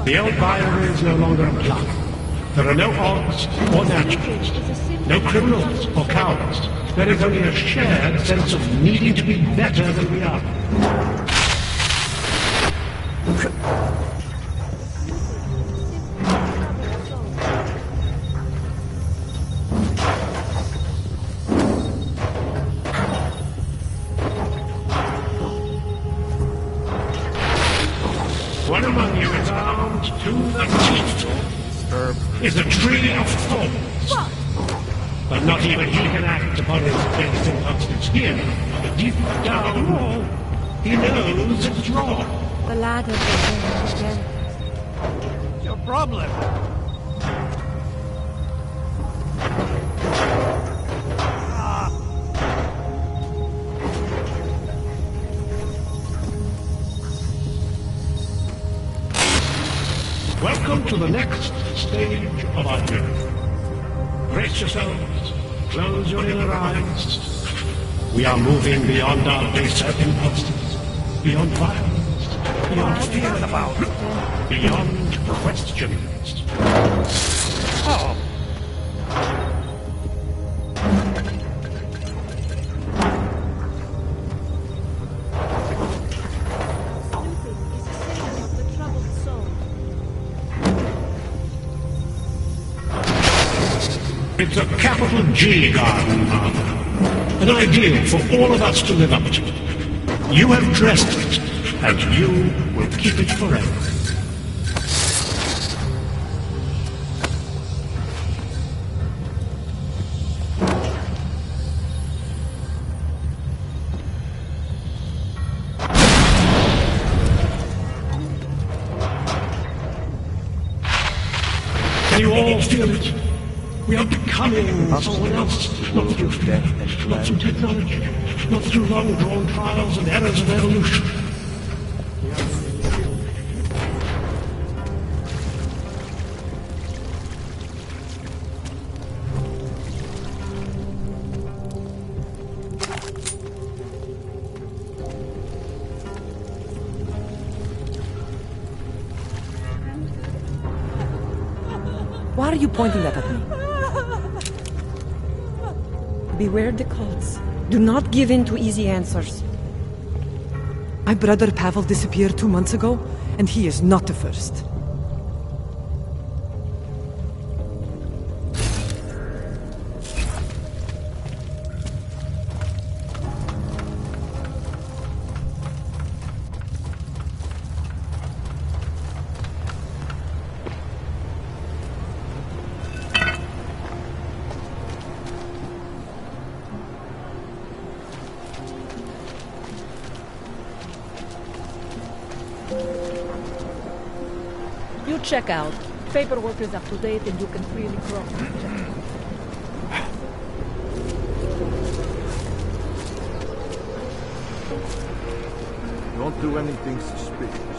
The old Bible is no longer apply. There are no odds or naturals, no criminals or cowards. There is only a shared sense of needing to be better than we are. One among you is armed to the teeth. Is a tree of thorns. But not even he can act upon his innocent hostage here. But deep down, he knows it's wrong. The ladder again. What's your problem? Welcome to the next stage of our journey. Brace yourselves, close your inner eyes. We are moving beyond our baser impulses, beyond violence, beyond fear, beyond questions. Oh. It's a capital G garden, Father. An ideal for all of us to live up to. You have dressed it, and you will keep it forever. Can you all feel it? We are becoming someone else, not through fear, not through technology, not through long-drawn trials and errors of evolution. Why are you pointing that at me? Beware the cults. Do not give in to easy answers. My brother Pavel disappeared 2 months ago, and he is not the first. You check out. Paperwork is up to date and you can freely cross. Don't do anything suspicious.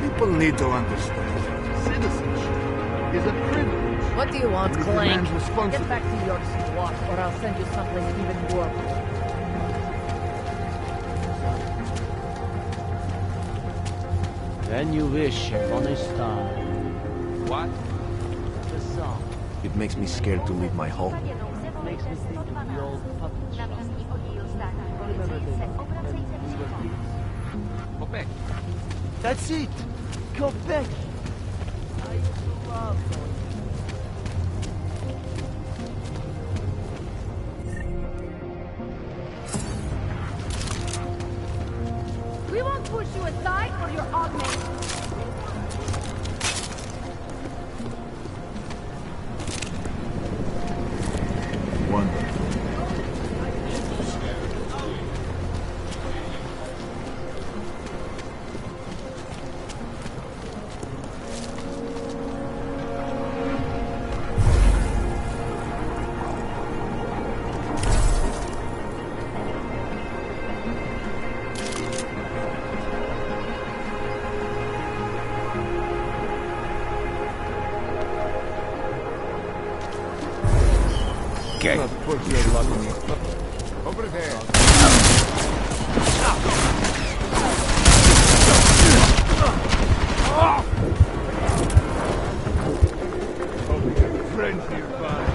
People need to understand. Citizenship is a privilege. What do you want, It Clank? demands responsibility. Get back to your squat, or I'll send you something even worse. When you wish upon a star. What? The song. It makes me scared to leave my home. Makes me think of the old puppet shop. Remember the and we were kids. Go back. That's it! Go back! I used to love going. We won't push you aside for your augment. Put your luck in. Over there. Hope you have friends nearby.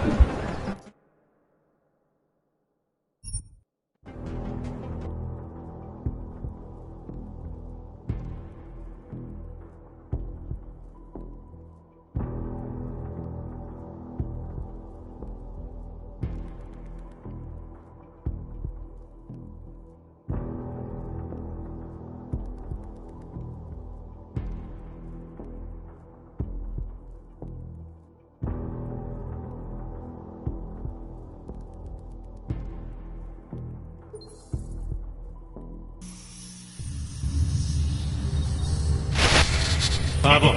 Pablo,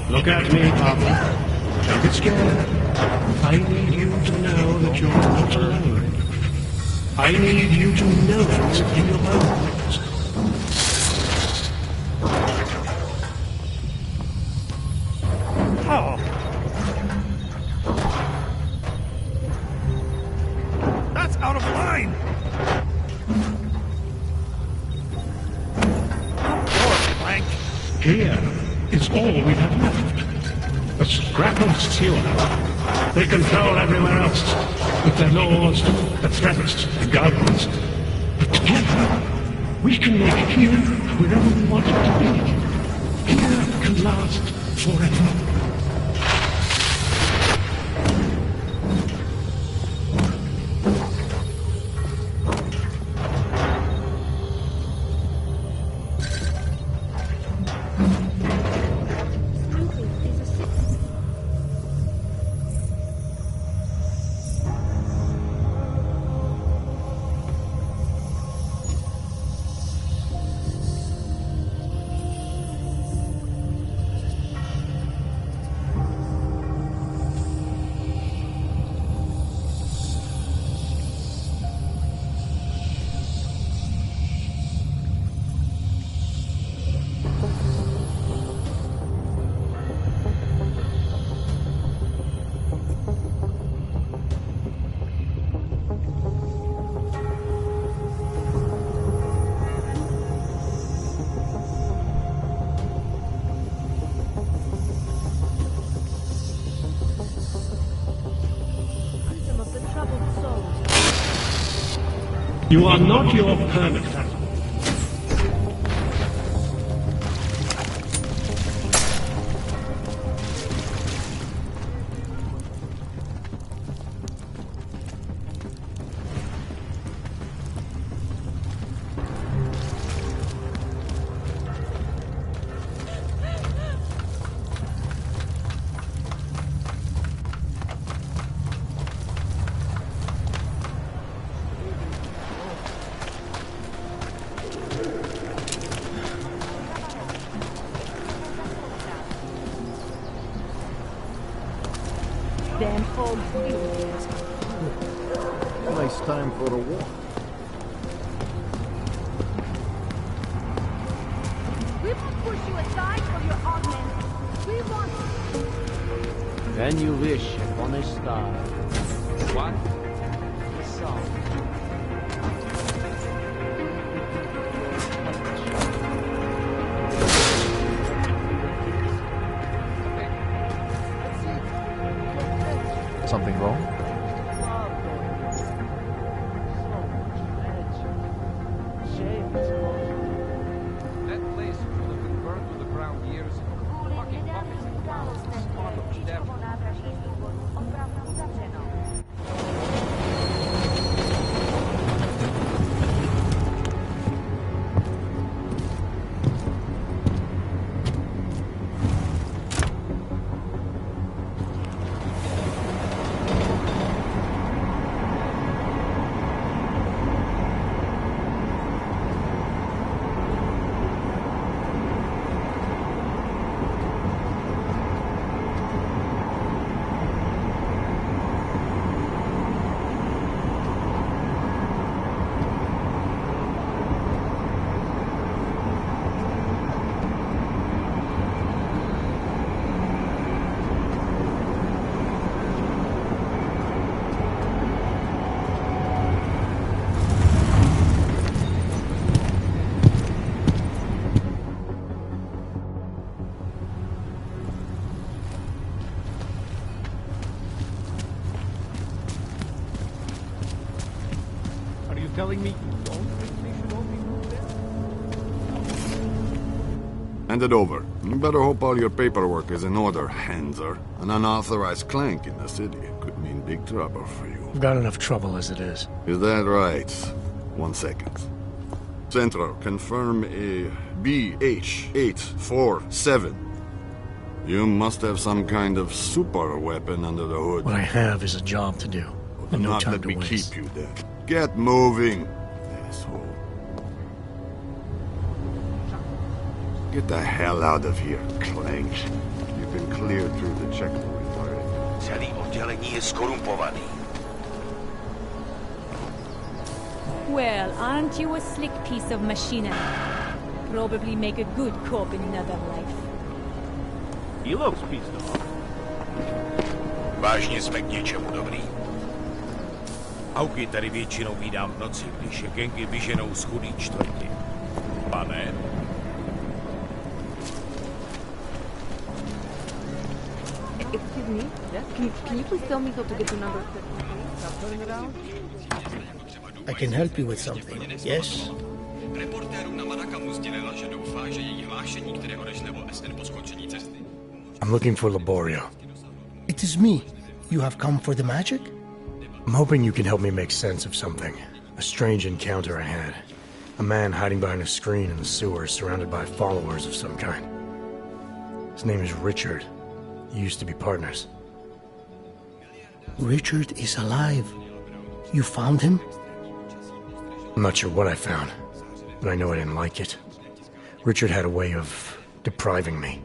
look at me, Pablo. Don't get scared. I need you to know that you're not alone. I need you to know it in your bones. Oh. That's out of line! Plank. Here is all we have left. A scrap of sewer. They control everywhere else with their laws, their threats, their guns. But together, we can make here wherever we want it to be. Here can last forever. You are not your permit. Damn fog. Nice time for a walk. We won't push you aside for your augment. We want... Then you wish upon a star. What? A song. Something wrong? That place should have been burned to the ground years ago. Fucking puppets and clowns. Spot of the devil. telling me you don't think they should all be moved in? Hand it over. You better hope all your paperwork is in order, Hanser. An unauthorized clank in the city could mean big trouble for you. I've got enough trouble as it is. Is that right? 1 second. Central, confirm a BH-847. You must have some kind of super weapon under the hood. What I have is a job to do, and no Not time let to me waste. keep you there. Get moving, asshole. Get the hell out of here, Clank. You've been cleared through the checkpoint already. Celý oddělení je skorumpovaný. Well, aren't you a slick piece of machinery? Probably make a good cop in another life. He looks pissed off. Vážně jsme k něčemu dobrý. Auky tady většinou vídám v noci, když je gangy vyženou z chudý čtvrti. Pane? Excuse me? Yeah? Can you please tell me how to get to number 50? Stop turning it out. I can help you with something, yes? I'm looking for Laborio. It is me. You have come for the magic? I'm hoping you can help me make sense of something. A strange encounter I had. A man hiding behind a screen in the sewers, surrounded by followers of some kind. His name is Richard. We used to be partners. Richard is alive. You found him? I'm not sure what I found, but I know I didn't like it. Richard had a way of depriving me.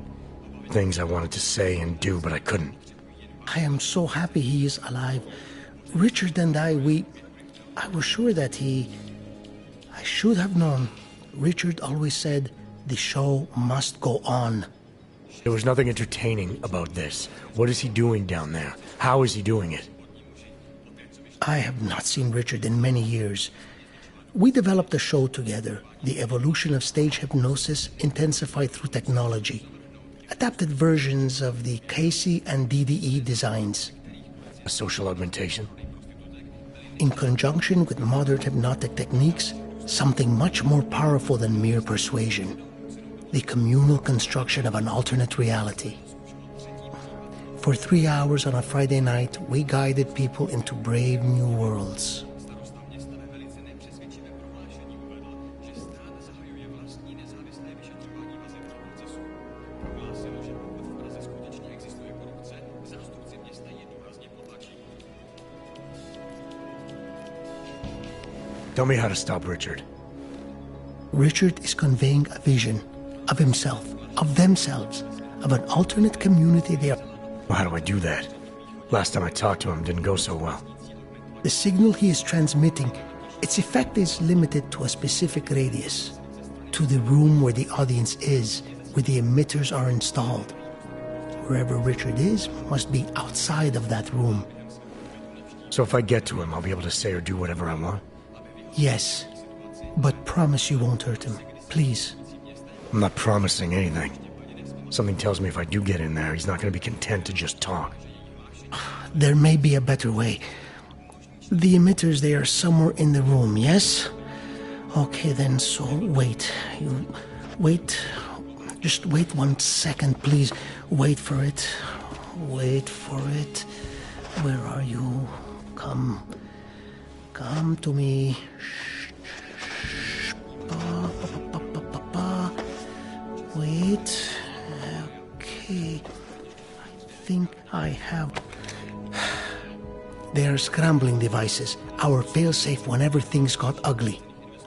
Things I wanted to say and do, but I couldn't. I am so happy he is alive. Richard and I was sure that I should have known. Richard always said, the show must go on. There was nothing entertaining about this. What is he doing down there? How is he doing it? I have not seen Richard in many years. We developed a show together, the evolution of stage hypnosis intensified through technology. Adapted versions of the Casey and DDE designs. A social augmentation? In conjunction with modern hypnotic techniques, something much more powerful than mere persuasion. The communal construction of an alternate reality. For 3 hours on a Friday night, we guided people into brave new worlds. Tell me how to stop Richard. Richard is conveying a vision of himself, of themselves, of an alternate community they are... Well, how do I do that? Last time I talked to him didn't go so well. The signal he is transmitting, its effect is limited to a specific radius. To the room where the audience is, where the emitters are installed. Wherever Richard is must be outside of that room. So if I get to him, I'll be able to say or do whatever I want? Yes, but promise you won't hurt him, please. I'm not promising anything. Something tells me if I do get in there, he's not going to be content to just talk. There may be a better way. The emitters, they are somewhere in the room, yes? Okay then, so wait. You wait. Just wait 1 second, please. Wait for it. Wait for it. Where are you? Come to me. Wait. Okay. I think I have... They are scrambling devices. Our failsafe whenever things got ugly.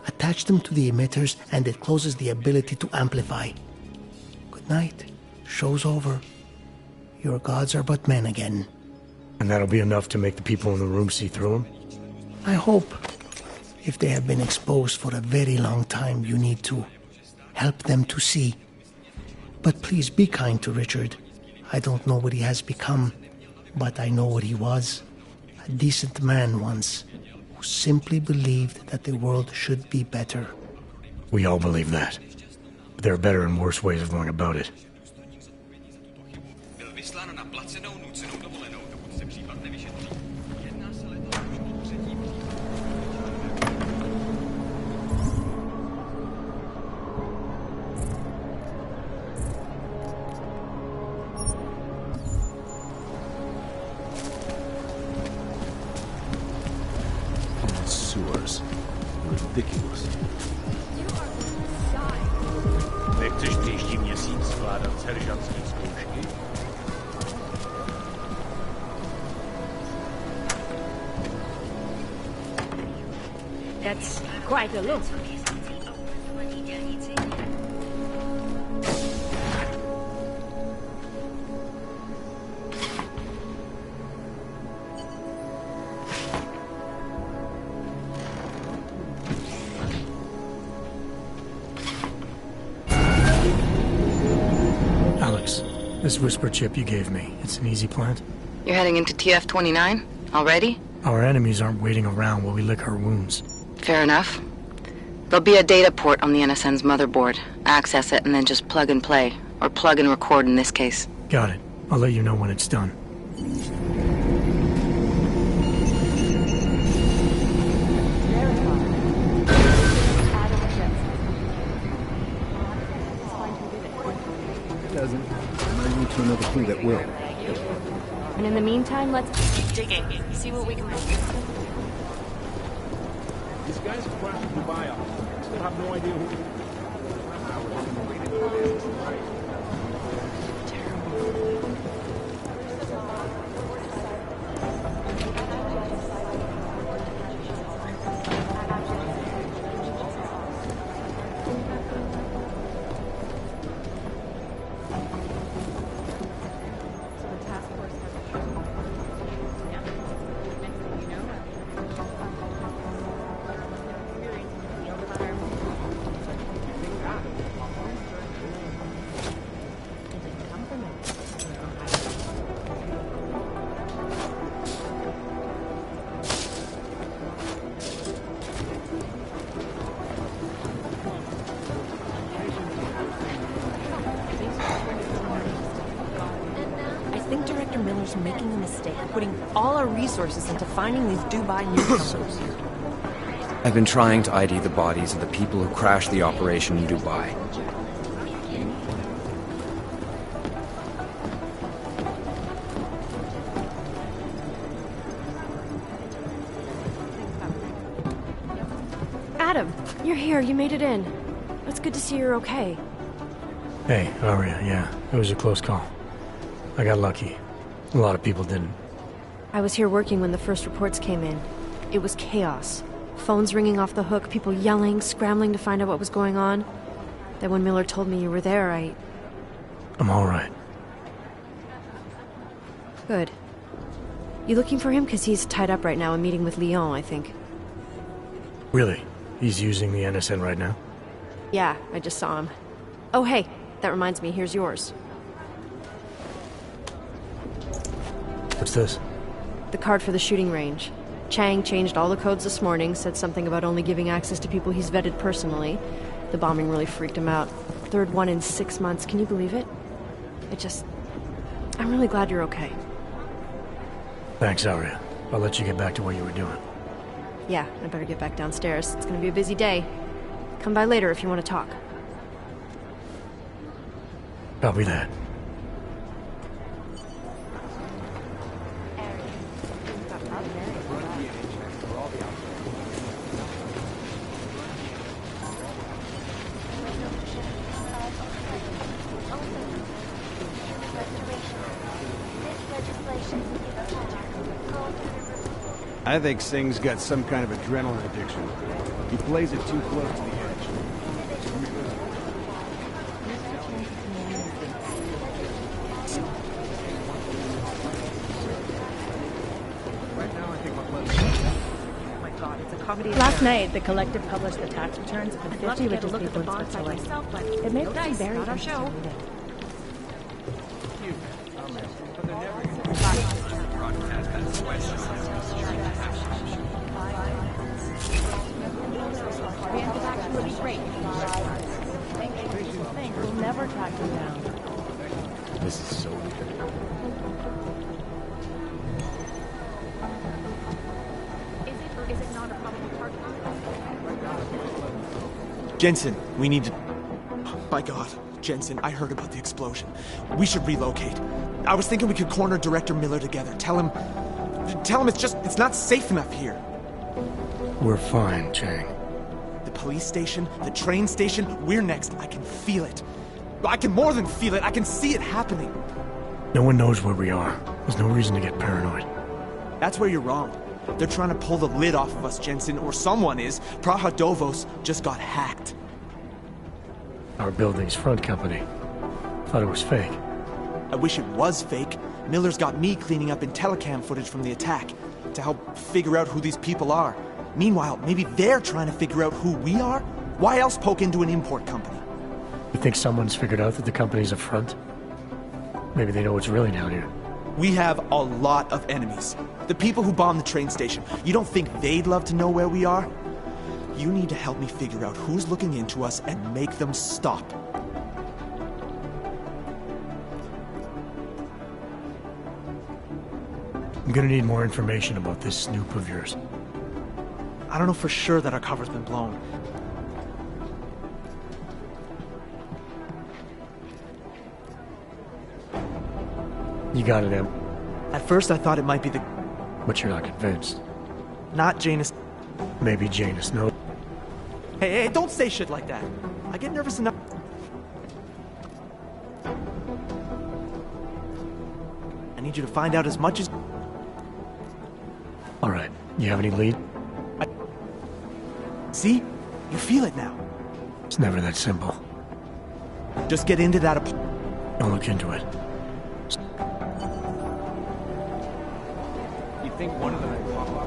Attach them to the emitters and it closes the ability to amplify. Good night. Show's over. Your gods are but men again. And that'll be enough to make the people in the room see through him? I hope. If they have been exposed for a very long time, you need to help them to see. But please be kind to Richard. I don't know what he has become, but I know what he was. A decent man once, who simply believed that the world should be better. We all believe that. But there are better and worse ways of going about it. sewers. Ridiculous. Nechceš příští měsíc skládat seržantský zkoušky? That's quite a look. Alex, this whisper chip you gave me, it's an easy plant? You're heading into TF-29? Already? Our enemies aren't waiting around while we lick our wounds. Fair enough. There'll be a data port on the NSN's motherboard. Access it and then just plug and play. Or plug and record in this case. Got it. I'll let you know when it's done. It doesn't. I might move to another clue that will. And in the meantime, let's keep digging. See what we can make. These guys have crashed Dubai off. Still have no idea who... Making a mistake, putting all our resources into finding these Dubai newcomers. I've been trying to ID the bodies of the people who crashed the operation in Dubai. Adam, you're here. You made it in. It's good to see you're okay. Hey, Aria, yeah, it was a close call. I got lucky. A lot of people didn't. I was here working when the first reports came in. It was chaos. Phones ringing off the hook, people yelling, scrambling to find out what was going on. Then when Miller told me you were there, I'm all right. Good. You looking for him? Because he's tied up right now, a meeting with Lyon, I think. Really? He's using the NSN right now? Yeah, I just saw him. Oh, hey, that reminds me, here's yours. What's this? The card for the shooting range. Chang changed all the codes this morning, said something about only giving access to people he's vetted personally. The bombing really freaked him out. Third one in 6 months, can you believe it? I'm really glad you're okay. Thanks, Aria. I'll let you get back to what you were doing. Yeah, I better get back downstairs. It's gonna be a busy day. Come by later if you want to talk. Copy that. I think Singh's got some kind of adrenaline addiction. He plays it too close to the edge. Last night, the Collective published the tax returns of the 50 richest people in Switzerland. It made it very interesting to read it. We'll never track him down. This is so weird. Is it not a probable target? Jensen, we need to... By God, Jensen, I heard about the explosion. We should relocate. I was thinking we could corner Director Miller together. Tell him it's not safe enough here. We're fine, Chang. The police station, the train station, we're next. I can feel it. I can more than feel it, I can see it happening. No one knows where we are. There's no reason to get paranoid. That's where you're wrong. They're trying to pull the lid off of us, Jensen, or someone is. Praha Dovos just got hacked. Our building's front company. Thought it was fake. I wish it was fake. Miller's got me cleaning up IntelliCam footage from the attack to help figure out who these people are. Meanwhile, maybe they're trying to figure out who we are? Why else poke into an import company? You think someone's figured out that the company's a front? Maybe they know what's really down here. We have a lot of enemies. The people who bombed the train station. You don't think they'd love to know where we are? You need to help me figure out who's looking into us and make them stop. I'm gonna need more information about this snoop of yours. I don't know for sure that our cover's been blown. You got it, Em. At first I thought it might be the... But you're not convinced. Not Janus. Maybe Janus knows. Hey, don't say shit like that. I get nervous enough. I need you to find out as much as... All right. You have any lead? See? You feel it now. It's never that simple. Just get into that... Don't look into it. You think one of them might pop up?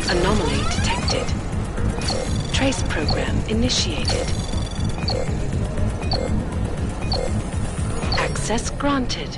Anomaly detected. Trace program initiated. Access granted.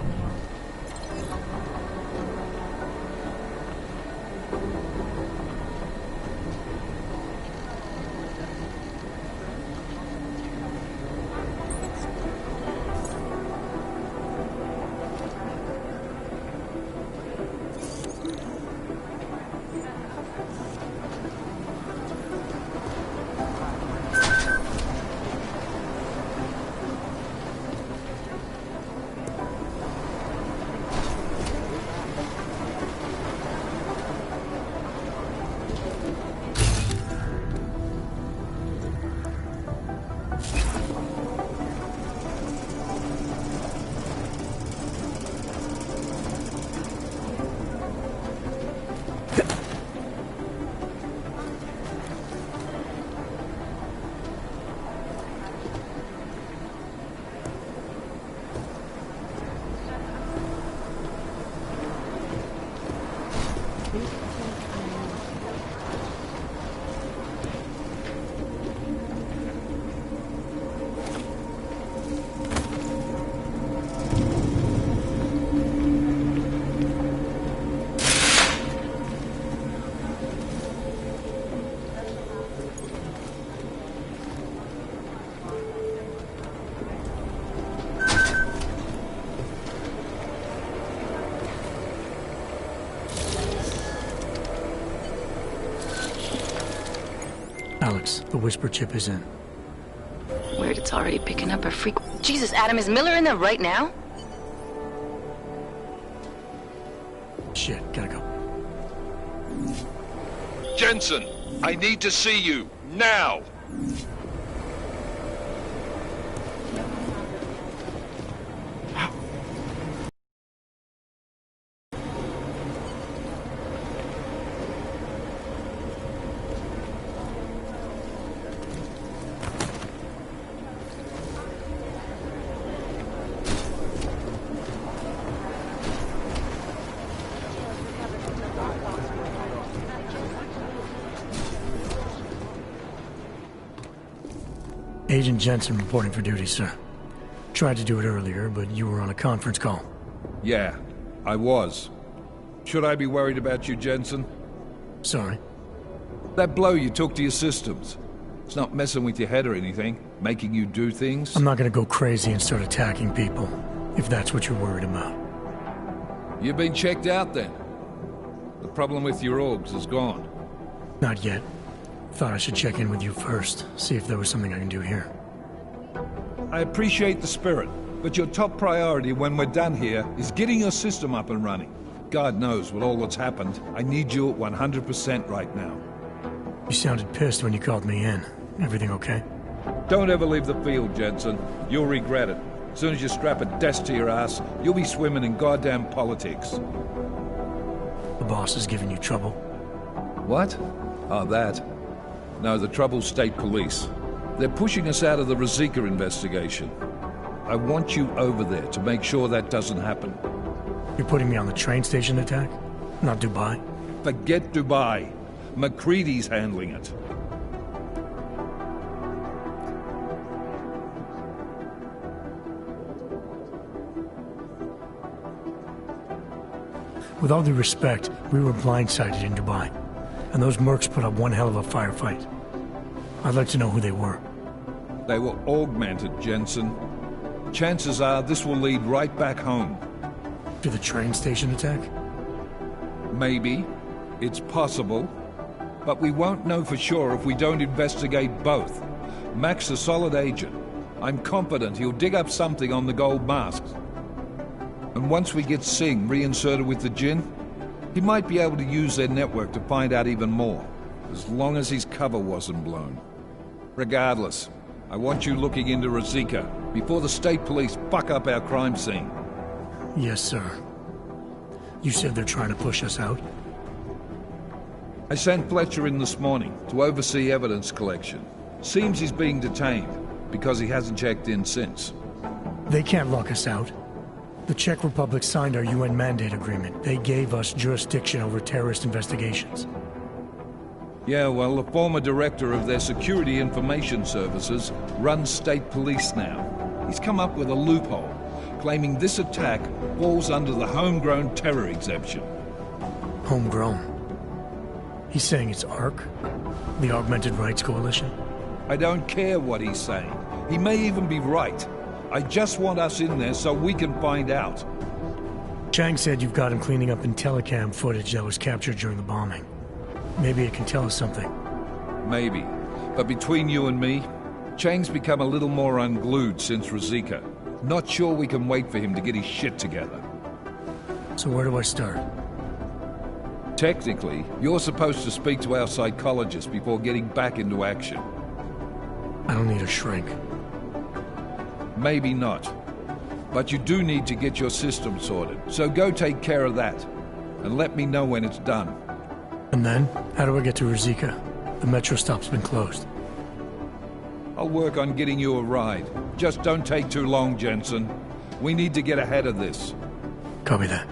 box the whisper chip is in. Weird, it's already picking up a freak. Jesus, Adam, is Miller in there right now? Shit, gotta go. Jensen, I need to see you, now! Agent Jensen reporting for duty, sir. Tried to do it earlier, but you were on a conference call. Yeah, I was. Should I be worried about you, Jensen? Sorry? That blow you took to your systems. It's not messing with your head or anything, making you do things? I'm not gonna go crazy and start attacking people, if that's what you're worried about. You've been checked out then? The problem with your orgs is gone? Not yet. Thought I should check in with you first, see if there was something I can do here. I appreciate the spirit, but your top priority when we're done here is getting your system up and running. God knows with all that's happened, I need you at 100% right now. You sounded pissed when you called me in. Everything okay? Don't ever leave the field, Jensen. You'll regret it. As soon as you strap a desk to your ass, you'll be swimming in goddamn politics. The boss is giving you trouble? What? Oh, that. No, the trouble's state police. They're pushing us out of the Ruzicka investigation. I want you over there to make sure that doesn't happen. You're putting me on the train station attack? Not Dubai? Forget Dubai. McCready's handling it. With all due respect, we were blindsided in Dubai, and those mercs put up one hell of a firefight. I'd like to know who they were. They were augmented, Jensen. Chances are this will lead right back home. To the train station attack? Maybe. It's possible. But we won't know for sure if we don't investigate both. Mac's a solid agent. I'm confident he'll dig up something on the gold masks. And once we get Singh reinserted with the Jinn, he might be able to use their network to find out even more, as long as his cover wasn't blown. Regardless, I want you looking into Ruzicka before the state police fuck up our crime scene. Yes, sir. You said they're trying to push us out? I sent Fletcher in this morning to oversee evidence collection. Seems he's being detained, because he hasn't checked in since. They can't lock us out. The Czech Republic signed our UN mandate agreement. They gave us jurisdiction over terrorist investigations. Yeah, well, the former director of their security information services runs state police now. He's come up with a loophole, claiming this attack falls under the homegrown terror exemption. Homegrown? He's saying it's ARC? The Augmented Rights Coalition? I don't care what he's saying. He may even be right. I just want us in there so we can find out. Chang said you've got him cleaning up telecam footage that was captured during the bombing. Maybe it can tell us something. Maybe. But between you and me, Chang's become a little more unglued since Ruzicka. Not sure we can wait for him to get his shit together. So where do I start? Technically, you're supposed to speak to our psychologist before getting back into action. I don't need a shrink. Maybe not. But you do need to get your system sorted, so go take care of that. And let me know when it's done. And then, how do I get to Ruzicka? The metro stop's been closed. I'll work on getting you a ride. Just don't take too long, Jensen. We need to get ahead of this. Copy that.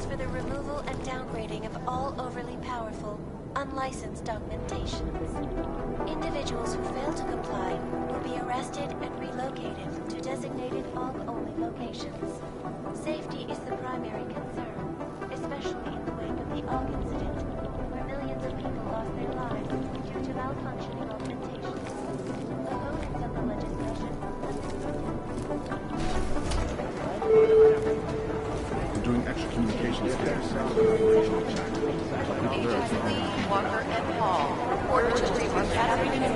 for the removal and downgrading of all overly powerful, unlicensed augmentations. Individuals who fail to comply will be arrested and relocated to designated AUG-only locations. Safety is the primary concern, especially in the wake of the AUG incident, where millions of people lost their lives due to malfunctioning augmentations. Opponents of the legislation. I'm doing extra communications here. Walker and Hall report to gathering and